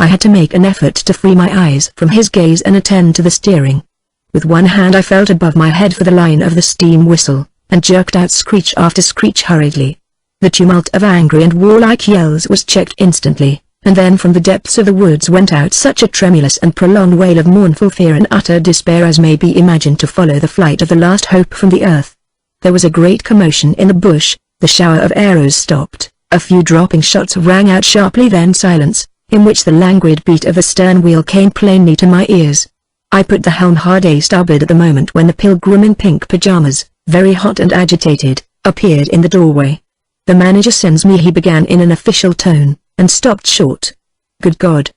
I had to make an effort to free my eyes from his gaze and attend to the steering. With one hand I felt above my head for the line of the steam whistle, and jerked out screech after screech hurriedly. The tumult of angry and warlike yells was checked instantly, and then from the depths of the woods went out such a tremulous and prolonged wail of mournful fear and utter despair as may be imagined to follow the flight of the last hope from the earth. There was a great commotion in the bush, the shower of arrows stopped, a few dropping shots rang out sharply, then silence, in which the languid beat of the stern wheel came plainly to my ears. I put the helm hard a starboard at the moment when the pilgrim in pink pajamas, very hot and agitated, appeared in the doorway. "The manager sends me," he began in an official tone, and stopped short. "Good God!"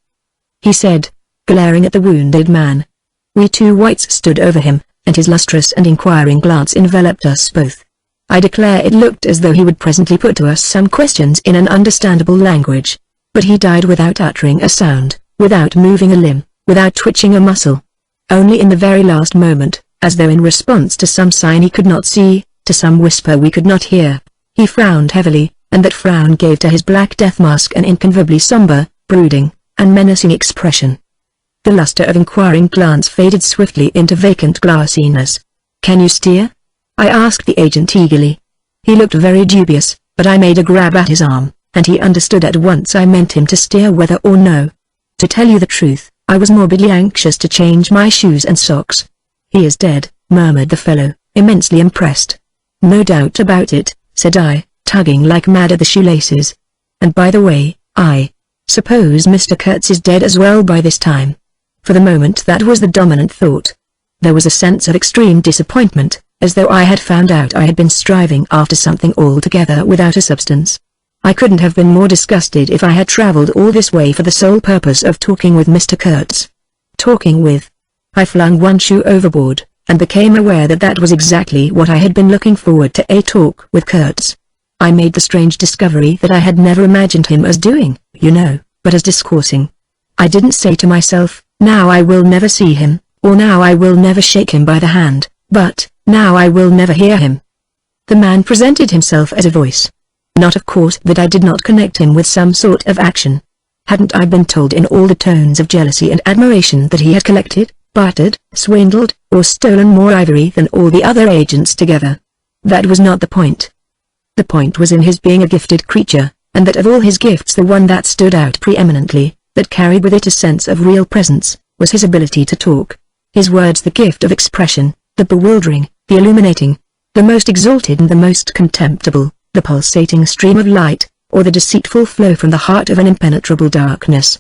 he said, glaring at the wounded man. We two whites stood over him, and his lustrous and inquiring glance enveloped us both. I declare it looked as though he would presently put to us some questions in an understandable language. But he died without uttering a sound, without moving a limb, without twitching a muscle. Only in the very last moment, as though in response to some sign he could not see, to some whisper we could not hear, he frowned heavily, and that frown gave to his black death mask an inconceivably somber, brooding, and menacing expression. The luster of inquiring glance faded swiftly into vacant glassiness. "Can you steer?" I asked the agent eagerly. He looked very dubious, but I made a grab at his arm, and he understood at once I meant him to steer whether or no. To tell you the truth, I was morbidly anxious to change my shoes and socks. "He is dead," murmured the fellow, immensely impressed. "No doubt about it," said I, tugging like mad at the shoelaces. "And by the way, I suppose Mr. Kurtz is dead as well by this time." For the moment that was the dominant thought. There was a sense of extreme disappointment, as though I had found out I had been striving after something altogether without a substance. I couldn't have been more disgusted if I had traveled all this way for the sole purpose of talking with Mr. Kurtz. Talking with. I flung one shoe overboard, and became aware that that was exactly what I had been looking forward to, a talk with Kurtz. I made the strange discovery that I had never imagined him as doing, but as discoursing. I didn't say to myself, "Now I will never see him," or "Now I will never shake him by the hand," but, "Now I will never hear him." The man presented himself as a voice. Not of course that I did not connect him with some sort of action. Hadn't I been told in all the tones of jealousy and admiration that he had collected, bartered, swindled, or stolen more ivory than all the other agents together? That was not the point. The point was in his being a gifted creature, and that of all his gifts the one that stood out preeminently, that carried with it a sense of real presence, was his ability to talk. His words the gift of expression, the bewildering, the illuminating, the most exalted and the most contemptible, the pulsating stream of light, or the deceitful flow from the heart of an impenetrable darkness.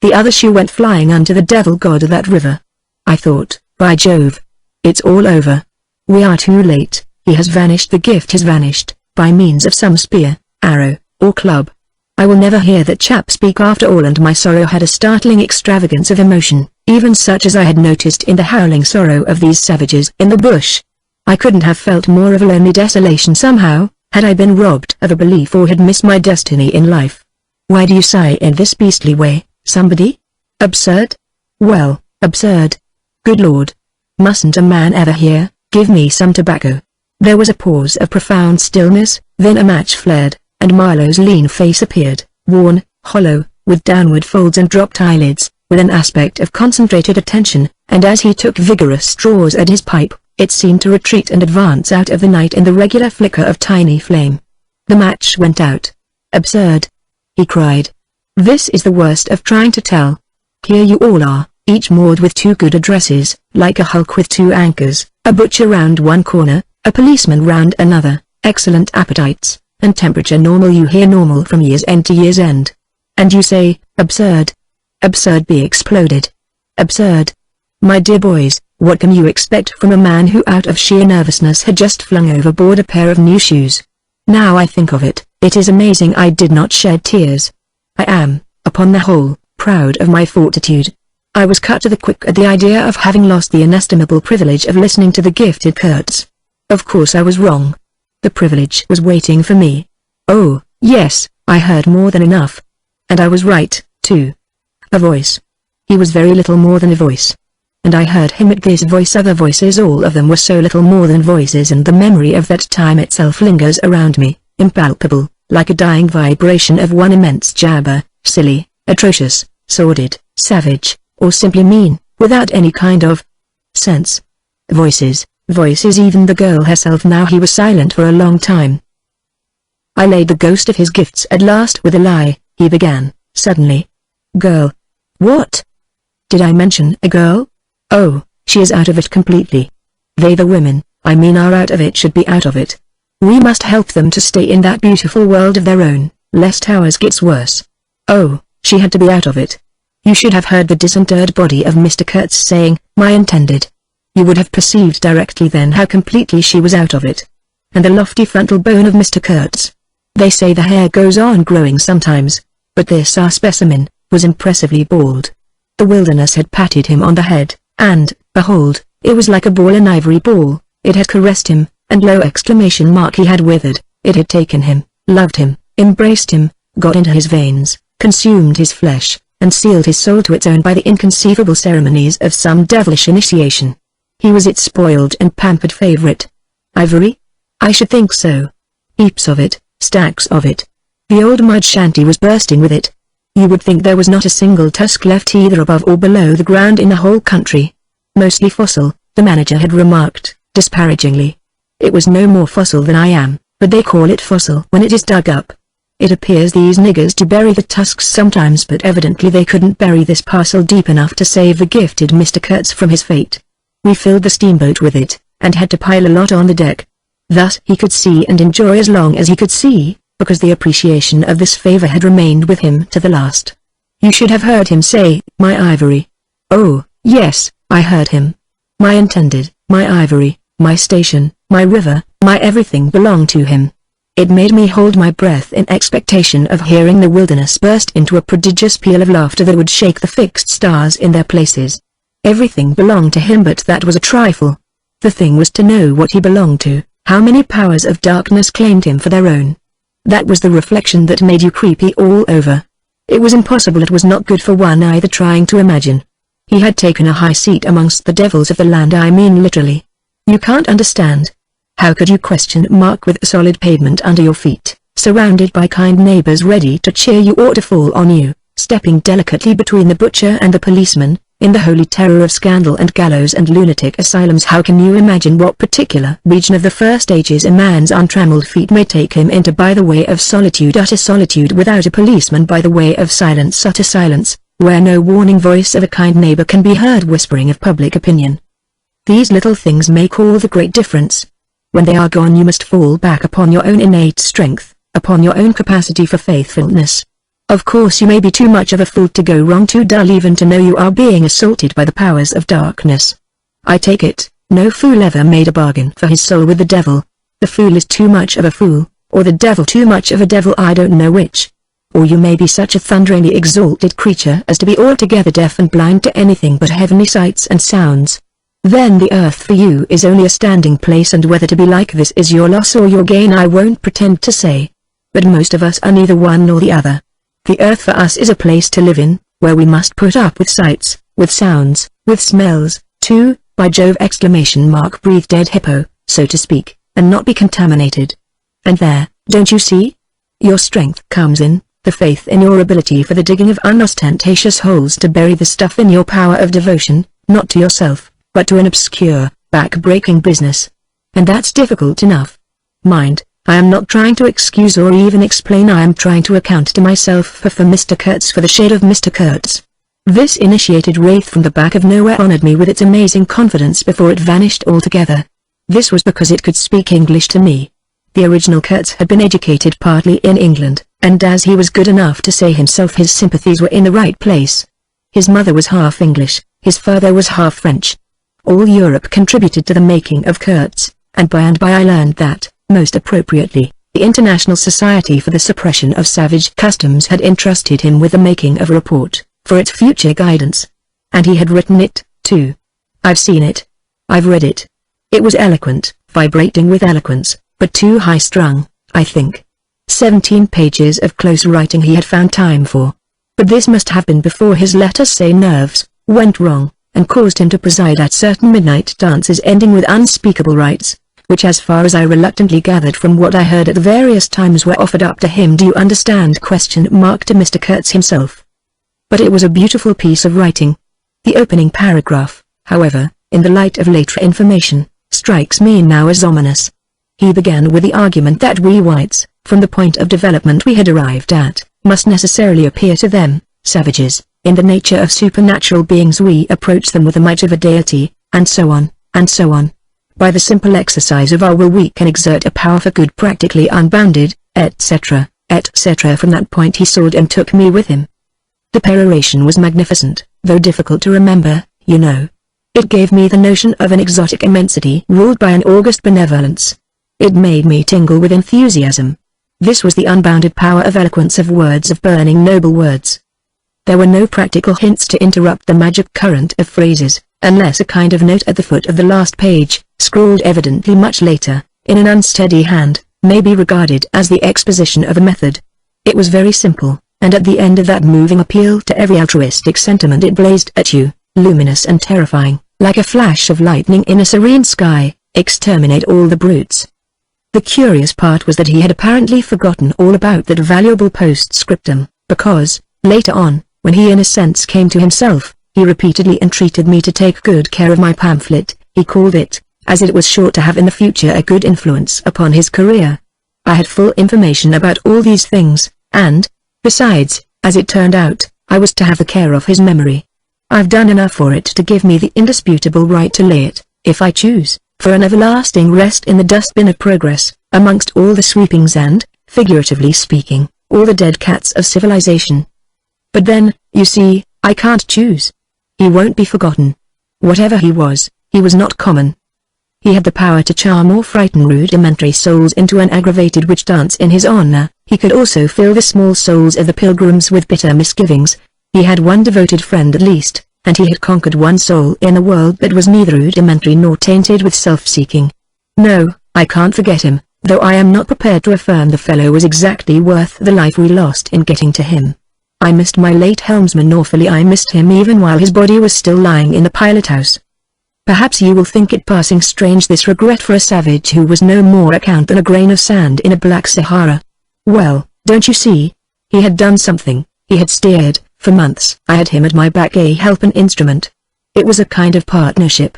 The other shoe went flying unto the devil god of that river. I thought, by Jove! It's all over. We are too late, he has vanished, the gift has vanished, by means of some spear, arrow, or club. I will never hear that chap speak after all, and my sorrow had a startling extravagance of emotion, even such as I had noticed in the howling sorrow of these savages in the bush. I couldn't have felt more of a lonely desolation somehow, had I been robbed of a belief or had missed my destiny in life. "Why do you sigh in this beastly way, somebody? Absurd? Well, absurd. Good Lord. Mustn't a man ever hear, 'Give me some tobacco'?" There was a pause of profound stillness, then a match flared, and Milo's lean face appeared, worn, hollow, with downward folds and dropped eyelids, with an aspect of concentrated attention, and as he took vigorous draws at his pipe, it seemed to retreat and advance out of the night in the regular flicker of tiny flame. The match went out. "Absurd!" he cried. "This is the worst of trying to tell. Here you all are, each moored with two good addresses, like a hulk with two anchors, a butcher round one corner, a policeman round another, excellent appetites, and temperature normal, you hear normal from year's end to year's end. And you say, absurd. Absurd be exploded. Absurd. My dear boys, what can you expect from a man who out of sheer nervousness had just flung overboard a pair of new shoes? Now I think of it, it is amazing I did not shed tears. I am, upon the whole, proud of my fortitude. I was cut to the quick at the idea of having lost the inestimable privilege of listening to the gifted Kurtz. Of course I was wrong. The privilege was waiting for me. Oh, yes, I heard more than enough. And I was right, too. A voice. He was very little more than a voice. And I heard him at this voice. Other voices, all of them were so little more than voices, and the memory of that time itself lingers around me, impalpable, like a dying vibration of one immense jabber, silly, atrocious, sordid, savage, or simply mean, without any kind of sense. Voices, voices, even the girl herself. Now he was silent for a long time. I laid the ghost of his gifts at last with a lie, he began, suddenly. Girl. What? Did I mention a girl? Oh, she is out of it completely. They, the women, I mean, are out of it, should be out of it. We must help them to stay in that beautiful world of their own, lest ours gets worse. Oh, she had to be out of it. You should have heard the disinterred body of Mr. Kurtz saying, "My intended." You would have perceived directly then how completely she was out of it. And the lofty frontal bone of Mr. Kurtz. They say the hair goes on growing sometimes, but this our specimen was impressively bald. The wilderness had patted him on the head, and, behold, it was like a ball, an ivory ball. It had caressed him, and low exclamation mark, he had withered. It had taken him, loved him, embraced him, got into his veins, consumed his flesh, and sealed his soul to its own by the inconceivable ceremonies of some devilish initiation. He was its spoiled and pampered favorite. Ivory? I should think so. Heaps of it, stacks of it. The old mud shanty was bursting with it. You would think there was not a single tusk left either above or below the ground in the whole country. Mostly fossil, the manager had remarked, disparagingly. It was no more fossil than I am, but they call it fossil when it is dug up. It appears these niggers do bury the tusks sometimes, but evidently they couldn't bury this parcel deep enough to save the gifted Mr. Kurtz from his fate. We filled the steamboat with it, and had to pile a lot on the deck. Thus he could see and enjoy as long as he could see, because the appreciation of this favor had remained with him to the last. You should have heard him say, "My ivory." Oh, yes, I heard him. My intended, my ivory, my station, my river, my everything belonged to him. It made me hold my breath in expectation of hearing the wilderness burst into a prodigious peal of laughter that would shake the fixed stars in their places. Everything belonged to him, but that was a trifle. The thing was to know what he belonged to, how many powers of darkness claimed him for their own. That was the reflection that made you creepy all over. It was impossible, it was not good for one either trying to imagine. He had taken a high seat amongst the devils of the land, I mean literally. You can't understand. How could you question Mark with solid pavement under your feet, surrounded by kind neighbors ready to cheer you or to fall on you, stepping delicately between the butcher and the policeman, in the holy terror of scandal and gallows and lunatic asylums? How can you imagine what particular region of the first ages a man's untrammeled feet may take him into by the way of solitude, utter solitude without a policeman, by the way of silence, utter silence, where no warning voice of a kind neighbor can be heard whispering of public opinion? These little things make all the great difference. When they are gone you must fall back upon your own innate strength, upon your own capacity for faithfulness. Of course you may be too much of a fool to go wrong, too dull even to know you are being assaulted by the powers of darkness. I take it, no fool ever made a bargain for his soul with the devil. The fool is too much of a fool, or the devil too much of a devil, I don't know which. Or you may be such a thunderingly exalted creature as to be altogether deaf and blind to anything but heavenly sights and sounds. Then the earth for you is only a standing place, and whether to be like this is your loss or your gain I won't pretend to say. But most of us are neither one nor the other. The earth for us is a place to live in, where we must put up with sights, with sounds, with smells, too, by Jove! Breathe dead hippo, so to speak, and not be contaminated. And there, don't you see? Your strength comes in, the faith in your ability for the digging of unostentatious holes to bury the stuff, in your power of devotion, not to yourself, but to an obscure, back-breaking business. And that's difficult enough. Mind, I am not trying to excuse or even explain, I am trying to account to myself for Mr. Kurtz, for the shade of Mr. Kurtz. This initiated wraith from the back of nowhere honored me with its amazing confidence before it vanished altogether. This was because it could speak English to me. The original Kurtz had been educated partly in England, and as he was good enough to say himself, his sympathies were in the right place. His mother was half English, his father was half French. All Europe contributed to the making of Kurtz, and by I learned that, most appropriately, the International Society for the Suppression of Savage Customs had entrusted him with the making of a report, for its future guidance. And he had written it, too. I've seen it. I've read it. It was eloquent, vibrating with eloquence, but too high-strung, I think. 17 pages of close writing he had found time for. But this must have been before his, let us say, nerves went wrong, and caused him to preside at certain midnight dances ending with unspeakable rites, which, as far as I reluctantly gathered from what I heard at the various times, were offered up to him. Do you understand? To Mr. Kurtz himself. But it was a beautiful piece of writing. The opening paragraph, however, in the light of later information, strikes me now as ominous. He began with the argument that we whites, from the point of development we had arrived at, must necessarily appear to them, savages. In the nature of supernatural beings we approach them with the might of a deity, and so on, and so on. By the simple exercise of our will we can exert a power for good practically unbounded, etc., etc. From that point he soared and took me with him. The peroration was magnificent, though difficult to remember, you know. It gave me the notion of an exotic immensity ruled by an august benevolence. It made me tingle with enthusiasm. This was the unbounded power of eloquence, of words, of burning noble words. There were no practical hints to interrupt the magic current of phrases, unless a kind of note at the foot of the last page, scrawled evidently much later, in an unsteady hand, may be regarded as the exposition of a method. It was very simple, and at the end of that moving appeal to every altruistic sentiment it blazed at you, luminous and terrifying, like a flash of lightning in a serene sky, exterminate all the brutes. The curious part was that he had apparently forgotten all about that valuable postscriptum, because, later on, when he in a sense came to himself, he repeatedly entreated me to take good care of my pamphlet, he called it, as it was sure to have in the future a good influence upon his career. I had full information about all these things, and, besides, as it turned out, I was to have the care of his memory. I've done enough for it to give me the indisputable right to lay it, if I choose, for an everlasting rest in the dustbin of progress, amongst all the sweepings and, figuratively speaking, all the dead cats of civilization. But then, you see, I can't choose. He won't be forgotten. Whatever he was not common. He had the power to charm or frighten rudimentary souls into an aggravated witch dance in his honor. He could also fill the small souls of the pilgrims with bitter misgivings. He had one devoted friend at least, and he had conquered one soul in a world that was neither rudimentary nor tainted with self-seeking. No, I can't forget him, though I am not prepared to affirm the fellow was exactly worth the life we lost in getting to him. I missed my late helmsman awfully. I missed him even while his body was still lying in the pilot-house. Perhaps you will think it passing strange, this regret for a savage who was no more account than a grain of sand in a black Sahara. Well, don't you see? He had done something. He had steered. For months I had him at my back, a helping instrument. It was a kind of partnership.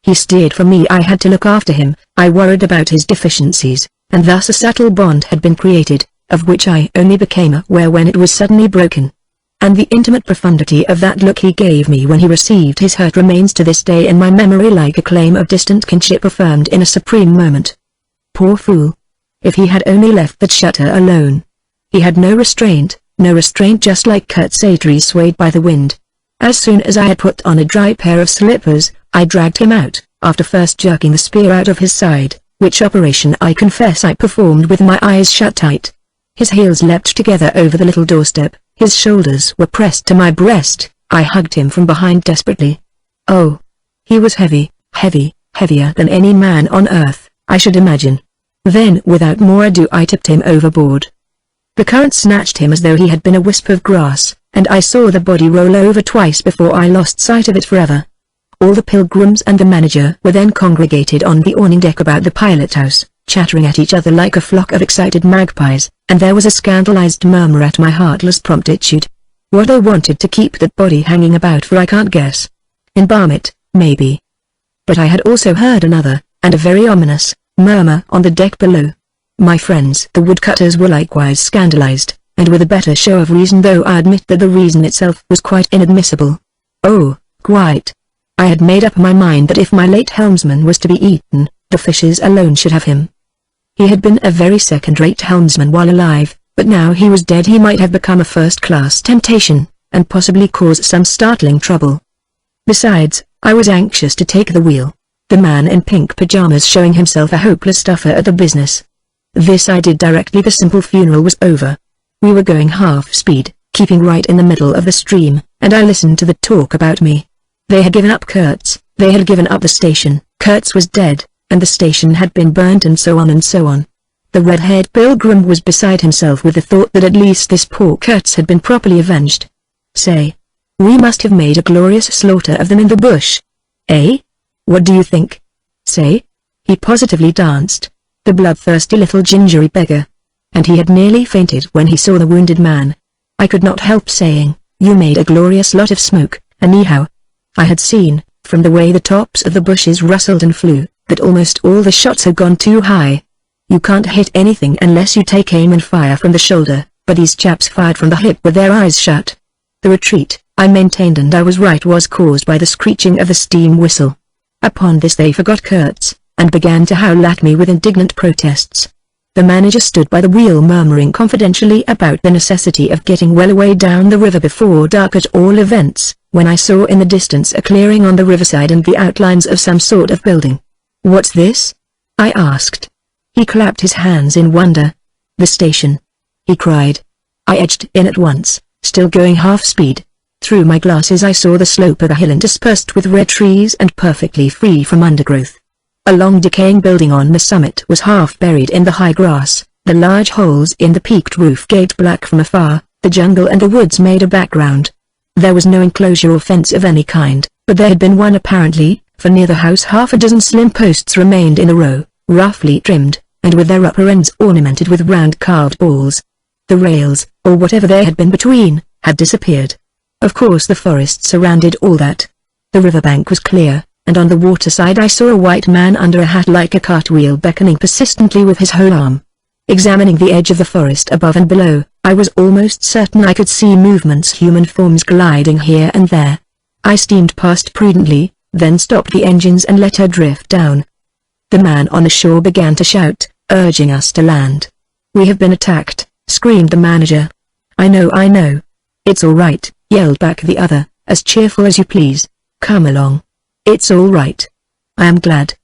He steered for me, I had to look after him, I worried about his deficiencies, and thus a subtle bond had been created, of which I only became aware when it was suddenly broken. And the intimate profundity of that look he gave me when he received his hurt remains to this day in my memory like a claim of distant kinship affirmed in a supreme moment. Poor fool! If he had only left that shutter alone. He had no restraint, just like Kurt Satries swayed by the wind. As soon as I had put on a dry pair of slippers, I dragged him out, after first jerking the spear out of his side, which operation I confess I performed with my eyes shut tight. His heels leapt together over the little doorstep, his shoulders were pressed to my breast, I hugged him from behind desperately. Oh! He was heavy, heavier than any man on earth, I should imagine. Then without more ado I tipped him overboard. The current snatched him as though he had been a wisp of grass, and I saw the body roll over twice before I lost sight of it forever. All the pilgrims and the manager were then congregated on the awning deck about the pilot-house, chattering at each other like a flock of excited magpies, and there was a scandalized murmur at my heartless promptitude. What they wanted to keep that body hanging about for I can't guess. Embalm it, maybe. But I had also heard another, and a very ominous, murmur on the deck below. My friends the woodcutters were likewise scandalized, and with a better show of reason, though I admit that the reason itself was quite inadmissible. Oh, quite. I had made up my mind that if my late helmsman was to be eaten, the fishes alone should have him. He had been a very second-rate helmsman while alive, but now he was dead he might have become a first-class temptation, and possibly cause some startling trouble. Besides, I was anxious to take the wheel, the man in pink pajamas showing himself a hopeless stuffer at the business. This I did directly the simple funeral was over. We were going half-speed, keeping right in the middle of the stream, and I listened to the talk about me. They had given up Kurtz, they had given up the station, Kurtz was dead, and the station had been burnt, and so on and so on. The red-haired pilgrim was beside himself with the thought that at least this poor Kurtz had been properly avenged. Say, we must have made a glorious slaughter of them in the bush. Eh? What do you think? Say? He positively danced, the bloodthirsty little gingery beggar. And he had nearly fainted when he saw the wounded man. I could not help saying, you made a glorious lot of smoke, anyhow. I had seen, from the way the tops of the bushes rustled and flew, that almost all the shots had gone too high. You can't hit anything unless you take aim and fire from the shoulder, but these chaps fired from the hip with their eyes shut. The retreat, I maintained, and I was right, was caused by the screeching of the steam whistle. Upon this they forgot Kurtz, and began to howl at me with indignant protests. The manager stood by the wheel murmuring confidentially about the necessity of getting well away down the river before dark at all events, when I saw in the distance a clearing on the riverside and the outlines of some sort of building. "What's this?" I asked. He clapped his hands in wonder. "The station," he cried. I edged in at once, still going half speed. Through my glasses I saw the slope of a hill interspersed with red trees and perfectly free from undergrowth. A long decaying building on the summit was half buried in the high grass, the large holes in the peaked roof gaped black from afar, the jungle and the woods made a background. There was no enclosure or fence of any kind, but there had been one apparently, for near the house half a dozen slim posts remained in a row, roughly trimmed, and with their upper ends ornamented with round carved balls. The rails, or whatever there had been between, had disappeared. Of course the forest surrounded all that. The riverbank was clear, and on the waterside I saw a white man under a hat like a cartwheel beckoning persistently with his whole arm. Examining the edge of the forest above and below, I was almost certain I could see movements, human forms gliding here and there. I steamed past prudently, then stopped the engines and let her drift down. The man on the shore began to shout, urging us to land. "We have been attacked," screamed the manager. I know. "It's all right," yelled back the other, as cheerful as you please. "Come along. It's all right. I am glad."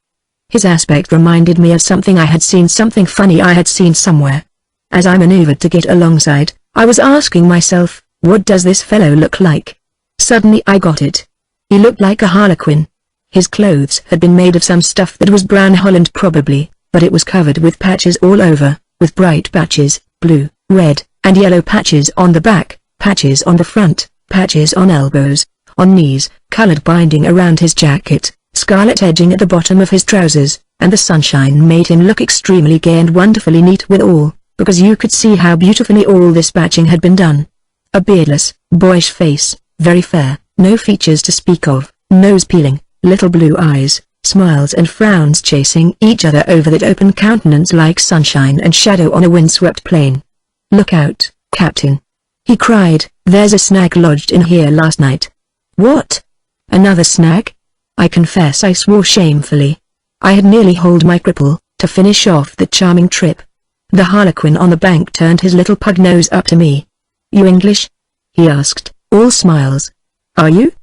His aspect reminded me of something I had seen, something funny I had seen somewhere. As I maneuvered to get alongside, I was asking myself, what does this fellow look like? Suddenly I got it. He looked like a harlequin. His clothes had been made of some stuff that was brown holland probably, but it was covered with patches all over, with bright patches, blue, red, and yellow patches on the back, patches on the front, patches on elbows, on knees, colored binding around his jacket, scarlet edging at the bottom of his trousers, and the sunshine made him look extremely gay and wonderfully neat withal, because you could see how beautifully all this batching had been done. A beardless, boyish face, very fair, no features to speak of, nose peeling, little blue eyes, smiles and frowns chasing each other over that open countenance like sunshine and shadow on a windswept plain. "Look out, Captain!" he cried, "there's a snag lodged in here last night." "What? Another snag?" I confess I swore shamefully. I had nearly hauled my cripple, to finish off the charming trip. The harlequin on the bank turned his little pug nose up to me. "You English?" he asked, all smiles. "Are you?"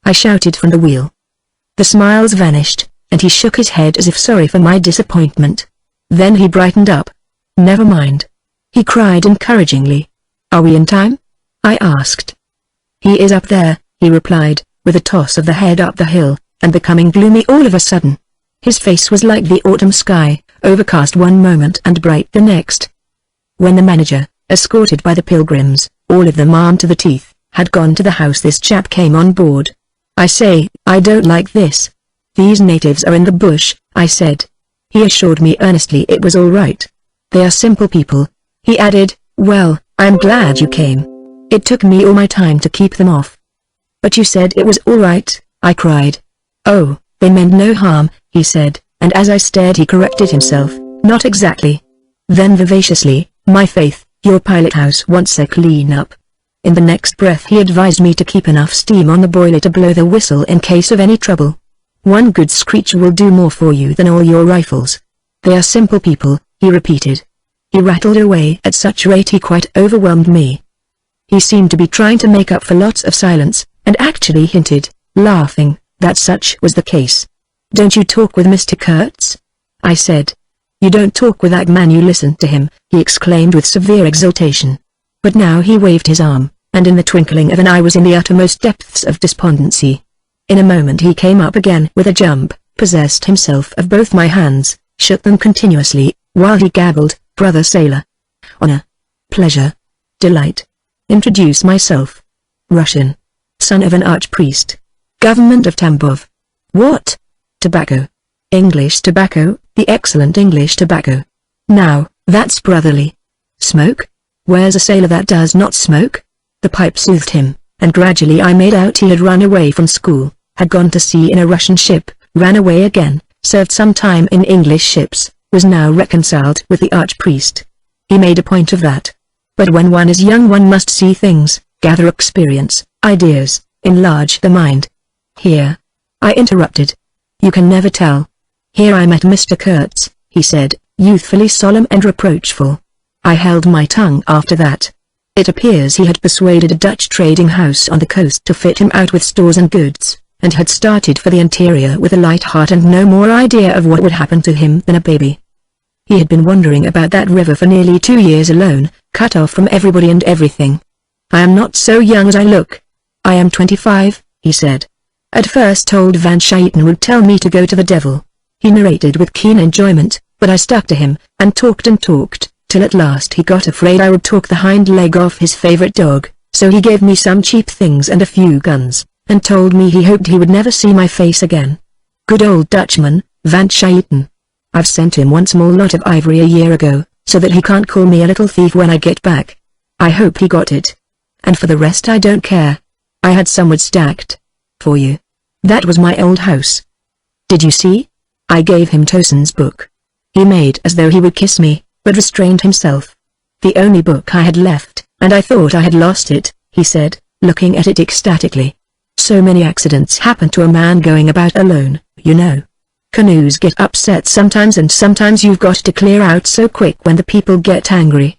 I shouted from the wheel. The smiles vanished, and he shook his head as if sorry for my disappointment. Then he brightened up. "Never mind," he cried encouragingly. "Are we in time?" I asked. "He is up there," he replied, with a toss of the head up the hill, and becoming gloomy all of a sudden. His face was like the autumn sky, overcast one moment and bright the next. When the manager, escorted by the pilgrims, all of them armed to the teeth, had gone to the house, this chap came on board. "I say, I don't like this. These natives are in the bush," I said. He assured me earnestly it was all right. "They are simple people," he added. "Well, I'm glad you came. It took me all my time to keep them off." "But you said it was all right," I cried. "Oh, they meant no harm," he said, and as I stared he corrected himself, "Not exactly." Then vivaciously, "My faith, your pilot house wants a clean-up." In the next breath he advised me to keep enough steam on the boiler to blow the whistle in case of any trouble. "One good screech will do more for you than all your rifles. They are simple people," he repeated. He rattled away at such rate he quite overwhelmed me. He seemed to be trying to make up for lots of silence, and actually hinted, laughing, that such was the case. "Don't you talk with Mr. Kurtz?" I said. "You don't talk with that man, you listen to him," he exclaimed with severe exultation. But now he waved his arm, and in the twinkling of an eye was in the uttermost depths of despondency. In a moment he came up again with a jump, possessed himself of both my hands, shook them continuously, while he gabbled, "Brother sailor. Honor. Pleasure. Delight. Introduce myself. Russian. Son of an archpriest. Government of Tambov. What? Tobacco. English tobacco, the excellent English tobacco. Now, that's brotherly. Smoke? Where's a sailor that does not smoke?" The pipe soothed him, and gradually I made out he had run away from school, had gone to sea in a Russian ship, ran away again, served some time in English ships, was now reconciled with the archpriest. He made a point of that. But when one is young one must see things, gather experience, ideas, enlarge the mind. Here. I interrupted. You can never tell. Here I met Mr. Kurtz, he said, youthfully solemn and reproachful. I held my tongue after that. It appears he had persuaded a Dutch trading house on the coast to fit him out with stores and goods, and had started for the interior with a light heart and no more idea of what would happen to him than a baby. He had been wandering about that river for nearly 2 years alone, cut off from everybody and everything. I am not so young as I look. I am 25, he said. At first told Van Schieten would tell me to go to the devil. He narrated with keen enjoyment, but I stuck to him, and talked, till at last he got afraid I would talk the hind leg off his favorite dog, so he gave me some cheap things and a few guns, and told me he hoped he would never see my face again. Good old Dutchman, Van Schieten. I've sent him one small lot of ivory a year ago, so that he can't call me a little thief when I get back. I hope he got it. And for the rest I don't care. I had some wood stacked. For you. That was my old house. Did you see? I gave him Towson's book. He made as though he would kiss me, but restrained himself. The only book I had left, and I thought I had lost it, he said, looking at it ecstatically. So many accidents happen to a man going about alone, you know. Canoes get upset sometimes and sometimes you've got to clear out so quick when the people get angry.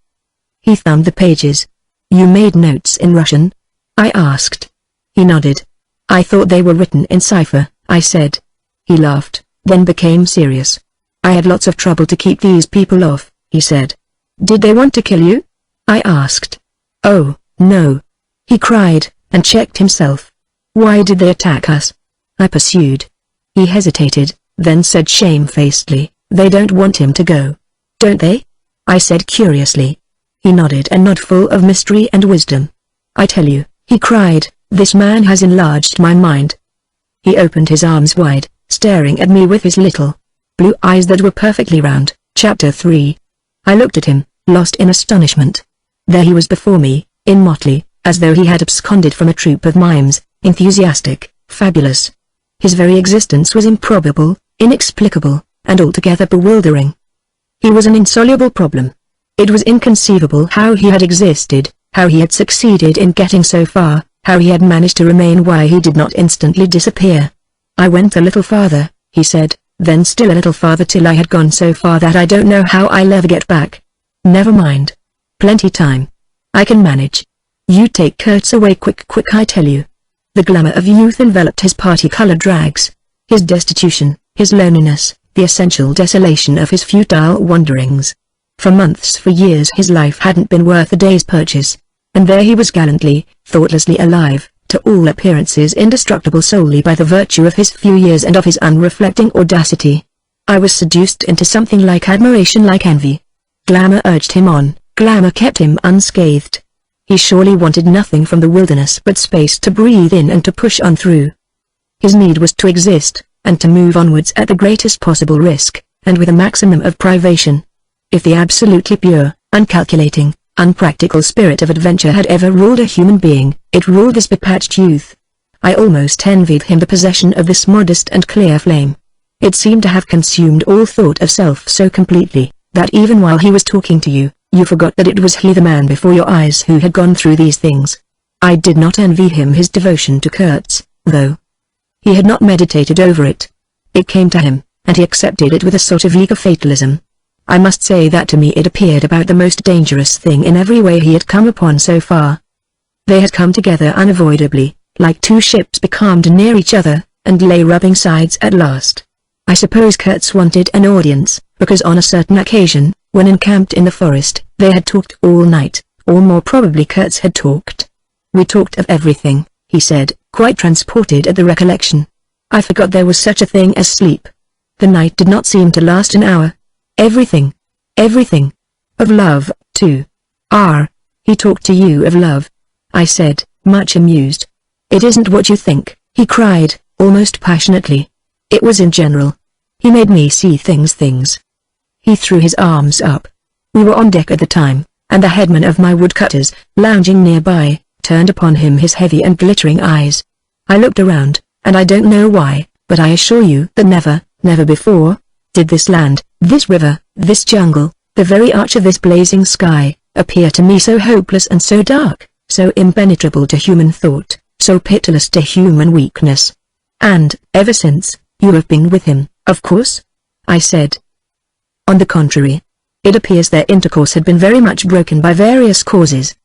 He thumbed the pages. You made notes in Russian? I asked. He nodded. I thought they were written in cipher, I said. He laughed, then became serious. I had lots of trouble to keep these people off, he said. Did they want to kill you? I asked. Oh, no. He cried, and checked himself. Why did they attack us? I pursued. He hesitated, then said shamefacedly, they don't want him to go. Don't they? I said curiously. He nodded a nod full of mystery and wisdom. I tell you, he cried, this man has enlarged my mind. He opened his arms wide, staring at me with his little blue eyes that were perfectly round. Chapter 3. I looked at him, lost in astonishment. There he was before me, in motley, as though he had absconded from a troupe of mimes, enthusiastic, fabulous. His very existence was improbable, inexplicable, and altogether bewildering. He was an insoluble problem. It was inconceivable how he had existed, how he had succeeded in getting so far, how he had managed to remain, why he did not instantly disappear. I went a little farther, he said, then still a little farther till I had gone so far that I don't know how I'll ever get back. Never mind. Plenty time. I can manage. You take Kurtz away quick I tell you. The glamour of youth enveloped his party-colored rags. His destitution, his loneliness, the essential desolation of his futile wanderings. For months, for years his life hadn't been worth a day's purchase. And there he was gallantly, thoughtlessly alive, to all appearances indestructible solely by the virtue of his few years and of his unreflecting audacity. I was seduced into something like admiration, like envy. Glamour urged him on, glamour kept him unscathed. He surely wanted nothing from the wilderness but space to breathe in and to push on through. His need was to exist, and to move onwards at the greatest possible risk, and with a maximum of privation. If the absolutely pure, uncalculating, unpractical spirit of adventure had ever ruled a human being, it ruled this bepatched youth. I almost envied him the possession of this modest and clear flame. It seemed to have consumed all thought of self so completely, that even while he was talking to you, you forgot that it was he, the man before your eyes, who had gone through these things. I did not envy him his devotion to Kurtz, though. He had not meditated over it. It came to him, and he accepted it with a sort of eager fatalism. I must say that to me it appeared about the most dangerous thing in every way he had come upon so far. They had come together unavoidably, like two ships becalmed near each other, and lay rubbing sides at last. I suppose Kurtz wanted an audience, because on a certain occasion, when encamped in the forest, they had talked all night, or more probably Kurtz had talked. We talked of everything, he said, quite transported at the recollection. I forgot there was such a thing as sleep. The night did not seem to last an hour. Everything. Everything. Of love, too. He talked to you of love. I said, much amused. It isn't what you think, he cried, almost passionately. It was in general. He made me see things. He threw his arms up. We were on deck at the time, and the headman of my woodcutters, lounging nearby, turned upon him his heavy and glittering eyes. I looked around, and I don't know why, but I assure you that never before, did this land, this river, this jungle, the very arch of this blazing sky, appear to me so hopeless and so dark, so impenetrable to human thought, so pitiless to human weakness. And, ever since, you have been with him, of course? I said. On the contrary. It appears their intercourse had been very much broken by various causes.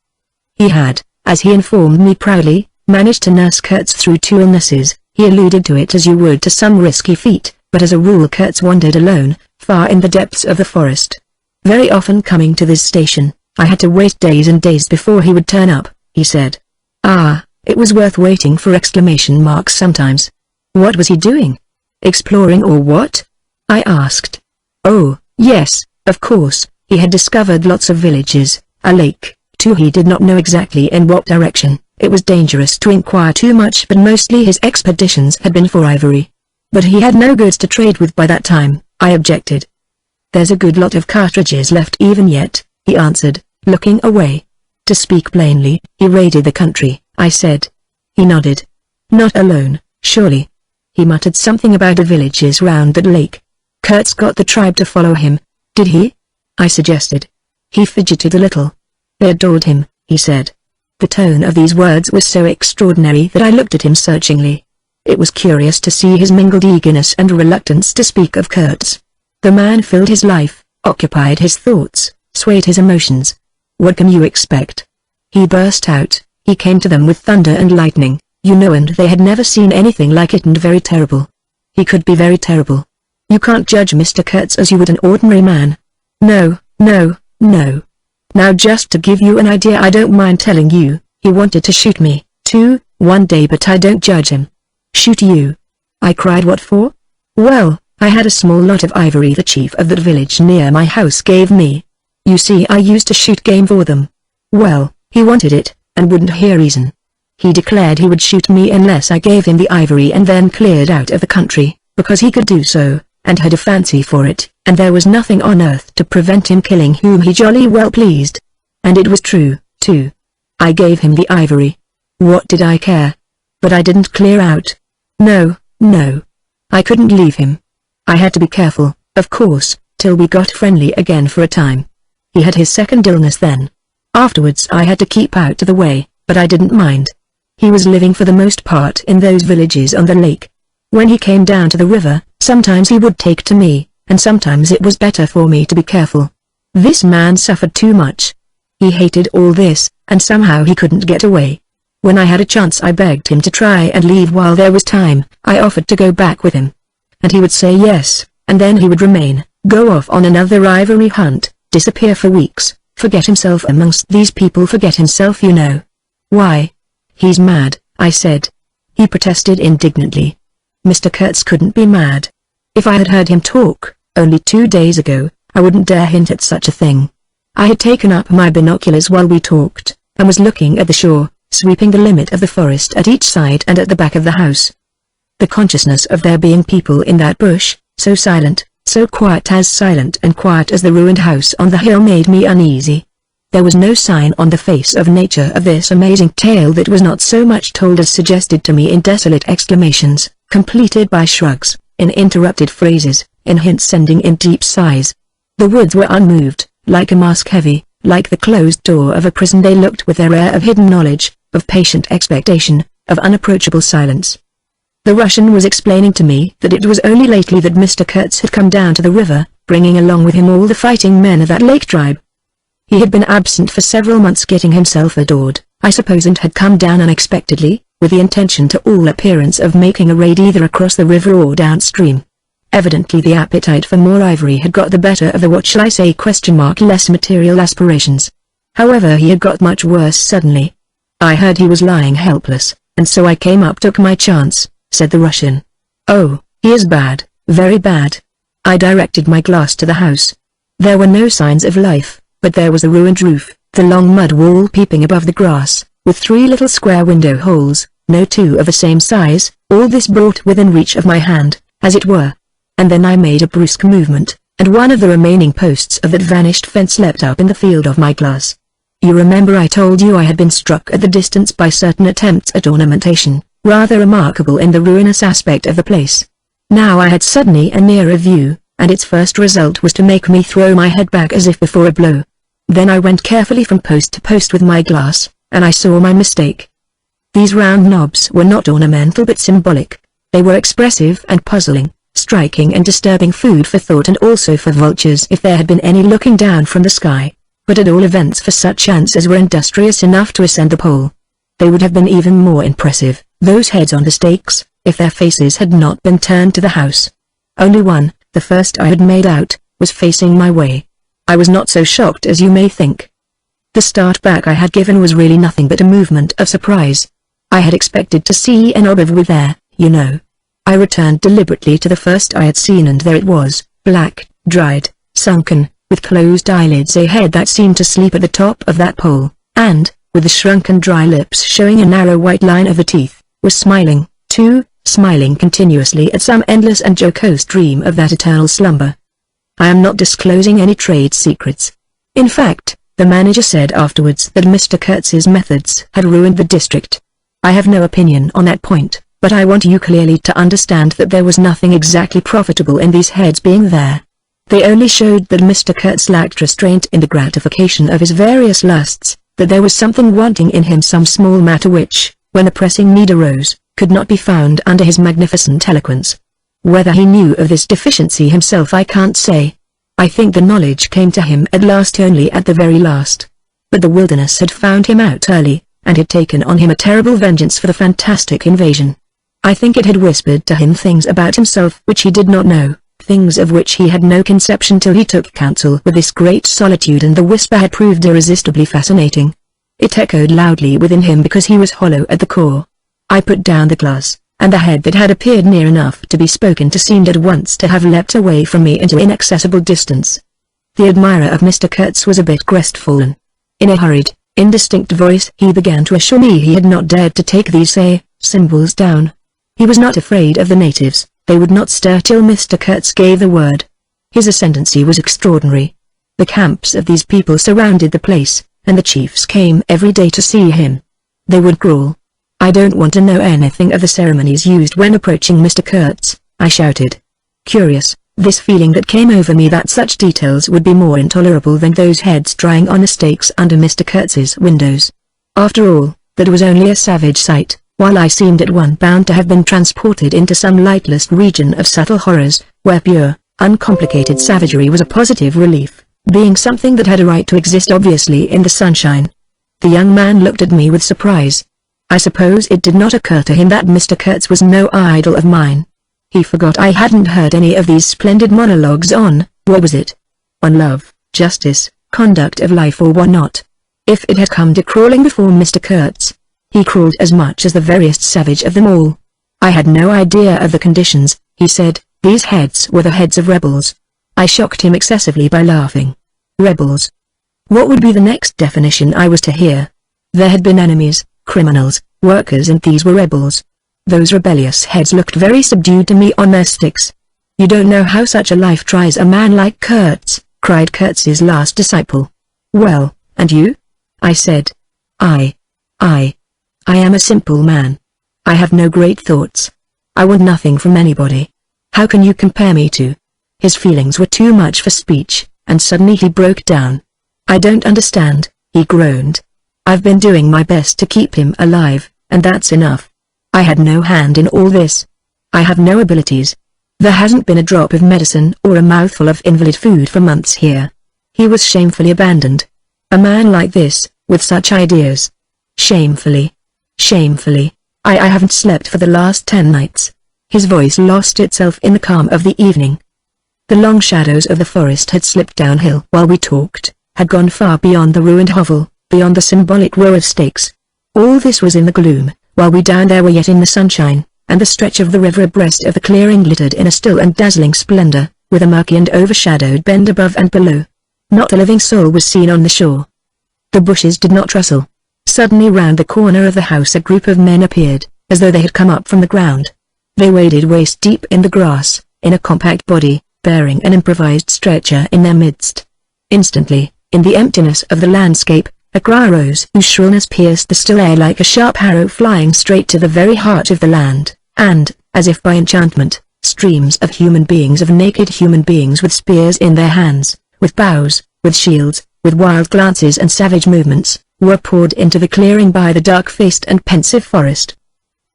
He had, as he informed me proudly, managed to nurse Kurtz through 2 illnesses. He alluded to it as you would to some risky feat, but as a rule Kurtz wandered alone, far in the depths of the forest. Very often coming to this station, I had to wait days and days before he would turn up, he said. Ah, it was worth waiting for exclamation marks sometimes. What was he doing? Exploring or what? I asked. Oh, yes, of course, he had discovered lots of villages, a lake, too. He did not know exactly in what direction. It was dangerous to inquire too much, but mostly his expeditions had been for ivory. But he had no goods to trade with by that time, I objected. There's a good lot of cartridges left even yet, he answered, looking away. To speak plainly, he raided the country, I said. He nodded. Not alone, surely. He muttered something about the villages round that lake. Kurtz got the tribe to follow him, did he? I suggested. He fidgeted a little. They adored him, he said. The tone of these words was so extraordinary that I looked at him searchingly. It was curious to see his mingled eagerness and reluctance to speak of Kurtz. The man filled his life, occupied his thoughts, swayed his emotions. What can you expect? He burst out. He came to them with thunder and lightning, you know, and they had never seen anything like it, and very terrible. He could be very terrible. You can't judge Mr. Kurtz as you would an ordinary man. No, no, no. Now just to give you an idea, I don't mind telling you, he wanted to shoot me, too, one day, but I don't judge him. Shoot you? I cried. What for? Well, I had a small lot of ivory the chief of that village near my house gave me. You see, I used to shoot game for them. Well, he wanted it, and wouldn't hear reason. He declared he would shoot me unless I gave him the ivory and then cleared out of the country, because he could do so, and had a fancy for it, and there was nothing on earth to prevent him killing whom he jolly well pleased. And it was true, too. I gave him the ivory. What did I care? But I didn't clear out. No, no. I couldn't leave him. I had to be careful, of course, till we got friendly again for a time. He had his second illness then. Afterwards I had to keep out of the way, but I didn't mind. He was living for the most part in those villages on the lake. When he came down to the river, sometimes he would take to me, and sometimes it was better for me to be careful. This man suffered too much. He hated all this, and somehow he couldn't get away. When I had a chance I begged him to try and leave while there was time. I offered to go back with him. And he would say yes, and then he would remain, go off on another ivory hunt, disappear for weeks, forget himself amongst these people, forget himself, you know. Why? He's mad, I said. He protested indignantly. Mr. Kurtz couldn't be mad. If I had heard him talk, only 2 days ago, I wouldn't dare hint at such a thing. I had taken up my binoculars while we talked, and was looking at the shore, sweeping the limit of the forest at each side and at the back of the house. The consciousness of there being people in that bush, so silent, so quiet, as silent and quiet as the ruined house on the hill, made me uneasy. There was no sign on the face of nature of this amazing tale that was not so much told as suggested to me in desolate exclamations, completed by shrugs, in interrupted phrases, in hints ending in deep sighs. The woods were unmoved, like a mask, heavy, like the closed door of a prison. They looked with their air of hidden knowledge, of patient expectation, of unapproachable silence. The Russian was explaining to me that it was only lately that Mr. Kurtz had come down to the river, bringing along with him all the fighting men of that lake tribe. He had been absent for several months getting himself adored, I suppose, and had come down unexpectedly, with the intention to all appearance of making a raid either across the river or downstream. Evidently the appetite for more ivory had got the better of the what shall I say less material aspirations. However, he had got much worse suddenly. I heard he was lying helpless, and so I came up, took my chance, said the Russian. Oh, he is bad, very bad. I directed my glass to the house. There were no signs of life, but there was the ruined roof, the long mud wall peeping above the grass, with 3 little square window holes, no 2 of the same size, all this brought within reach of my hand, as it were. And then I made a brusque movement, and one of the remaining posts of that vanished fence leapt up in the field of my glass. You remember I told you I had been struck at the distance by certain attempts at ornamentation, rather remarkable in the ruinous aspect of the place. Now I had suddenly a nearer view, and its first result was to make me throw my head back as if before a blow. Then I went carefully from post to post with my glass, and I saw my mistake. These round knobs were not ornamental but symbolic. They were expressive and puzzling, striking and disturbing food for thought and also for vultures if there had been any looking down from the sky, but at all events for such ants as were industrious enough to ascend the pole. They would have been even more impressive, those heads on the stakes, if their faces had not been turned to the house. Only one, the first I had made out, was facing my way. I was not so shocked as you may think. The start back I had given was really nothing but a movement of surprise. I had expected to see an obverve there, you know. I returned deliberately to the first I had seen and there it was, black, dried, sunken, with closed eyelids, a head that seemed to sleep at the top of that pole, and, with the shrunken dry lips showing a narrow white line of the teeth, was smiling, too, smiling continuously at some endless and jocose dream of that eternal slumber. I am not disclosing any trade secrets. In fact, the manager said afterwards that Mr. Kurtz's methods had ruined the district. I have no opinion on that point, but I want you clearly to understand that there was nothing exactly profitable in these heads being there. They only showed that Mr. Kurtz lacked restraint in the gratification of his various lusts, that there was something wanting in him, some small matter which, when a pressing need arose, could not be found under his magnificent eloquence. Whether he knew of this deficiency himself I can't say. I think the knowledge came to him at last, only at the very last. But the wilderness had found him out early, and had taken on him a terrible vengeance for the fantastic invasion. I think it had whispered to him things about himself which he did not know, things of which he had no conception till he took counsel with this great solitude, and the whisper had proved irresistibly fascinating. It echoed loudly within him because he was hollow at the core. I put down the glass, and the head that had appeared near enough to be spoken to seemed at once to have leapt away from me into inaccessible distance. The admirer of Mr. Kurtz was a bit crestfallen. In a hurried, indistinct voice he began to assure me he had not dared to take these symbols down. He was not afraid of the natives, they would not stir till Mr. Kurtz gave the word. His ascendancy was extraordinary. The camps of these people surrounded the place, and the chiefs came every day to see him. They would growl. "I don't want to know anything of the ceremonies used when approaching Mr. Kurtz," I shouted. Curious, this feeling that came over me that such details would be more intolerable than those heads drying on the stakes under Mr. Kurtz's windows. After all, that was only a savage sight, while I seemed at one bound to have been transported into some lightless region of subtle horrors, where pure, uncomplicated savagery was a positive relief, being something that had a right to exist obviously in the sunshine. The young man looked at me with surprise. I suppose it did not occur to him that Mr. Kurtz was no idol of mine. He forgot I hadn't heard any of these splendid monologues on, what was it? On love, justice, conduct of life, or what not. If it had come to crawling before Mr. Kurtz, he crawled as much as the veriest savage of them all. I had no idea of the conditions, he said. These heads were the heads of rebels. I shocked him excessively by laughing. Rebels. What would be the next definition I was to hear? There had been enemies, criminals, workers, and these were rebels. Those rebellious heads looked very subdued to me on their sticks. "You don't know how such a life tries a man like Kurtz," cried Kurtz's last disciple. "Well, and you?" I said. I am a simple man. I have no great thoughts. I want nothing from anybody. How can you compare me to?" His feelings were too much for speech, and suddenly he broke down. "I don't understand," he groaned. "I've been doing my best to keep him alive, and that's enough. I had no hand in all this. I have no abilities. There hasn't been a drop of medicine or a mouthful of invalid food for months here. He was shamefully abandoned. A man like this, with such ideas. Shamefully. Shamefully. I haven't slept for the last 10 nights. His voice lost itself in the calm of the evening. The long shadows of the forest had slipped downhill while we talked, had gone far beyond the ruined hovel, beyond the symbolic row of stakes. All this was in the gloom, while we down there were yet in the sunshine, and the stretch of the river abreast of the clearing glittered in a still and dazzling splendor, with a murky and overshadowed bend above and below. Not a living soul was seen on the shore. The bushes did not rustle. Suddenly round the corner of the house a group of men appeared, as though they had come up from the ground. They waded waist deep in the grass, in a compact body, bearing an improvised stretcher in their midst. Instantly, in the emptiness of the landscape, a cry arose whose shrillness pierced the still air like a sharp arrow flying straight to the very heart of the land, and, as if by enchantment, streams of human beings, of naked human beings with spears in their hands, with bows, with shields, with wild glances and savage movements, were poured into the clearing by the dark-faced and pensive forest.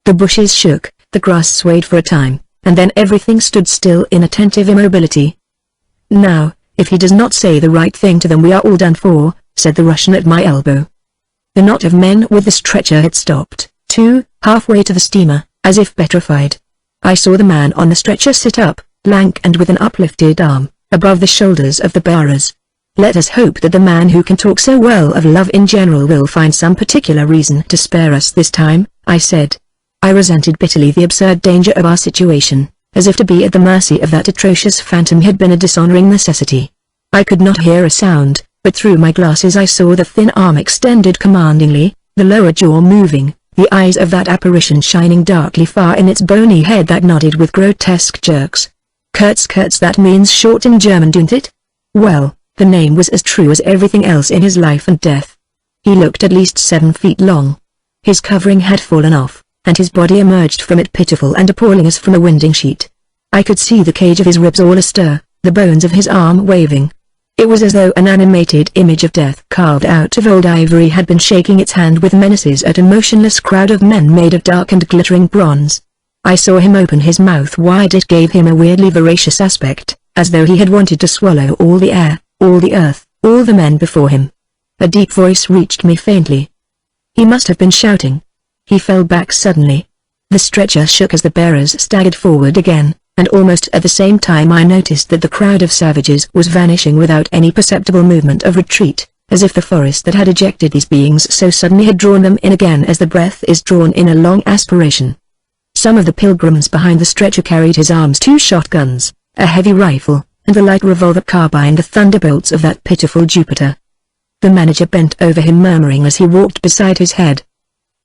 The bushes shook, the grass swayed for a time, and then everything stood still in attentive immobility. "Now, if he does not say the right thing to them, we are all done for," said the Russian at my elbow. The knot of men with the stretcher had stopped, too, halfway to the steamer, as if petrified. I saw the man on the stretcher sit up, lank and with an uplifted arm, above the shoulders of the bearers. "Let us hope that the man who can talk so well of love in general will find some particular reason to spare us this time," I said. I resented bitterly the absurd danger of our situation, as if to be at the mercy of that atrocious phantom had been a dishonoring necessity. I could not hear a sound, but through my glasses I saw the thin arm extended commandingly, the lower jaw moving, the eyes of that apparition shining darkly far in its bony head that nodded with grotesque jerks. Kurtz, that means short in German, don't it? Well, the name was as true as everything else in his life and death. He looked at least 7 feet long. His covering had fallen off, and his body emerged from it pitiful and appalling as from a winding sheet. I could see the cage of his ribs all astir, the bones of his arm waving. It was as though an animated image of death carved out of old ivory had been shaking its hand with menaces at a motionless crowd of men made of dark and glittering bronze. I saw him open his mouth wide. It gave him a weirdly voracious aspect, as though he had wanted to swallow all the air, all the earth, all the men before him. A deep voice reached me faintly. He must have been shouting. He fell back suddenly. The stretcher shook as the bearers staggered forward again, and almost at the same time I noticed that the crowd of savages was vanishing without any perceptible movement of retreat, as if the forest that had ejected these beings so suddenly had drawn them in again as the breath is drawn in a long aspiration. Some of the pilgrims behind the stretcher carried his arms 2 shotguns, a heavy rifle, and a light revolver carbine, the thunderbolts of that pitiful Jupiter. The manager bent over him murmuring as he walked beside his head.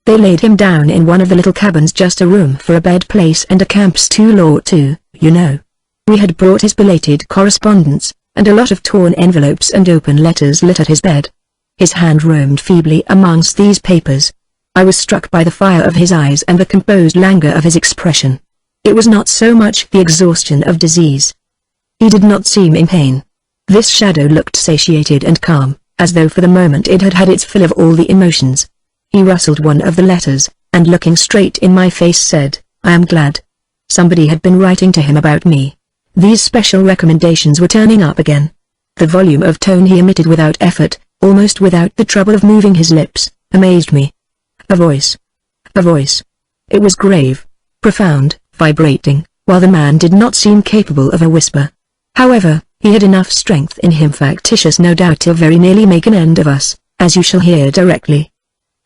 They laid him down in one of the little cabins, just a room for a bed place and a camp's tool too, you know. We had brought his belated correspondence, and a lot of torn envelopes and open letters littered his bed. His hand roamed feebly amongst these papers. I was struck by the fire of his eyes and the composed languor of his expression. It was not so much the exhaustion of disease. He did not seem in pain. This shadow looked satiated and calm, as though for the moment it had had its fill of all the emotions. He rustled one of the letters, and looking straight in my face said, "I am glad. Somebody had been writing to him about me." These special recommendations were turning up again. The volume of tone he emitted without effort, almost without the trouble of moving his lips, amazed me. A voice. A voice. It was grave, profound, vibrating, while the man did not seem capable of a whisper. However, he had enough strength in him, factitious no doubt, to very nearly make an end of us, as you shall hear directly.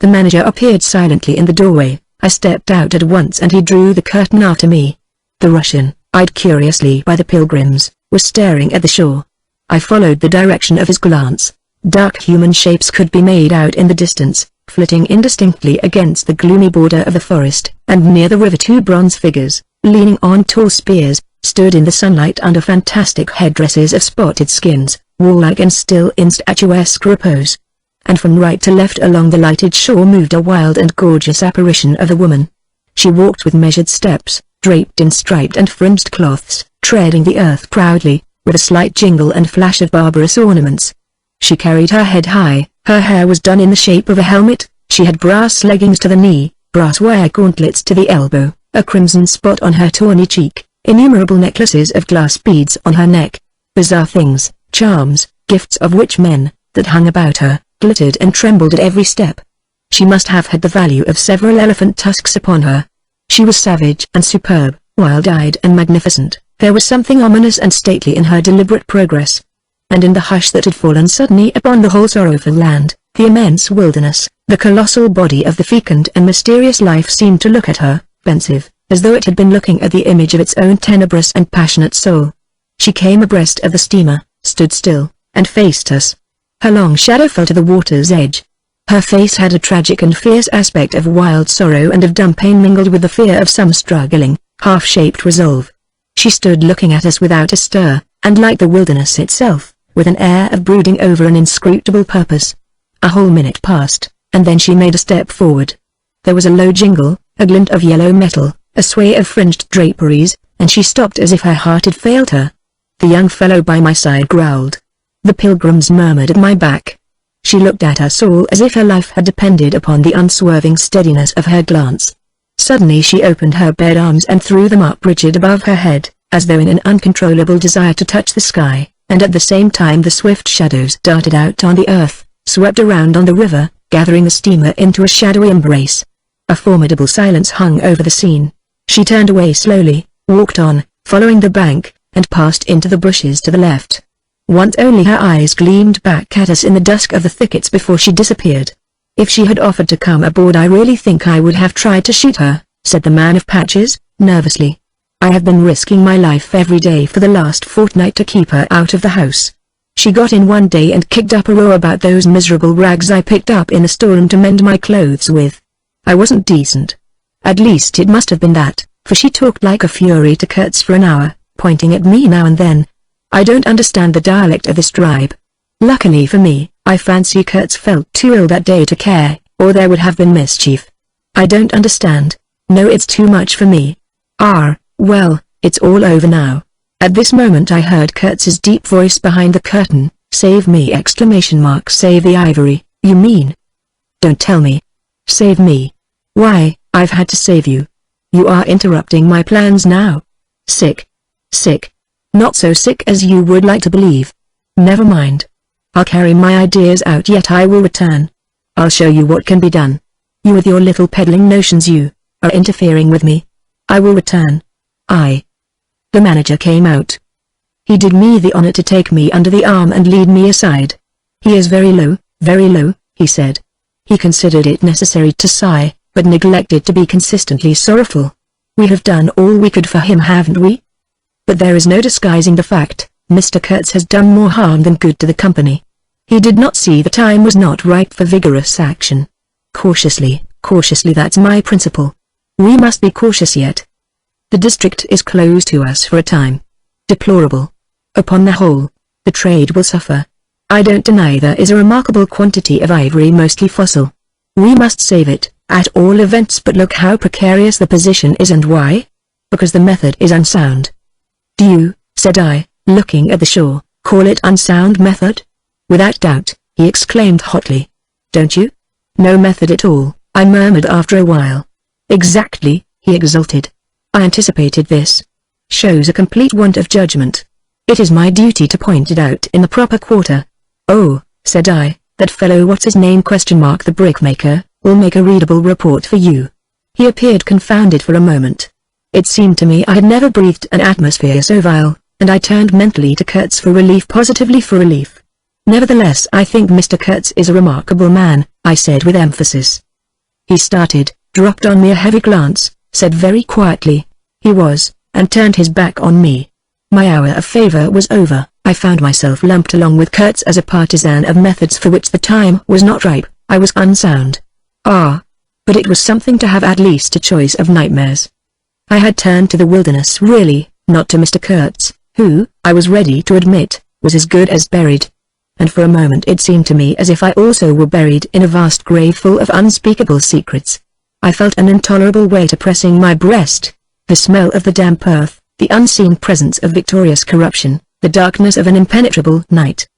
The manager appeared silently in the doorway. I stepped out at once and he drew the curtain after me. The Russian, eyed curiously by the pilgrims, was staring at the shore. I followed the direction of his glance. Dark human shapes could be made out in the distance, flitting indistinctly against the gloomy border of the forest, and near the river 2 bronze figures, leaning on tall spears, stood in the sunlight under fantastic headdresses of spotted skins, warlike and still in statuesque repose. And from right to left along the lighted shore moved a wild and gorgeous apparition of a woman. She walked with measured steps, draped in striped and fringed cloths, treading the earth proudly, with a slight jingle and flash of barbarous ornaments. She carried her head high, her hair was done in the shape of a helmet, she had brass leggings to the knee, brass wire gauntlets to the elbow, a crimson spot on her tawny cheek, innumerable necklaces of glass beads on her neck, bizarre things, charms, gifts of witch men, that hung about her, glittered and trembled at every step. She must have had the value of several elephant tusks upon her. She was savage and superb, wild-eyed and magnificent. There was something ominous and stately in her deliberate progress. And in the hush that had fallen suddenly upon the whole sorrowful land, the immense wilderness, the colossal body of the fecund and mysterious life seemed to look at her, pensive, as though it had been looking at the image of its own tenebrous and passionate soul. She came abreast of the steamer, stood still, and faced us. Her long shadow fell to the water's edge. Her face had a tragic and fierce aspect of wild sorrow and of dumb pain mingled with the fear of some struggling, half-shaped resolve. She stood looking at us without a stir, and like the wilderness itself, with an air of brooding over an inscrutable purpose. A whole minute passed, and then she made a step forward. There was a low jingle, a glint of yellow metal, a sway of fringed draperies, and she stopped as if her heart had failed her. The young fellow by my side growled. The pilgrims murmured at my back. She looked at us all as if her life had depended upon the unswerving steadiness of her glance. Suddenly she opened her bared arms and threw them up rigid above her head, as though in an uncontrollable desire to touch the sky, and at the same time the swift shadows darted out on the earth, swept around on the river, gathering the steamer into a shadowy embrace. A formidable silence hung over the scene. She turned away slowly, walked on, following the bank, and passed into the bushes to the left. Once only her eyes gleamed back at us in the dusk of the thickets before she disappeared. "If she had offered to come aboard I really think I would have tried to shoot her," said the man of patches, nervously. "I have been risking my life every day for the last fortnight to keep her out of the house. She got in one day and kicked up a row about those miserable rags I picked up in the storeroom to mend my clothes with. I wasn't decent. At least it must have been that, for she talked like a fury to Kurtz for an hour, pointing at me now and then. I don't understand the dialect of this tribe. Luckily for me, I fancy Kurtz felt too ill that day to care, or there would have been mischief. I don't understand. No, it's too much for me. Well, it's all over now." At this moment I heard Kurtz's deep voice behind the curtain. "Save me!" Save the ivory, you mean? Don't tell me. Save me. Why, I've had to save you. You are interrupting my plans now. Sick. Sick. Not so sick as you would like to believe. Never mind. I'll carry my ideas out, yet I will return. I'll show you what can be done. You with your little peddling notions, you are interfering with me. I will return. The manager came out. He did me the honor to take me under the arm and lead me aside. "He is very low," he said. He considered it necessary to sigh, but neglected to be consistently sorrowful. "We have done all we could for him, haven't we? But there is no disguising the fact, Mr. Kurtz has done more harm than good to the company. He did not see the time was not ripe for vigorous action. Cautiously, that's my principle. We must be cautious yet. The district is closed to us for a time. Deplorable. Upon the whole, the trade will suffer. I don't deny there is a remarkable quantity of ivory, mostly fossil. We must save it, at all events, but look how precarious the position is. And why? Because the method is unsound." "Do you," said I, looking at the shore, "call it unsound method?" "Without doubt," he exclaimed hotly. "Don't you?" "No method at all," I murmured after a while. "Exactly," he exulted. "I anticipated this. Shows a complete want of judgment. It is my duty to point it out in the proper quarter." "Oh," said I, "that fellow what's his name ? The brickmaker, will make a readable report for you." He appeared confounded for a moment. It seemed to me I had never breathed an atmosphere so vile, and I turned mentally to Kurtz for relief, positively for relief. "Nevertheless, I think Mr. Kurtz is a remarkable man," I said with emphasis. He started, dropped on me a heavy glance, said very quietly, "He was," and turned his back on me. My hour of favor was over. I found myself lumped along with Kurtz as a partisan of methods for which the time was not ripe. I was unsound. But it was something to have at least a choice of nightmares. I had turned to the wilderness really, not to Mr. Kurtz, who, I was ready to admit, was as good as buried. And for a moment it seemed to me as if I also were buried in a vast grave full of unspeakable secrets. I felt an intolerable weight oppressing my breast, the smell of the damp earth, the unseen presence of victorious corruption, the darkness of an impenetrable night.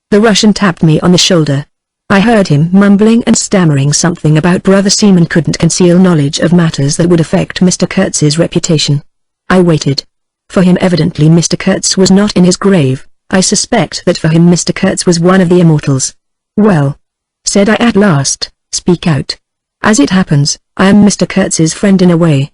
The Russian tapped me on the shoulder. I heard him mumbling and stammering something about Brother Seaman couldn't conceal knowledge of matters that would affect Mr. Kurtz's reputation. I waited. For him evidently Mr. Kurtz was not in his grave. I suspect that for him Mr. Kurtz was one of the immortals. "Well," said I at last, "speak out. As it happens, I am Mr. Kurtz's friend in a way."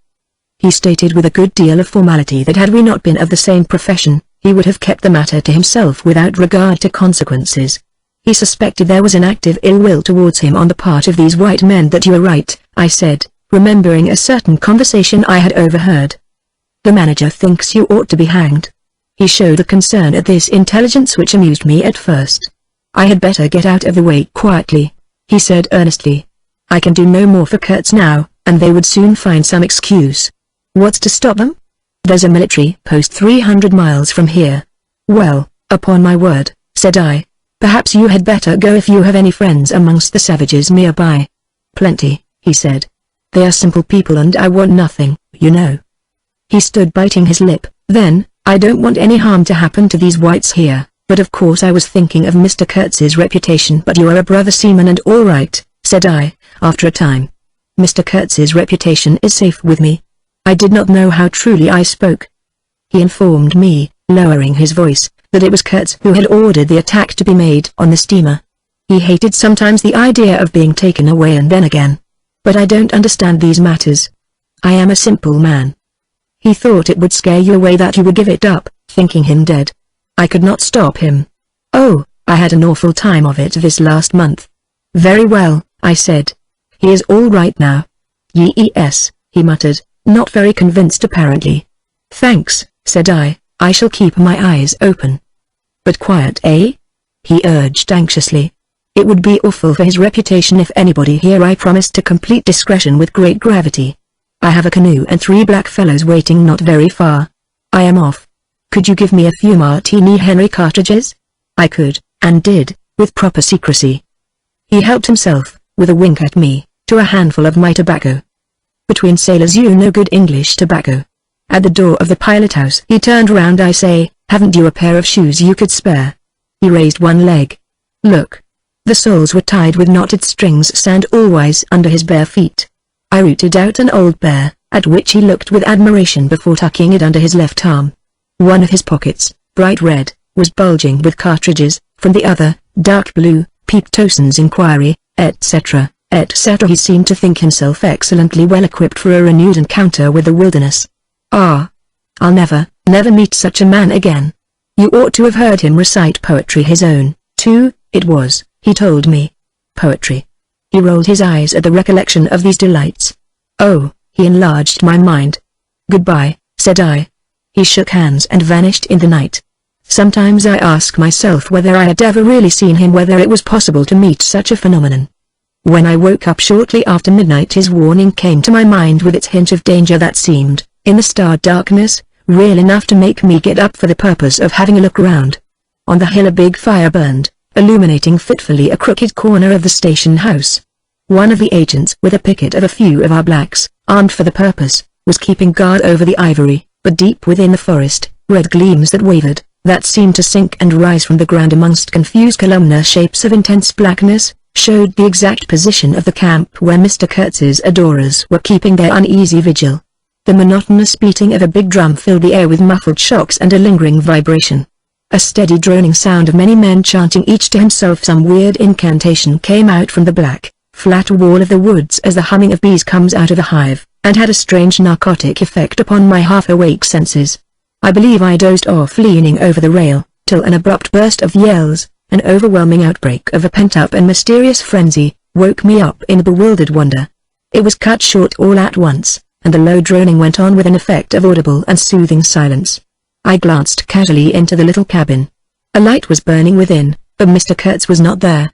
He stated with a good deal of formality that had we not been of the same profession, he would have kept the matter to himself without regard to consequences. He suspected there was an active ill will towards him on the part of these white men. "That you are right," I said, remembering a certain conversation I had overheard. "The manager thinks you ought to be hanged." He showed a concern at this intelligence which amused me at first. "I had better get out of the way quietly," he said earnestly. "I can do no more for Kurtz now, and they would soon find some excuse." "What's to stop them?" "There's a military post 300 miles from here." "Well, upon my word," said I, "perhaps you had better go if you have any friends amongst the savages nearby." "Plenty," he said. "They are simple people and I want nothing, you know." He stood biting his lip. Then, "I don't want any harm to happen to these whites here," But of course I was thinking of Mr. Kurtz's reputation. But you are a brother seaman and all right, said I, after a time. Mr. Kurtz's reputation is safe with me. I did not know how truly I spoke. He informed me, lowering his voice, that it was Kurtz who had ordered the attack to be made on the steamer. He hated sometimes the idea of being taken away and then again. But I don't understand these matters. I am a simple man. He thought it would scare you away that you would give it up, thinking him dead. I could not stop him. Oh, I had an awful time of it this last month. Very well, I said. He is all right now. Yes, he muttered, not very convinced apparently. Thanks, said I shall keep my eyes open. But quiet, eh? He urged anxiously. It would be awful for his reputation if anybody here. I promised to complete discretion with great gravity. I have a canoe and 3 black fellows waiting not very far. I am off. Could you give me a few Martini Henry cartridges? I could, and did, with proper secrecy. He helped himself, with a wink at me, to a handful of my tobacco. Between sailors you know good English tobacco. At the door of the pilot house he turned round. I say, haven't you a pair of shoes you could spare? He raised one leg. Look. The soles were tied with knotted strings, sand always under his bare feet. I rooted out an old pair, at which he looked with admiration before tucking it under his left arm. One of his pockets, bright red, was bulging with cartridges, from the other, dark blue, peeped Towson's inquiry, etc., etc. He seemed to think himself excellently well equipped for a renewed encounter with the wilderness. Ah! I'll never meet such a man again. You ought to have heard him recite poetry, his own, too, it was, he told me. Poetry. He rolled his eyes at the recollection of these delights. Oh, he enlarged my mind. Goodbye, said I. He shook hands and vanished in the night. Sometimes I ask myself whether I had ever really seen him, whether it was possible to meet such a phenomenon. When I woke up shortly after midnight his warning came to my mind with its hint of danger that seemed, in the star darkness, real enough to make me get up for the purpose of having a look round. On the hill a big fire burned, illuminating fitfully a crooked corner of the station house. One of the agents, with a picket of a few of our blacks, armed for the purpose, was keeping guard over the ivory, but deep within the forest, red gleams that wavered, that seemed to sink and rise from the ground amongst confused columnar shapes of intense blackness, showed the exact position of the camp where Mr. Kurtz's adorers were keeping their uneasy vigil. The monotonous beating of a big drum filled the air with muffled shocks and a lingering vibration. A steady droning sound of many men chanting each to himself some weird incantation came out from the black, flat wall of the woods as the humming of bees comes out of a hive, and had a strange narcotic effect upon my half-awake senses. I believe I dozed off leaning over the rail, till an abrupt burst of yells, an overwhelming outbreak of a pent-up and mysterious frenzy, woke me up in bewildered wonder. It was cut short all at once, and the low droning went on with an effect of audible and soothing silence. I glanced casually into the little cabin. A light was burning within, but Mr. Kurtz was not there.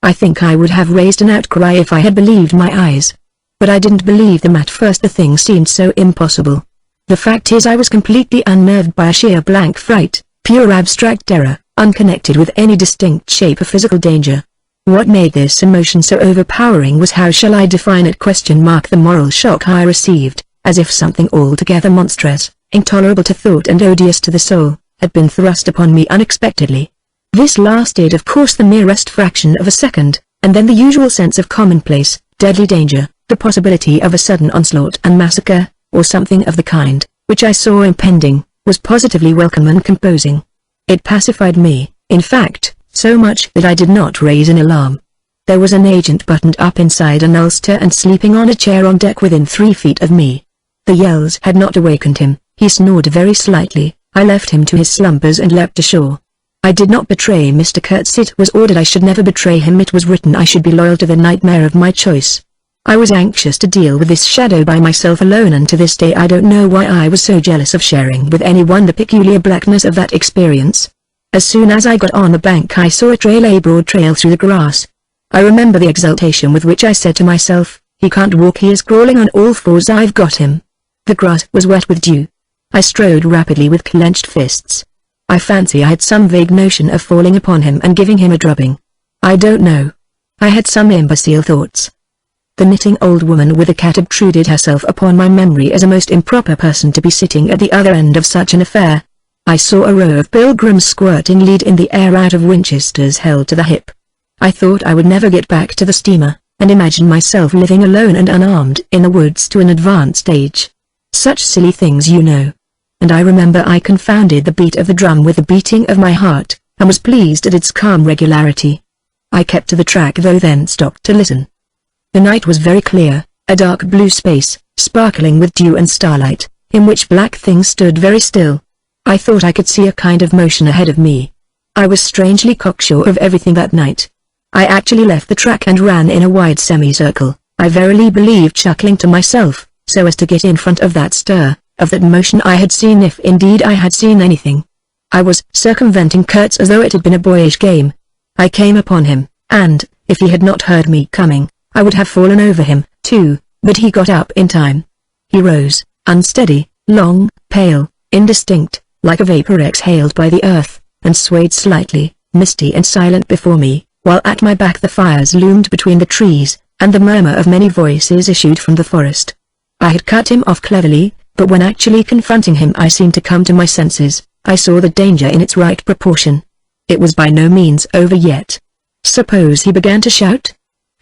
I think I would have raised an outcry if I had believed my eyes. But I didn't believe them at first. The thing seemed so impossible. The fact is I was completely unnerved by a sheer blank fright, pure abstract terror, unconnected with any distinct shape of physical danger. What made this emotion so overpowering was, how shall I define it? The moral shock I received, as if something altogether monstrous, intolerable to thought and odious to the soul, had been thrust upon me unexpectedly. This lasted of course the merest fraction of a second, and then the usual sense of commonplace, deadly danger, the possibility of a sudden onslaught and massacre, or something of the kind, which I saw impending, was positively welcome and composing. It pacified me, in fact, so much that I did not raise an alarm. There was an agent buttoned up inside an ulster and sleeping on a chair on deck within 3 feet of me. The yells had not awakened him. He snored very slightly. I left him to his slumbers and leapt ashore. I did not betray Mr. Kurtz. It was ordered I should never betray him. It was written I should be loyal to the nightmare of my choice. I was anxious to deal with this shadow by myself alone, and to this day I don't know why I was so jealous of sharing with anyone the peculiar blackness of that experience. As soon as I got on the bank I saw a broad trail through the grass. I remember the exultation with which I said to myself, he can't walk, he is crawling on all fours, I've got him. The grass was wet with dew. I strode rapidly with clenched fists. I fancy I had some vague notion of falling upon him and giving him a drubbing. I don't know. I had some imbecile thoughts. The knitting old woman with a cat obtruded herself upon my memory as a most improper person to be sitting at the other end of such an affair. I saw a row of pilgrims squirting lead in the air out of Winchesters held to the hip. I thought I would never get back to the steamer, and imagined myself living alone and unarmed in the woods to an advanced age. Such silly things, you know. And I remember I confounded the beat of the drum with the beating of my heart, and was pleased at its calm regularity. I kept to the track though, then stopped to listen. The night was very clear, a dark blue space, sparkling with dew and starlight, in which black things stood very still. I thought I could see a kind of motion ahead of me. I was strangely cocksure of everything that night. I actually left the track and ran in a wide semicircle, I verily believe chuckling to myself, so as to get in front of that stir, of that motion I had seen, if indeed I had seen anything. I was circumventing Kurtz as though it had been a boyish game. I came upon him, and, if he had not heard me coming, I would have fallen over him, too, but he got up in time. He rose, unsteady, long, pale, indistinct, like a vapor exhaled by the earth, and swayed slightly, misty and silent before me, while at my back the fires loomed between the trees, and the murmur of many voices issued from the forest. I had cut him off cleverly, but when actually confronting him I seemed to come to my senses. I saw the danger in its right proportion. It was by no means over yet. Suppose he began to shout?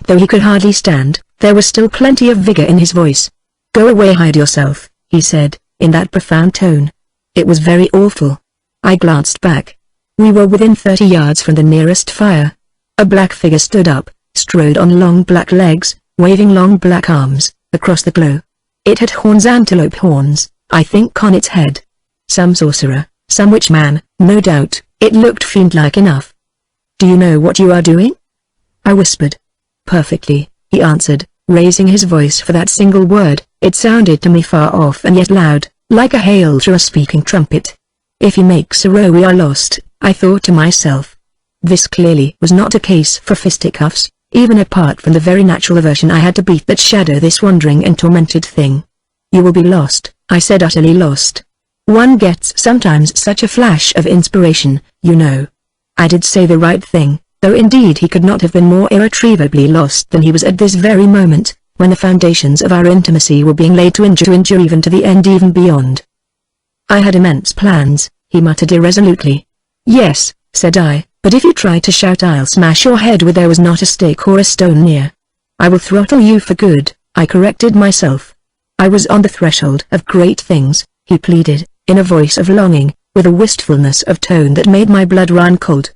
Though he could hardly stand, there was still plenty of vigor in his voice. "Go away, hide yourself," he said, in that profound tone. It was very awful. I glanced back. We were within 30 yards from the nearest fire. A black figure stood up, strode on long black legs, waving long black arms, across the glow. It had horns, antelope horns, I think, on its head. Some sorcerer, some witch man, no doubt. It looked fiend-like enough. "Do you know what you are doing?" I whispered. "Perfectly," he answered, raising his voice for that single word. It sounded to me far off and yet loud, like a hail through a speaking trumpet. "If he makes a row we are lost," I thought to myself. This clearly was not a case for fisticuffs, even apart from the very natural aversion I had to beat that shadow this wandering and tormented thing. "You will be lost," I said, "utterly lost. One gets sometimes such a flash of inspiration, you know." I did say the right thing, though indeed he could not have been more irretrievably lost than he was at this very moment, when the foundations of our intimacy were being laid to endure even to the end, even beyond. "I had immense plans," he muttered irresolutely. "Yes," said I, "but if you try to shout I'll smash your head with." There was not a stick or a stone near. "I will throttle you for good," I corrected myself. I was on the threshold of great things, he pleaded, in a voice of longing, with a wistfulness of tone that made my blood run cold.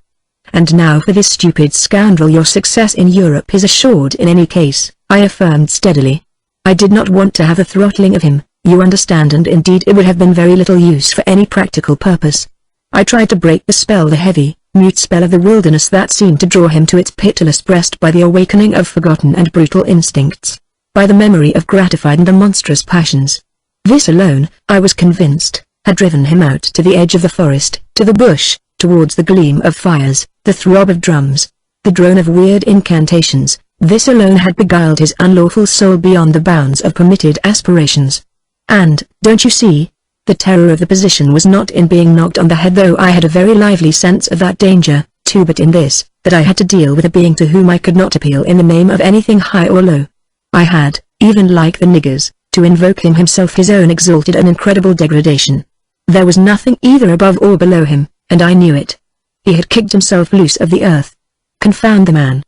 "And now for this stupid scoundrel your success in Europe is assured in any case," I affirmed steadily. I did not want to have the throttling of him, you understand, and indeed it would have been very little use for any practical purpose. I tried to break the spell, the heavy, mute spell of the wilderness that seemed to draw him to its pitiless breast by the awakening of forgotten and brutal instincts, by the memory of gratified and the monstrous passions. This alone, I was convinced, had driven him out to the edge of the forest, to the bush, towards the gleam of fires, the throb of drums, the drone of weird incantations. This alone had beguiled his unlawful soul beyond the bounds of permitted aspirations. And, don't you see, the terror of the position was not in being knocked on the head, though I had a very lively sense of that danger, too, but in this, that I had to deal with a being to whom I could not appeal in the name of anything high or low. I had, even like the niggers, to invoke him himself, his own exalted and incredible degradation. There was nothing either above or below him, and I knew it. He had kicked himself loose of the earth. Confound the man.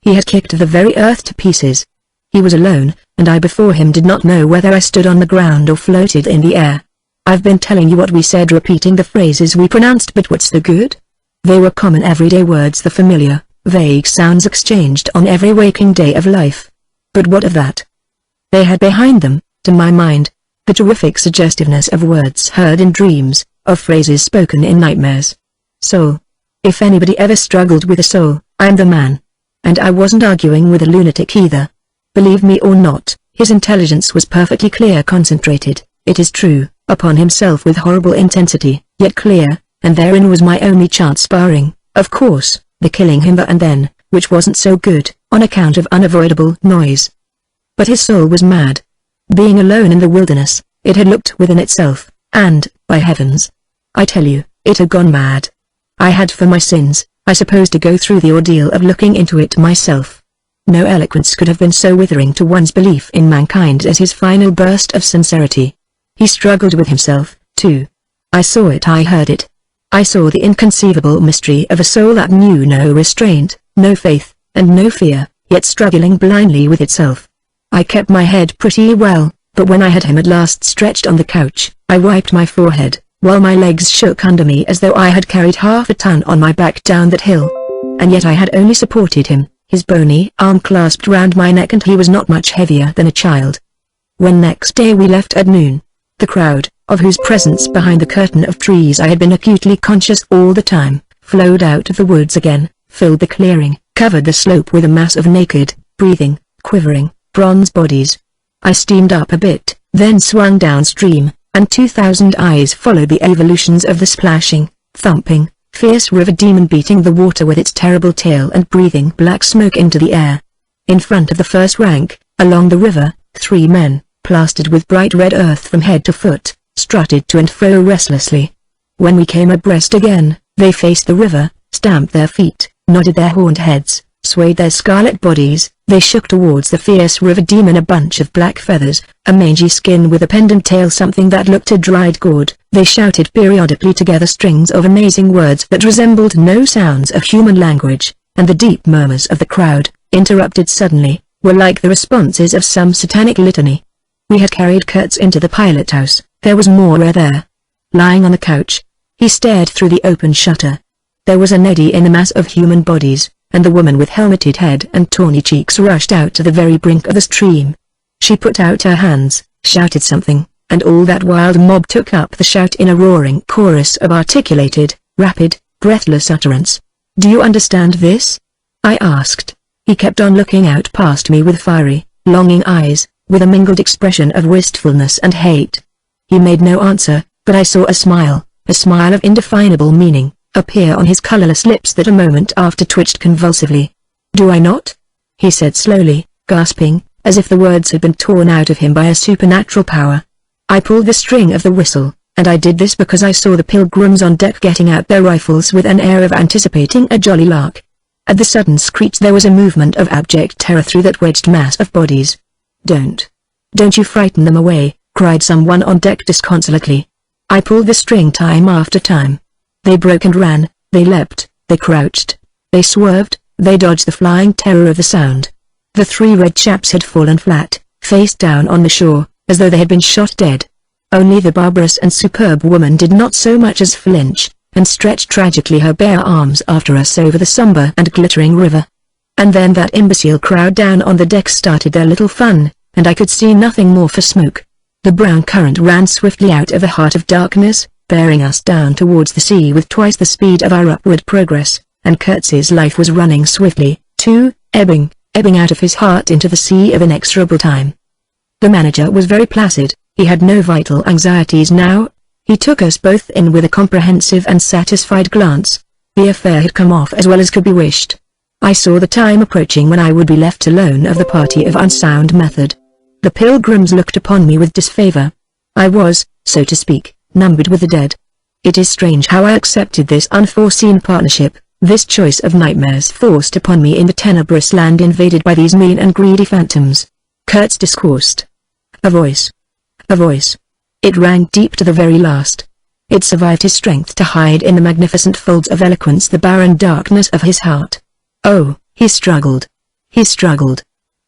He had kicked the very earth to pieces. He was alone, and I before him did not know whether I stood on the ground or floated in the air. I've been telling you what we said, repeating the phrases we pronounced, but what's the good? They were common everyday words, the familiar, vague sounds exchanged on every waking day of life. But what of that? They had behind them, to my mind, the terrific suggestiveness of words heard in dreams, of phrases spoken in nightmares. Soul. If anybody ever struggled with a soul, I'm the man. And I wasn't arguing with a lunatic either. Believe me or not, his intelligence was perfectly clear, concentrated, it is true, upon himself with horrible intensity, yet clear, and therein was my only chance, barring, of course, the killing him there and then, which wasn't so good, on account of unavoidable noise. But his soul was mad. Being alone in the wilderness, it had looked within itself, and, by heavens, I tell you, it had gone mad. I had for my sins, I suppose, to go through the ordeal of looking into it myself. No eloquence could have been so withering to one's belief in mankind as his final burst of sincerity. He struggled with himself, too. I saw it, I heard it. I saw the inconceivable mystery of a soul that knew no restraint, no faith, and no fear, yet struggling blindly with itself. I kept my head pretty well, but when I had him at last stretched on the couch, I wiped my forehead, while my legs shook under me as though I had carried half a ton on my back down that hill. And yet I had only supported him, his bony arm clasped round my neck, and he was not much heavier than a child. When next day we left at noon, the crowd, of whose presence behind the curtain of trees I had been acutely conscious all the time, flowed out of the woods again, filled the clearing, covered the slope with a mass of naked, breathing, quivering, bronze bodies. I steamed up a bit, then swung downstream, and 2,000 eyes followed the evolutions of the splashing, thumping, fierce river demon beating the water with its terrible tail and breathing black smoke into the air. In front of the first rank, along the river, 3 men, plastered with bright red earth from head to foot, strutted to and fro restlessly. When we came abreast again, they faced the river, stamped their feet, nodded their horned heads, swayed their scarlet bodies. They shook towards the fierce river demon a bunch of black feathers, a mangy skin with a pendant tail, something that looked a dried gourd. They shouted periodically together strings of amazing words that resembled no sounds of human language, and the deep murmurs of the crowd, interrupted suddenly, were like the responses of some satanic litany. We had carried Kurtz into the pilot house. There was more there. Lying on the couch, he stared through the open shutter. There was an eddy in the mass of human bodies, and the woman with helmeted head and tawny cheeks rushed out to the very brink of the stream. She put out her hands, shouted something, and all that wild mob took up the shout in a roaring chorus of articulated, rapid, breathless utterance. "Do you understand this?" I asked. He kept on looking out past me with fiery, longing eyes, with a mingled expression of wistfulness and hate. He made no answer, but I saw a smile of indefinable meaning, appear on his colorless lips that a moment after twitched convulsively. "Do I not?" he said slowly, gasping, as if the words had been torn out of him by a supernatural power. I pulled the string of the whistle, and I did this because I saw the pilgrims on deck getting out their rifles with an air of anticipating a jolly lark. At the sudden screech there was a movement of abject terror through that wedged mass of bodies. Don't you frighten them away," cried someone on deck disconsolately. I pulled the string time after time. They broke and ran, they leapt, they crouched, they swerved, they dodged the flying terror of the sound. The 3 red chaps had fallen flat, face down on the shore, as though they had been shot dead. Only the barbarous and superb woman did not so much as flinch, and stretched tragically her bare arms after us over the somber and glittering river. And then that imbecile crowd down on the deck started their little fun, and I could see nothing more for smoke. The brown current ran swiftly out of the heart of darkness, bearing us down towards the sea with twice the speed of our upward progress, and Kurtz's life was running swiftly, too, ebbing out of his heart into the sea of inexorable time. The manager was very placid. He had no vital anxieties now. He took us both in with a comprehensive and satisfied glance. The affair had come off as well as could be wished. I saw the time approaching when I would be left alone of the party of unsound method. The pilgrims looked upon me with disfavor. I was, so to speak, numbered with the dead. It is strange how I accepted this unforeseen partnership, this choice of nightmares forced upon me in the tenebrous land invaded by these mean and greedy phantoms. Kurtz discoursed. A voice. It rang deep to the very last. It survived his strength to hide in the magnificent folds of eloquence the barren darkness of his heart. Oh, he struggled.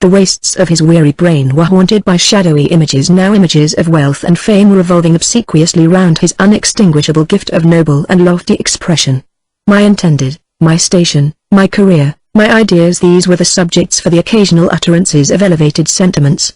The wastes of his weary brain were haunted by shadowy images, now images of wealth and fame revolving obsequiously round his unextinguishable gift of noble and lofty expression. My intended, my station, my career, my ideas, these were the subjects for the occasional utterances of elevated sentiments.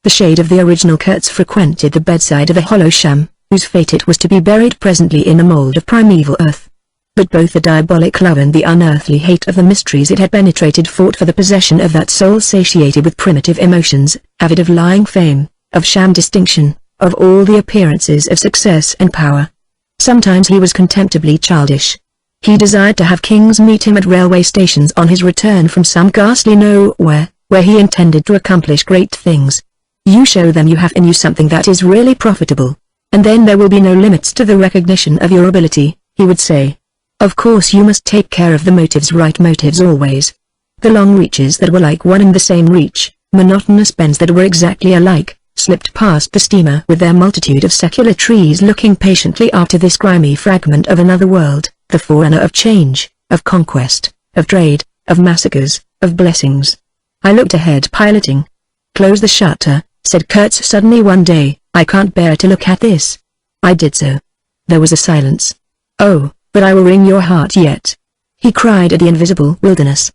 The shade of the original Kurtz frequented the bedside of a hollow sham, whose fate it was to be buried presently in the mold of primeval earth. But both the diabolic love and the unearthly hate of the mysteries it had penetrated fought for the possession of that soul satiated with primitive emotions, avid of lying fame, of sham distinction, of all the appearances of success and power. Sometimes he was contemptibly childish. He desired to have kings meet him at railway stations on his return from some ghastly nowhere, where he intended to accomplish great things. You show them you have in you something that is really profitable, and then there will be no limits to the recognition of your ability, he would say. Of course you must take care of the motives, right motives always. The long reaches that were like one and the same reach, monotonous bends that were exactly alike, slipped past the steamer with their multitude of secular trees looking patiently after this grimy fragment of another world, the forerunner of change, of conquest, of trade, of massacres, of blessings. I looked ahead piloting. "Close the shutter," said Kurtz suddenly one day, "I can't bear to look at this." I did so. There was a silence. "Oh, but I will wring your heart yet," he cried at the invisible wilderness.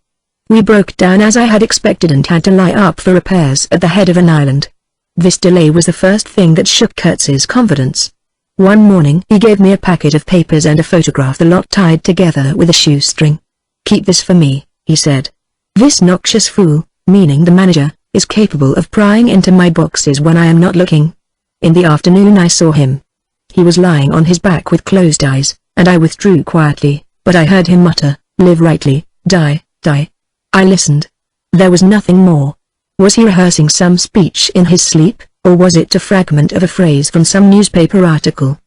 We broke down as I had expected and had to lie up for repairs at the head of an island. This delay was the first thing that shook Kurtz's confidence. One morning he gave me a packet of papers and a photograph, the lot tied together with a shoestring. "Keep this for me," he said. "This noxious fool," meaning the manager, "is capable of prying into my boxes when I am not looking." In the afternoon I saw him. He was lying on his back with closed eyes, and I withdrew quietly, but I heard him mutter, "Live rightly, die, die." I listened. There was nothing more. Was he rehearsing some speech in his sleep, or was it a fragment of a phrase from some newspaper article?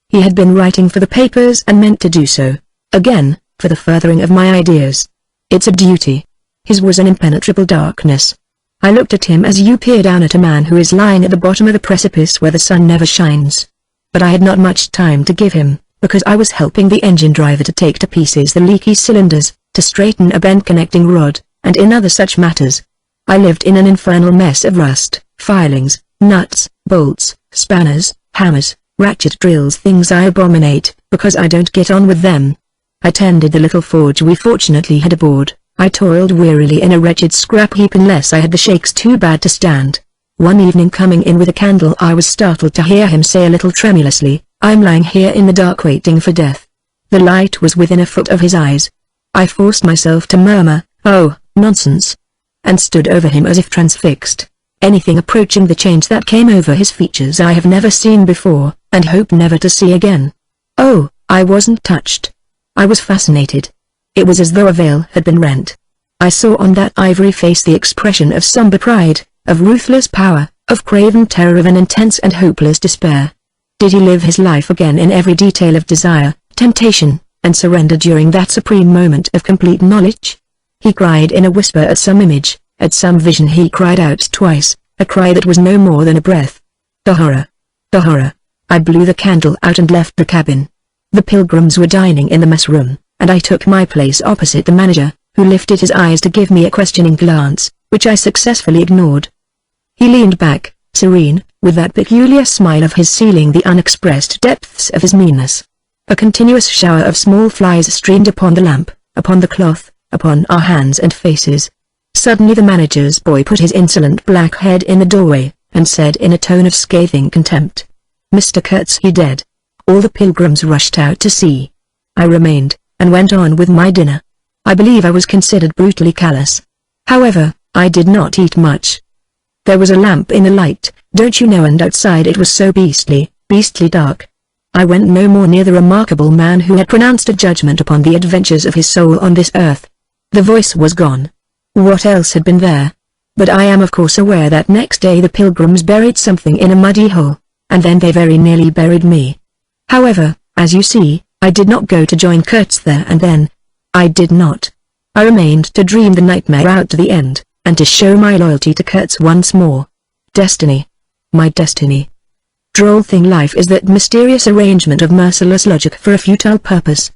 He had been writing for the papers and meant to do so. Again, for the furthering of my ideas. It's a duty. His was an impenetrable darkness. I looked at him as you peer down at a man who is lying at the bottom of the precipice where the sun never shines. But I had not much time to give him, because I was helping the engine driver to take to pieces the leaky cylinders, to straighten a bent connecting rod, and in other such matters. I lived in an infernal mess of rust, filings, nuts, bolts, spanners, hammers, ratchet drills, things I abominate, because I don't get on with them. I tended the little forge we fortunately had aboard. I toiled wearily in a wretched scrap heap unless I had the shakes too bad to stand. One evening coming in with a candle I was startled to hear him say a little tremulously, "I'm lying here in the dark waiting for death." The light was within a foot of his eyes. I forced myself to murmur, "Oh, nonsense," and stood over him as if transfixed. Anything approaching the change that came over his features I have never seen before, and hope never to see again. Oh, I wasn't touched. I was fascinated. It was as though a veil had been rent. I saw on that ivory face the expression of somber pride, of ruthless power, of craven terror, of an intense and hopeless despair. Did he live his life again in every detail of desire, temptation, and surrender during that supreme moment of complete knowledge? He cried in a whisper at some image, at some vision. He cried out twice, a cry that was no more than a breath. The horror! The horror! I blew the candle out and left the cabin. The pilgrims were dining in the mess room, and I took my place opposite the manager, who lifted his eyes to give me a questioning glance, which I successfully ignored. He leaned back, serene, with that peculiar smile of his sealing the unexpressed depths of his meanness. A continuous shower of small flies streamed upon the lamp, upon the cloth, upon our hands and faces. Suddenly the manager's boy put his insolent black head in the doorway, and said in a tone of scathing contempt, "Mr. Kurtz, he dead." All the pilgrims rushed out to see. I remained, and went on with my dinner. I believe I was considered brutally callous. However, I did not eat much. There was a lamp in the light, don't you know, and outside it was so beastly dark. I went no more near the remarkable man who had pronounced a judgment upon the adventures of his soul on this earth. The voice was gone. What else had been there? But I am of course aware that next day the pilgrims buried something in a muddy hole, and then they very nearly buried me. However, as you see, I did not go to join Kurtz there and then. I did not. I remained to dream the nightmare out to the end, and to show my loyalty to Kurtz once more. Destiny. My destiny. Droll thing life is, that mysterious arrangement of merciless logic for a futile purpose.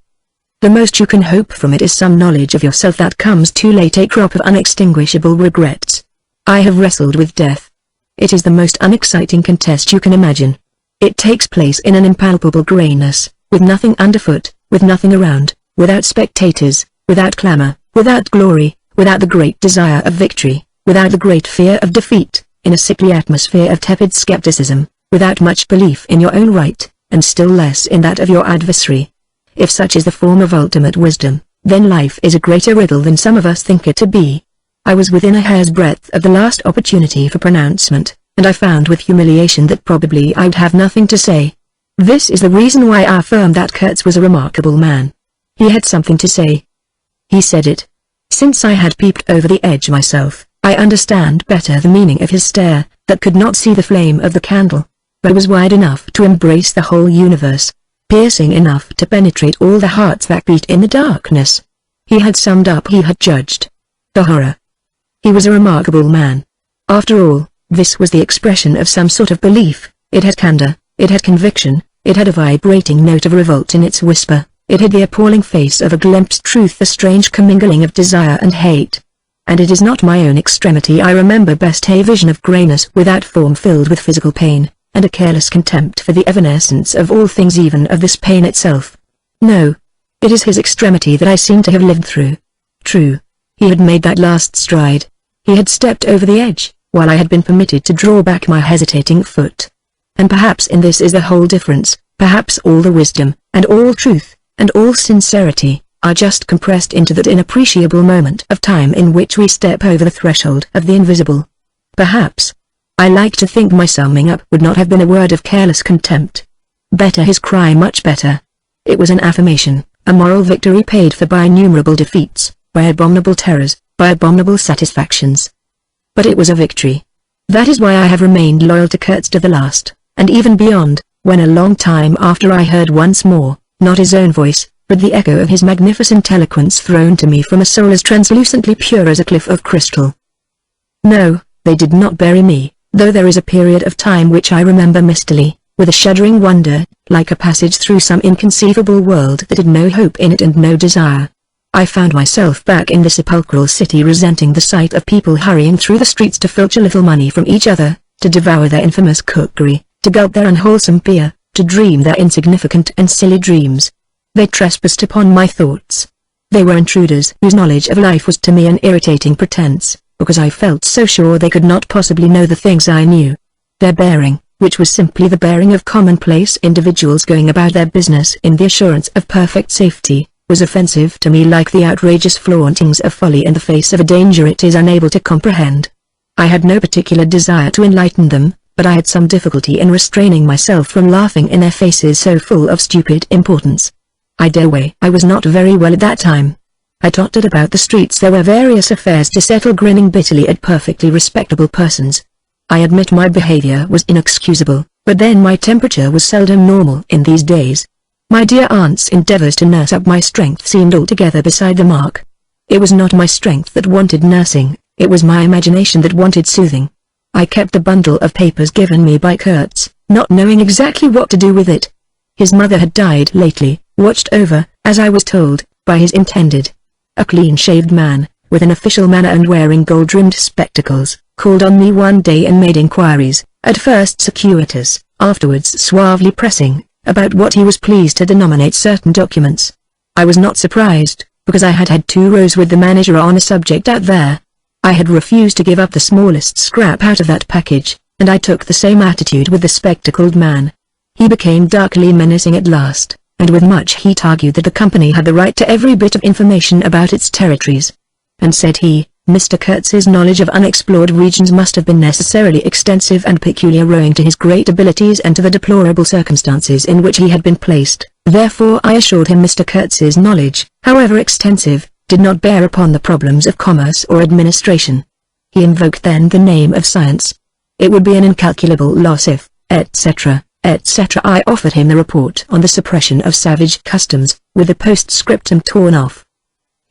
The most you can hope from it is some knowledge of yourself that comes too late, a crop of unextinguishable regrets. I have wrestled with death. It is the most unexciting contest you can imagine. It takes place in an impalpable grayness, with nothing underfoot, with nothing around, without spectators, without clamor, without glory, without the great desire of victory, without the great fear of defeat, in a sickly atmosphere of tepid skepticism, without much belief in your own right, and still less in that of your adversary. If such is the form of ultimate wisdom, then life is a greater riddle than some of us think it to be. I was within a hair's breadth of the last opportunity for pronouncement, and I found with humiliation that probably I'd have nothing to say. This is the reason why I affirm that Kurtz was a remarkable man. He had something to say. He said it. Since I had peeped over the edge myself, I understand better the meaning of his stare, that could not see the flame of the candle, but was wide enough to embrace the whole universe, piercing enough to penetrate all the hearts that beat in the darkness. He had summed up, he had judged. The horror. He was a remarkable man. After all, This was the expression of some sort of belief. It had candor, it had conviction, it had a vibrating note of revolt in its whisper, it had the appalling face of a glimpsed truth, a strange commingling of desire and hate. And it is not my own extremity I remember best, a vision of greyness without form filled with physical pain, and a careless contempt for the evanescence of all things, even of this pain itself. No. It is his extremity that I seem to have lived through. True. He had made that last stride. He had stepped over the edge, while I had been permitted to draw back my hesitating foot. And perhaps in this is the whole difference, perhaps all the wisdom, and all truth, and all sincerity, are just compressed into that inappreciable moment of time in which we step over the threshold of the invisible. Perhaps. I like to think my summing up would not have been a word of careless contempt. Better his cry, much better. It was an affirmation, a moral victory paid for by innumerable defeats, by abominable terrors, by abominable satisfactions. But it was a victory. That is why I have remained loyal to Kurtz to the last, and even beyond, when a long time after I heard once more, not his own voice, but the echo of his magnificent eloquence thrown to me from a soul as translucently pure as a cliff of crystal. No, they did not bury me, though there is a period of time which I remember mistily, with a shuddering wonder, like a passage through some inconceivable world that had no hope in it and no desire. I found myself back in the sepulchral city, resenting the sight of people hurrying through the streets to filch a little money from each other, to devour their infamous cookery, to gulp their unwholesome beer, to dream their insignificant and silly dreams. They trespassed upon my thoughts. They were intruders whose knowledge of life was to me an irritating pretense, because I felt so sure they could not possibly know the things I knew. Their bearing, which was simply the bearing of commonplace individuals going about their business in the assurance of perfect safety, was offensive to me like the outrageous flauntings of folly in the face of a danger it is unable to comprehend. I had no particular desire to enlighten them, but I had some difficulty in restraining myself from laughing in their faces so full of stupid importance. I dare say I was not very well at that time. I tottered about the streets, there were various affairs to settle, grinning bitterly at perfectly respectable persons. I admit my behavior was inexcusable, but then my temperature was seldom normal in these days. My dear aunt's endeavors to nurse up my strength seemed altogether beside the mark. It was not my strength that wanted nursing, it was my imagination that wanted soothing. I kept a bundle of papers given me by Kurtz, not knowing exactly what to do with it. His mother had died lately, watched over, as I was told, by his intended. A clean-shaved man, with an official manner and wearing gold-rimmed spectacles, called on me one day and made inquiries, at first circuitous, afterwards suavely pressing, about what he was pleased to denominate certain documents. I was not surprised, because I had had 2 rows with the manager on a subject out there. I had refused to give up the smallest scrap out of that package, and I took the same attitude with the spectacled man. He became darkly menacing at last, and with much heat argued that the company had the right to every bit of information about its territories. And said he, Mr. Kurtz's knowledge of unexplored regions must have been necessarily extensive and peculiar, owing to his great abilities and to the deplorable circumstances in which he had been placed. Therefore I assured him Mr. Kurtz's knowledge, however extensive, did not bear upon the problems of commerce or administration. He invoked then the name of science. It would be an incalculable loss if, etc., etc. I offered him the report on the suppression of savage customs, with the postscriptum torn off.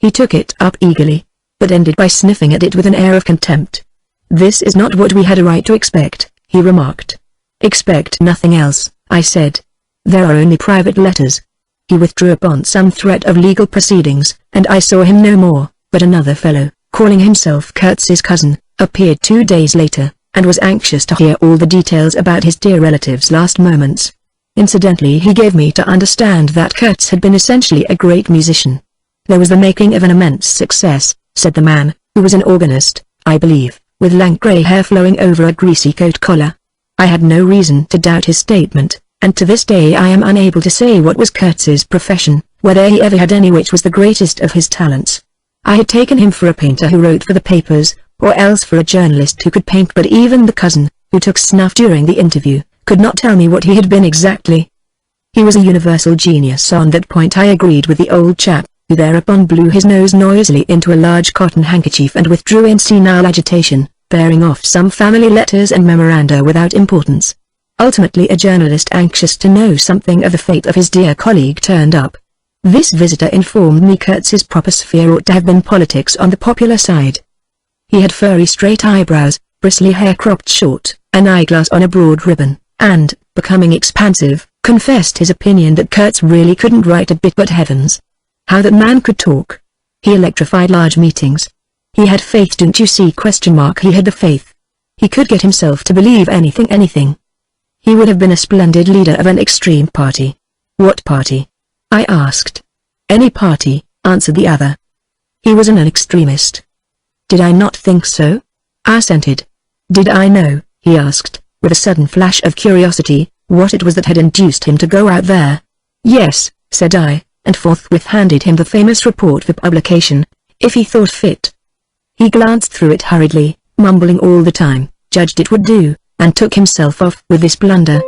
He took it up eagerly, but ended by sniffing at it with an air of contempt. This is not what we had a right to expect, he remarked. Expect nothing else, I said. There are only private letters. He withdrew upon some threat of legal proceedings, and I saw him no more, but another fellow, calling himself Kurtz's cousin, appeared 2 days later, and was anxious to hear all the details about his dear relative's last moments. Incidentally he gave me to understand that Kurtz had been essentially a great musician. There was the making of an immense success, said the man, who was an organist, I believe, with lank grey hair flowing over a greasy coat collar. I had no reason to doubt his statement, and to this day I am unable to say what was Kurtz's profession, whether he ever had any, which was the greatest of his talents. I had taken him for a painter who wrote for the papers, or else for a journalist who could paint, but even the cousin, who took snuff during the interview, could not tell me what he had been exactly. He was a universal genius on that point, I agreed with the old chap, who thereupon blew his nose noisily into a large cotton handkerchief and withdrew in senile agitation, bearing off some family letters and memoranda without importance. Ultimately a journalist anxious to know something of the fate of his dear colleague turned up. This visitor informed me Kurtz's proper sphere ought to have been politics on the popular side. He had furry straight eyebrows, bristly hair cropped short, an eyeglass on a broad ribbon, and, becoming expansive, confessed his opinion that Kurtz really couldn't write a bit, but heavens, how that man could talk. He electrified large meetings. He had faith, don't you see? He had the faith. He could get himself to believe anything. He would have been a splendid leader of an extreme party. What party? I asked. Any party, answered the other. He was an extremist. Did I not think so? I assented. Did I know, he asked, with a sudden flash of curiosity, what it was that had induced him to go out there? Yes, said I, and forthwith handed him the famous report for publication, if he thought fit. He glanced through it hurriedly, mumbling all the time, judged it would do, and took himself off with this blunder.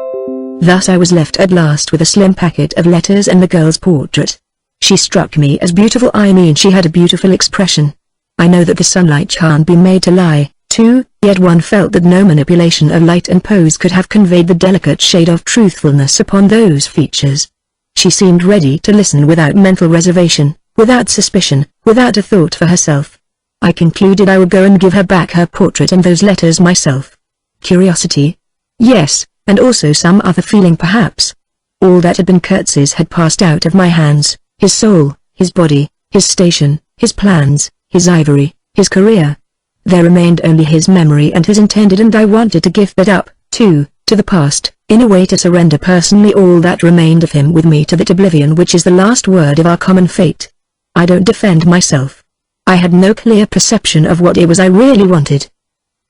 Thus I was left at last with a slim packet of letters and the girl's portrait. She struck me as beautiful. I mean, she had a beautiful expression. I know that the sunlight can't be made to lie, too, yet one felt that no manipulation of light and pose could have conveyed the delicate shade of truthfulness upon those features. She seemed ready to listen without mental reservation, without suspicion, without a thought for herself. I concluded I would go and give her back her portrait and those letters myself. Curiosity? Yes, and also some other feeling perhaps. All that had been Kurtz's had passed out of my hands, his soul, his body, his station, his plans, his ivory, his career. There remained only his memory and his intended, and I wanted to give that up, too, to the past, in a way to surrender personally all that remained of him with me to that oblivion which is the last word of our common fate. I don't defend myself. I had no clear perception of what it was I really wanted.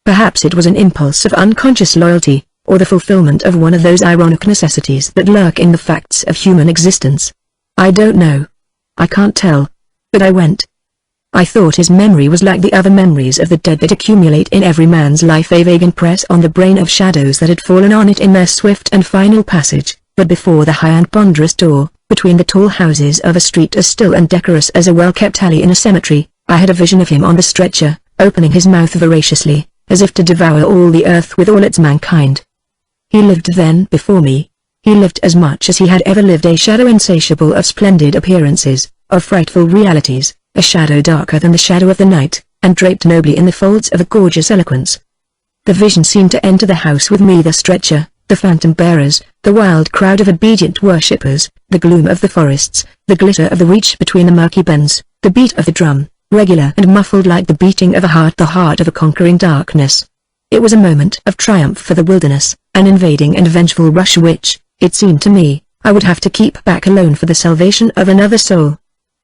Perhaps it was an impulse of unconscious loyalty, or the fulfillment of one of those ironic necessities that lurk in the facts of human existence. I don't know. I can't tell. But I went. I thought his memory was like the other memories of the dead that accumulate in every man's life, a vague impress on the brain of shadows that had fallen on it in their swift and final passage, but before the high and ponderous door, between the tall houses of a street as still and decorous as a well-kept alley in a cemetery, I had a vision of him on the stretcher, opening his mouth voraciously, as if to devour all the earth with all its mankind. He lived then before me. He lived as much as he had ever lived, a shadow insatiable of splendid appearances, of frightful realities, a shadow darker than the shadow of the night, and draped nobly in the folds of a gorgeous eloquence. The vision seemed to enter the house with me, the stretcher, the phantom bearers, the wild crowd of obedient worshippers, the gloom of the forests, the glitter of the reach between the murky bends, the beat of the drum, regular and muffled like the beating of a heart, the heart of a conquering darkness. It was a moment of triumph for the wilderness, an invading and vengeful rush which, it seemed to me, I would have to keep back alone for the salvation of another soul.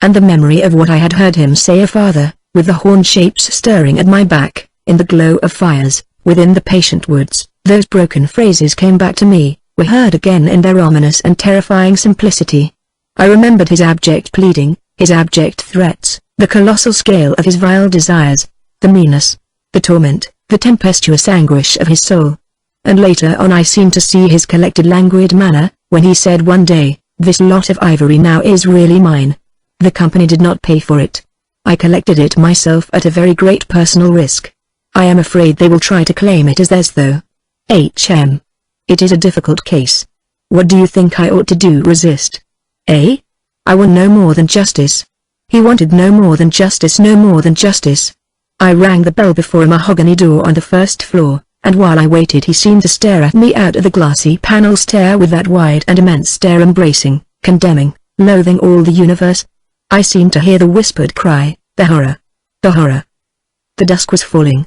And the memory of what I had heard him say farther, with the horn shapes stirring at my back, in the glow of fires, within the patient woods, those broken phrases came back to me, were heard again in their ominous and terrifying simplicity. I remembered his abject pleading, his abject threats, the colossal scale of his vile desires, the meanness, the torment, the tempestuous anguish of his soul. And later on I seemed to see his collected languid manner, when he said one day, "This lot of ivory now is really mine. The company did not pay for it. I collected it myself at a very great personal risk. I am afraid they will try to claim it as theirs though. H.M. It is a difficult case. What do you think I ought to do? Resist? Eh? I want no more than justice." He wanted no more than justice, no more than justice. I rang the bell before a mahogany door on the first floor, and while I waited he seemed to stare at me out of the glassy panel, stare with that wide and immense stare, embracing, condemning, loathing all the universe. I seemed to hear the whispered cry, "The horror! The horror!" The dusk was falling.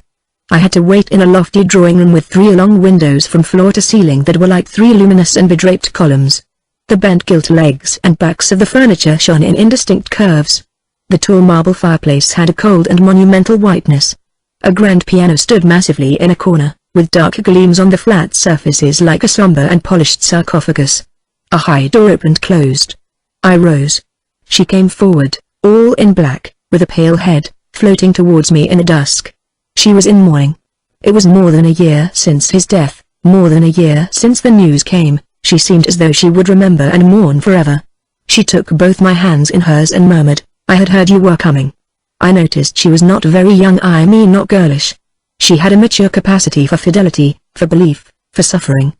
I had to wait in a lofty drawing room with 3 long windows from floor to ceiling that were like 3 luminous and bedraped columns. The bent gilt legs and backs of the furniture shone in indistinct curves. The tall marble fireplace had a cold and monumental whiteness. A grand piano stood massively in a corner, with dark gleams on the flat surfaces like a somber and polished sarcophagus. A high door opened, closed. I rose. She came forward, all in black, with a pale head, floating towards me in the dusk. She was in mourning. It was more than a year since his death, more than a year since the news came. She seemed as though she would remember and mourn forever. She took both my hands in hers and murmured, "I had heard you were coming." I noticed she was not very young, I mean not girlish. She had a mature capacity for fidelity, for belief, for suffering.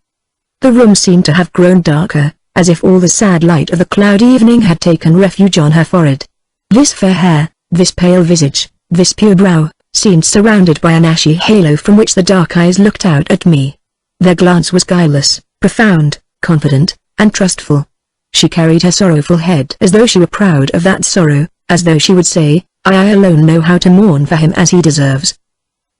The room seemed to have grown darker, as if all the sad light of the cloudy evening had taken refuge on her forehead. This fair hair, this pale visage, this pure brow, seemed surrounded by an ashy halo from which the dark eyes looked out at me. Their glance was guileless, profound, confident, and trustful. She carried her sorrowful head as though she were proud of that sorrow, as though she would say, I alone know how to mourn for him as he deserves.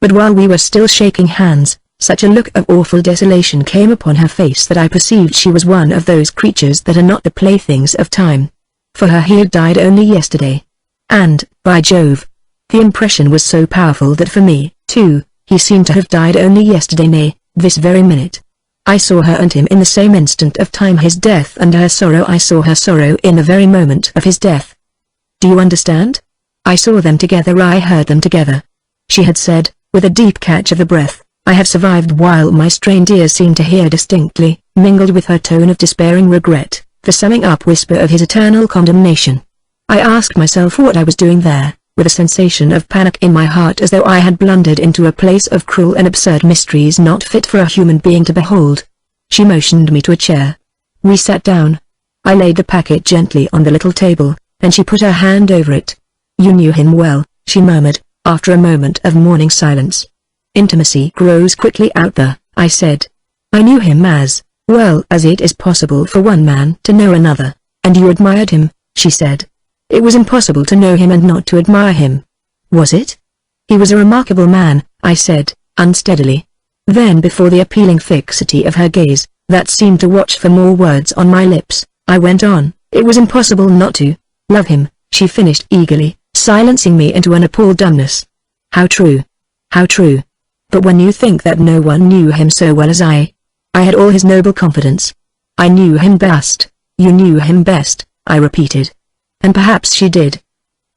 But while we were still shaking hands, such a look of awful desolation came upon her face that I perceived she was one of those creatures that are not the playthings of time. For her he had died only yesterday. And, by Jove, the impression was so powerful that for me, too, he seemed to have died only yesterday, nay, this very minute. I saw her and him in the same instant of time, his death and her sorrow. I saw her sorrow in the very moment of his death. Do you understand? I saw them together, I heard them together. She had said, with a deep catch of the breath, I have survived, while my strained ears seemed to hear distinctly, mingled with her tone of despairing regret, the summing up whisper of his eternal condemnation. I asked myself what I was doing there, with a sensation of panic in my heart, as though I had blundered into a place of cruel and absurd mysteries not fit for a human being to behold. She motioned me to a chair. We sat down. I laid the packet gently on the little table, and she put her hand over it. You knew him well, she murmured, after a moment of mourning silence. Intimacy grows quickly out there, I said. I knew him as well as it is possible for one man to know another, and you admired him, she said. It was impossible to know him and not to admire him. Was it? He was a remarkable man, I said, unsteadily. Then, before the appealing fixity of her gaze, that seemed to watch for more words on my lips, I went on, it was impossible not to love him, she finished eagerly, silencing me into an appalled dumbness. How true. How true. But when you think that no one knew him so well as I had all his noble confidence. I knew him best. You knew him best, I repeated. And perhaps she did.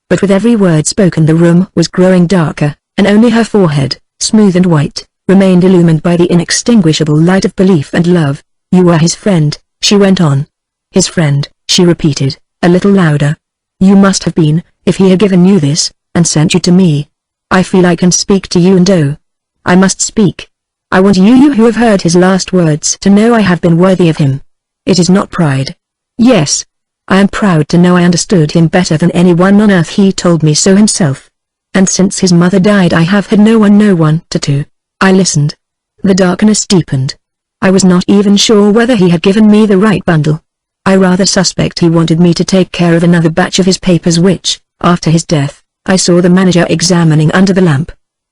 But with every word spoken the room was growing darker, and only her forehead, smooth and white, remained illumined by the inextinguishable light of belief and love. You were his friend, she went on. His friend, she repeated, a little louder. You must have been, if he had given you this, and sent you to me. I feel I can speak to you, and oh, I must speak. I want you who have heard his last words to know I have been worthy of him. It is not pride. Yes, I am proud to know I understood him better than anyone on earth. He told me so himself. And since his mother died I have had no one to. I listened. The darkness deepened. I was not even sure whether he had given me the right bundle. I rather suspect he wanted me to take care of another batch of his papers which, after his death, I saw the manager examining under the lamp.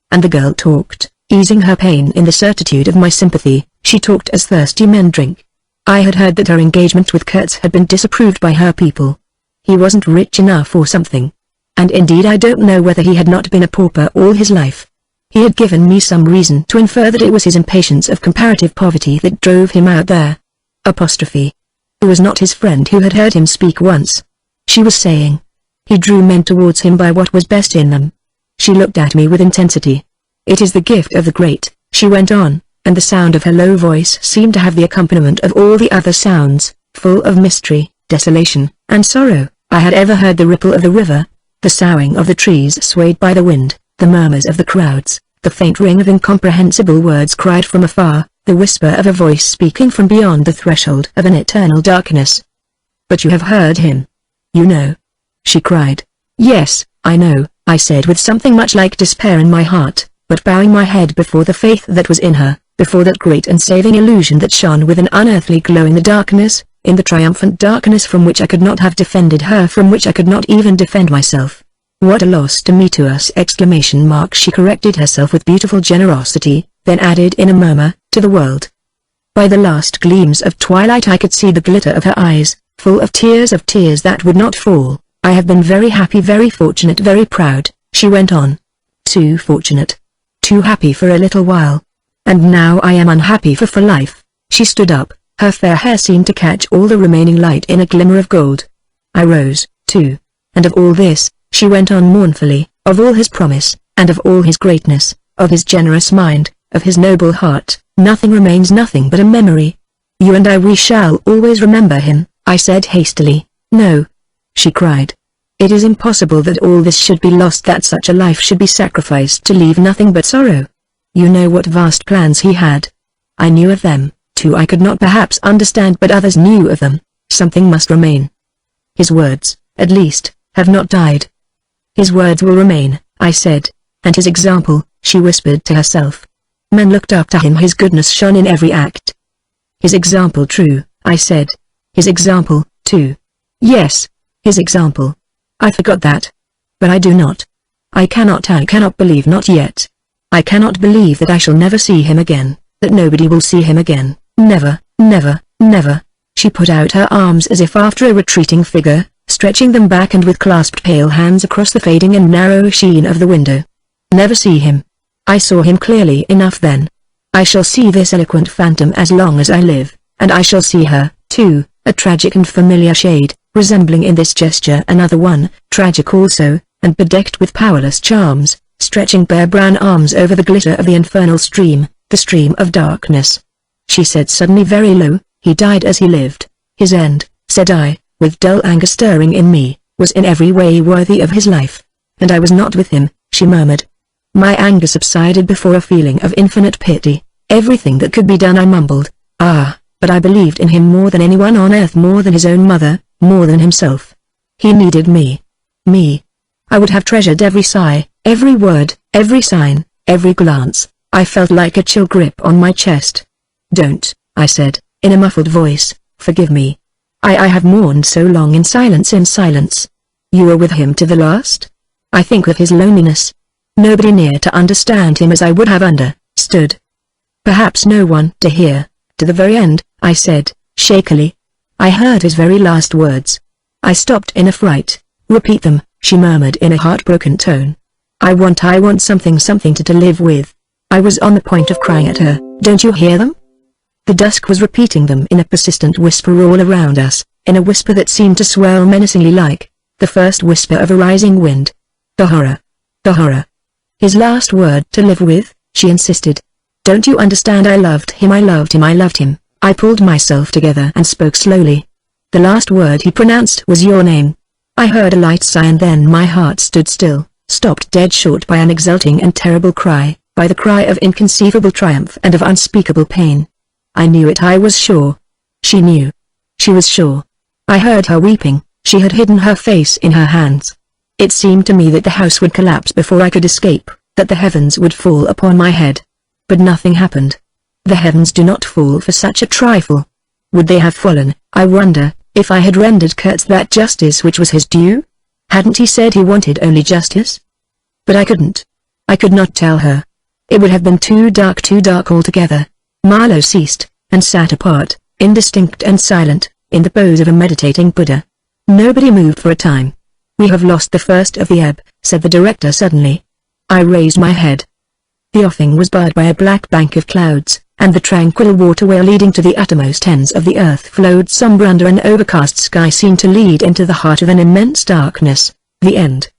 And the girl talked, easing her pain in the certitude of my sympathy. She talked as thirsty men drink. I had heard that her engagement with Kurtz had been disapproved by her people. He wasn't rich enough or something. And indeed I don't know whether he had not been a pauper all his life. He had given me some reason to infer that it was his impatience of comparative poverty that drove him out there. Apostrophe. It was not his friend who had heard him speak once. She was saying. He drew men towards him by what was best in them. She looked at me with intensity. It is the gift of the great, she went on, and the sound of her low voice seemed to have the accompaniment of all the other sounds, full of mystery, desolation, and sorrow. I had ever heard the ripple of the river, the soughing of the trees swayed by the wind, the murmurs of the crowds, the faint ring of incomprehensible words cried from afar, the whisper of a voice speaking from beyond the threshold of an eternal darkness. But you have heard him. You know. She cried. Yes, I know, I said with something much like despair in my heart, but bowing my head before the faith that was in her, before that great and saving illusion that shone with an unearthly glow in the darkness, in the triumphant darkness from which I could not have defended her, from which I could not even defend myself. What a loss to me, to us! Exclamation mark. She corrected herself with beautiful generosity, then added in a murmur, to the world. By the last gleams of twilight I could see the glitter of her eyes, full of tears that would not fall. I have been very happy, very fortunate, very proud, she went on. Too fortunate. Too happy for a little while. And now I am unhappy for life. She stood up, her fair hair seemed to catch all the remaining light in a glimmer of gold. I rose, too. And of all this, she went on mournfully, of all his promise, and of all his greatness, of his generous mind, of his noble heart, nothing remains, nothing but a memory. You and I, we shall always remember him, I said hastily. No. She cried. It is impossible that all this should be lost, that such a life should be sacrificed to leave nothing but sorrow. You know what vast plans he had. I knew of them, too. I could not perhaps understand, but others knew of them. Something must remain. His words, at least, have not died. His words will remain, I said, and his example, she whispered to herself. Men looked up to him, his goodness shone in every act. His example true, I said. His example, too. Yes, his example. I forgot that. But I do not. I cannot believe, not yet. I cannot believe that I shall never see him again, that nobody will see him again, never, never, never. She put out her arms as if after a retreating figure, stretching them back and with clasped pale hands across the fading and narrow sheen of the window. Never see him. I saw him clearly enough then. I shall see this eloquent phantom as long as I live, and I shall see her, too, a tragic and familiar shade, resembling in this gesture another one, tragic also, and bedecked with powerless charms, stretching bare brown arms over the glitter of the infernal stream, the stream of darkness. She said suddenly very low, he died as he lived. His end, said I, with dull anger stirring in me, was in every way worthy of his life. And I was not with him, she murmured. My anger subsided before a feeling of infinite pity. Everything that could be done, I mumbled. Ah, but I believed in him more than anyone on earth, more than his own mother, more than himself. He needed me. Me. I would have treasured every sigh, every word, every sign, every glance. I felt like a chill grip on my chest. Don't, I said, in a muffled voice, forgive me. I have mourned so long in silence, in silence. You were with him to the last? I think of his loneliness. Nobody near to understand him as I would have understood. Perhaps no one to hear, to the very end, I said, shakily. I heard his very last words. I stopped in a fright. Repeat them, she murmured in a heartbroken tone. I want something to live with. I was on the point of crying at her. Don't you hear them? The dusk was repeating them in a persistent whisper all around us, in a whisper that seemed to swell menacingly like the first whisper of a rising wind. The horror. The horror. His last word to live with, she insisted. Don't you understand? I loved him. I pulled myself together and spoke slowly. The last word he pronounced was your name. I heard a light sigh and then my heart stood still, stopped dead short by an exulting and terrible cry, by the cry of inconceivable triumph and of unspeakable pain. I knew it. I was sure. She knew. She was sure. I heard her weeping. She had hidden her face in her hands. It seemed to me that the house would collapse before I could escape, that the heavens would fall upon my head. But nothing happened. The heavens do not fall for such a trifle. Would they have fallen, I wonder, if I had rendered Kurtz that justice which was his due? Hadn't he said he wanted only justice? But I couldn't. I could not tell her. It would have been too dark altogether. Marlowe ceased, and sat apart, indistinct and silent, in the pose of a meditating Buddha. Nobody moved for a time. We have lost the first of the ebb, said the director suddenly. I raised my head. The offing was barred by a black bank of clouds, and the tranquil waterway leading to the uttermost ends of the earth flowed sombre under an overcast sky, seemed to lead into the heart of an immense darkness, the end.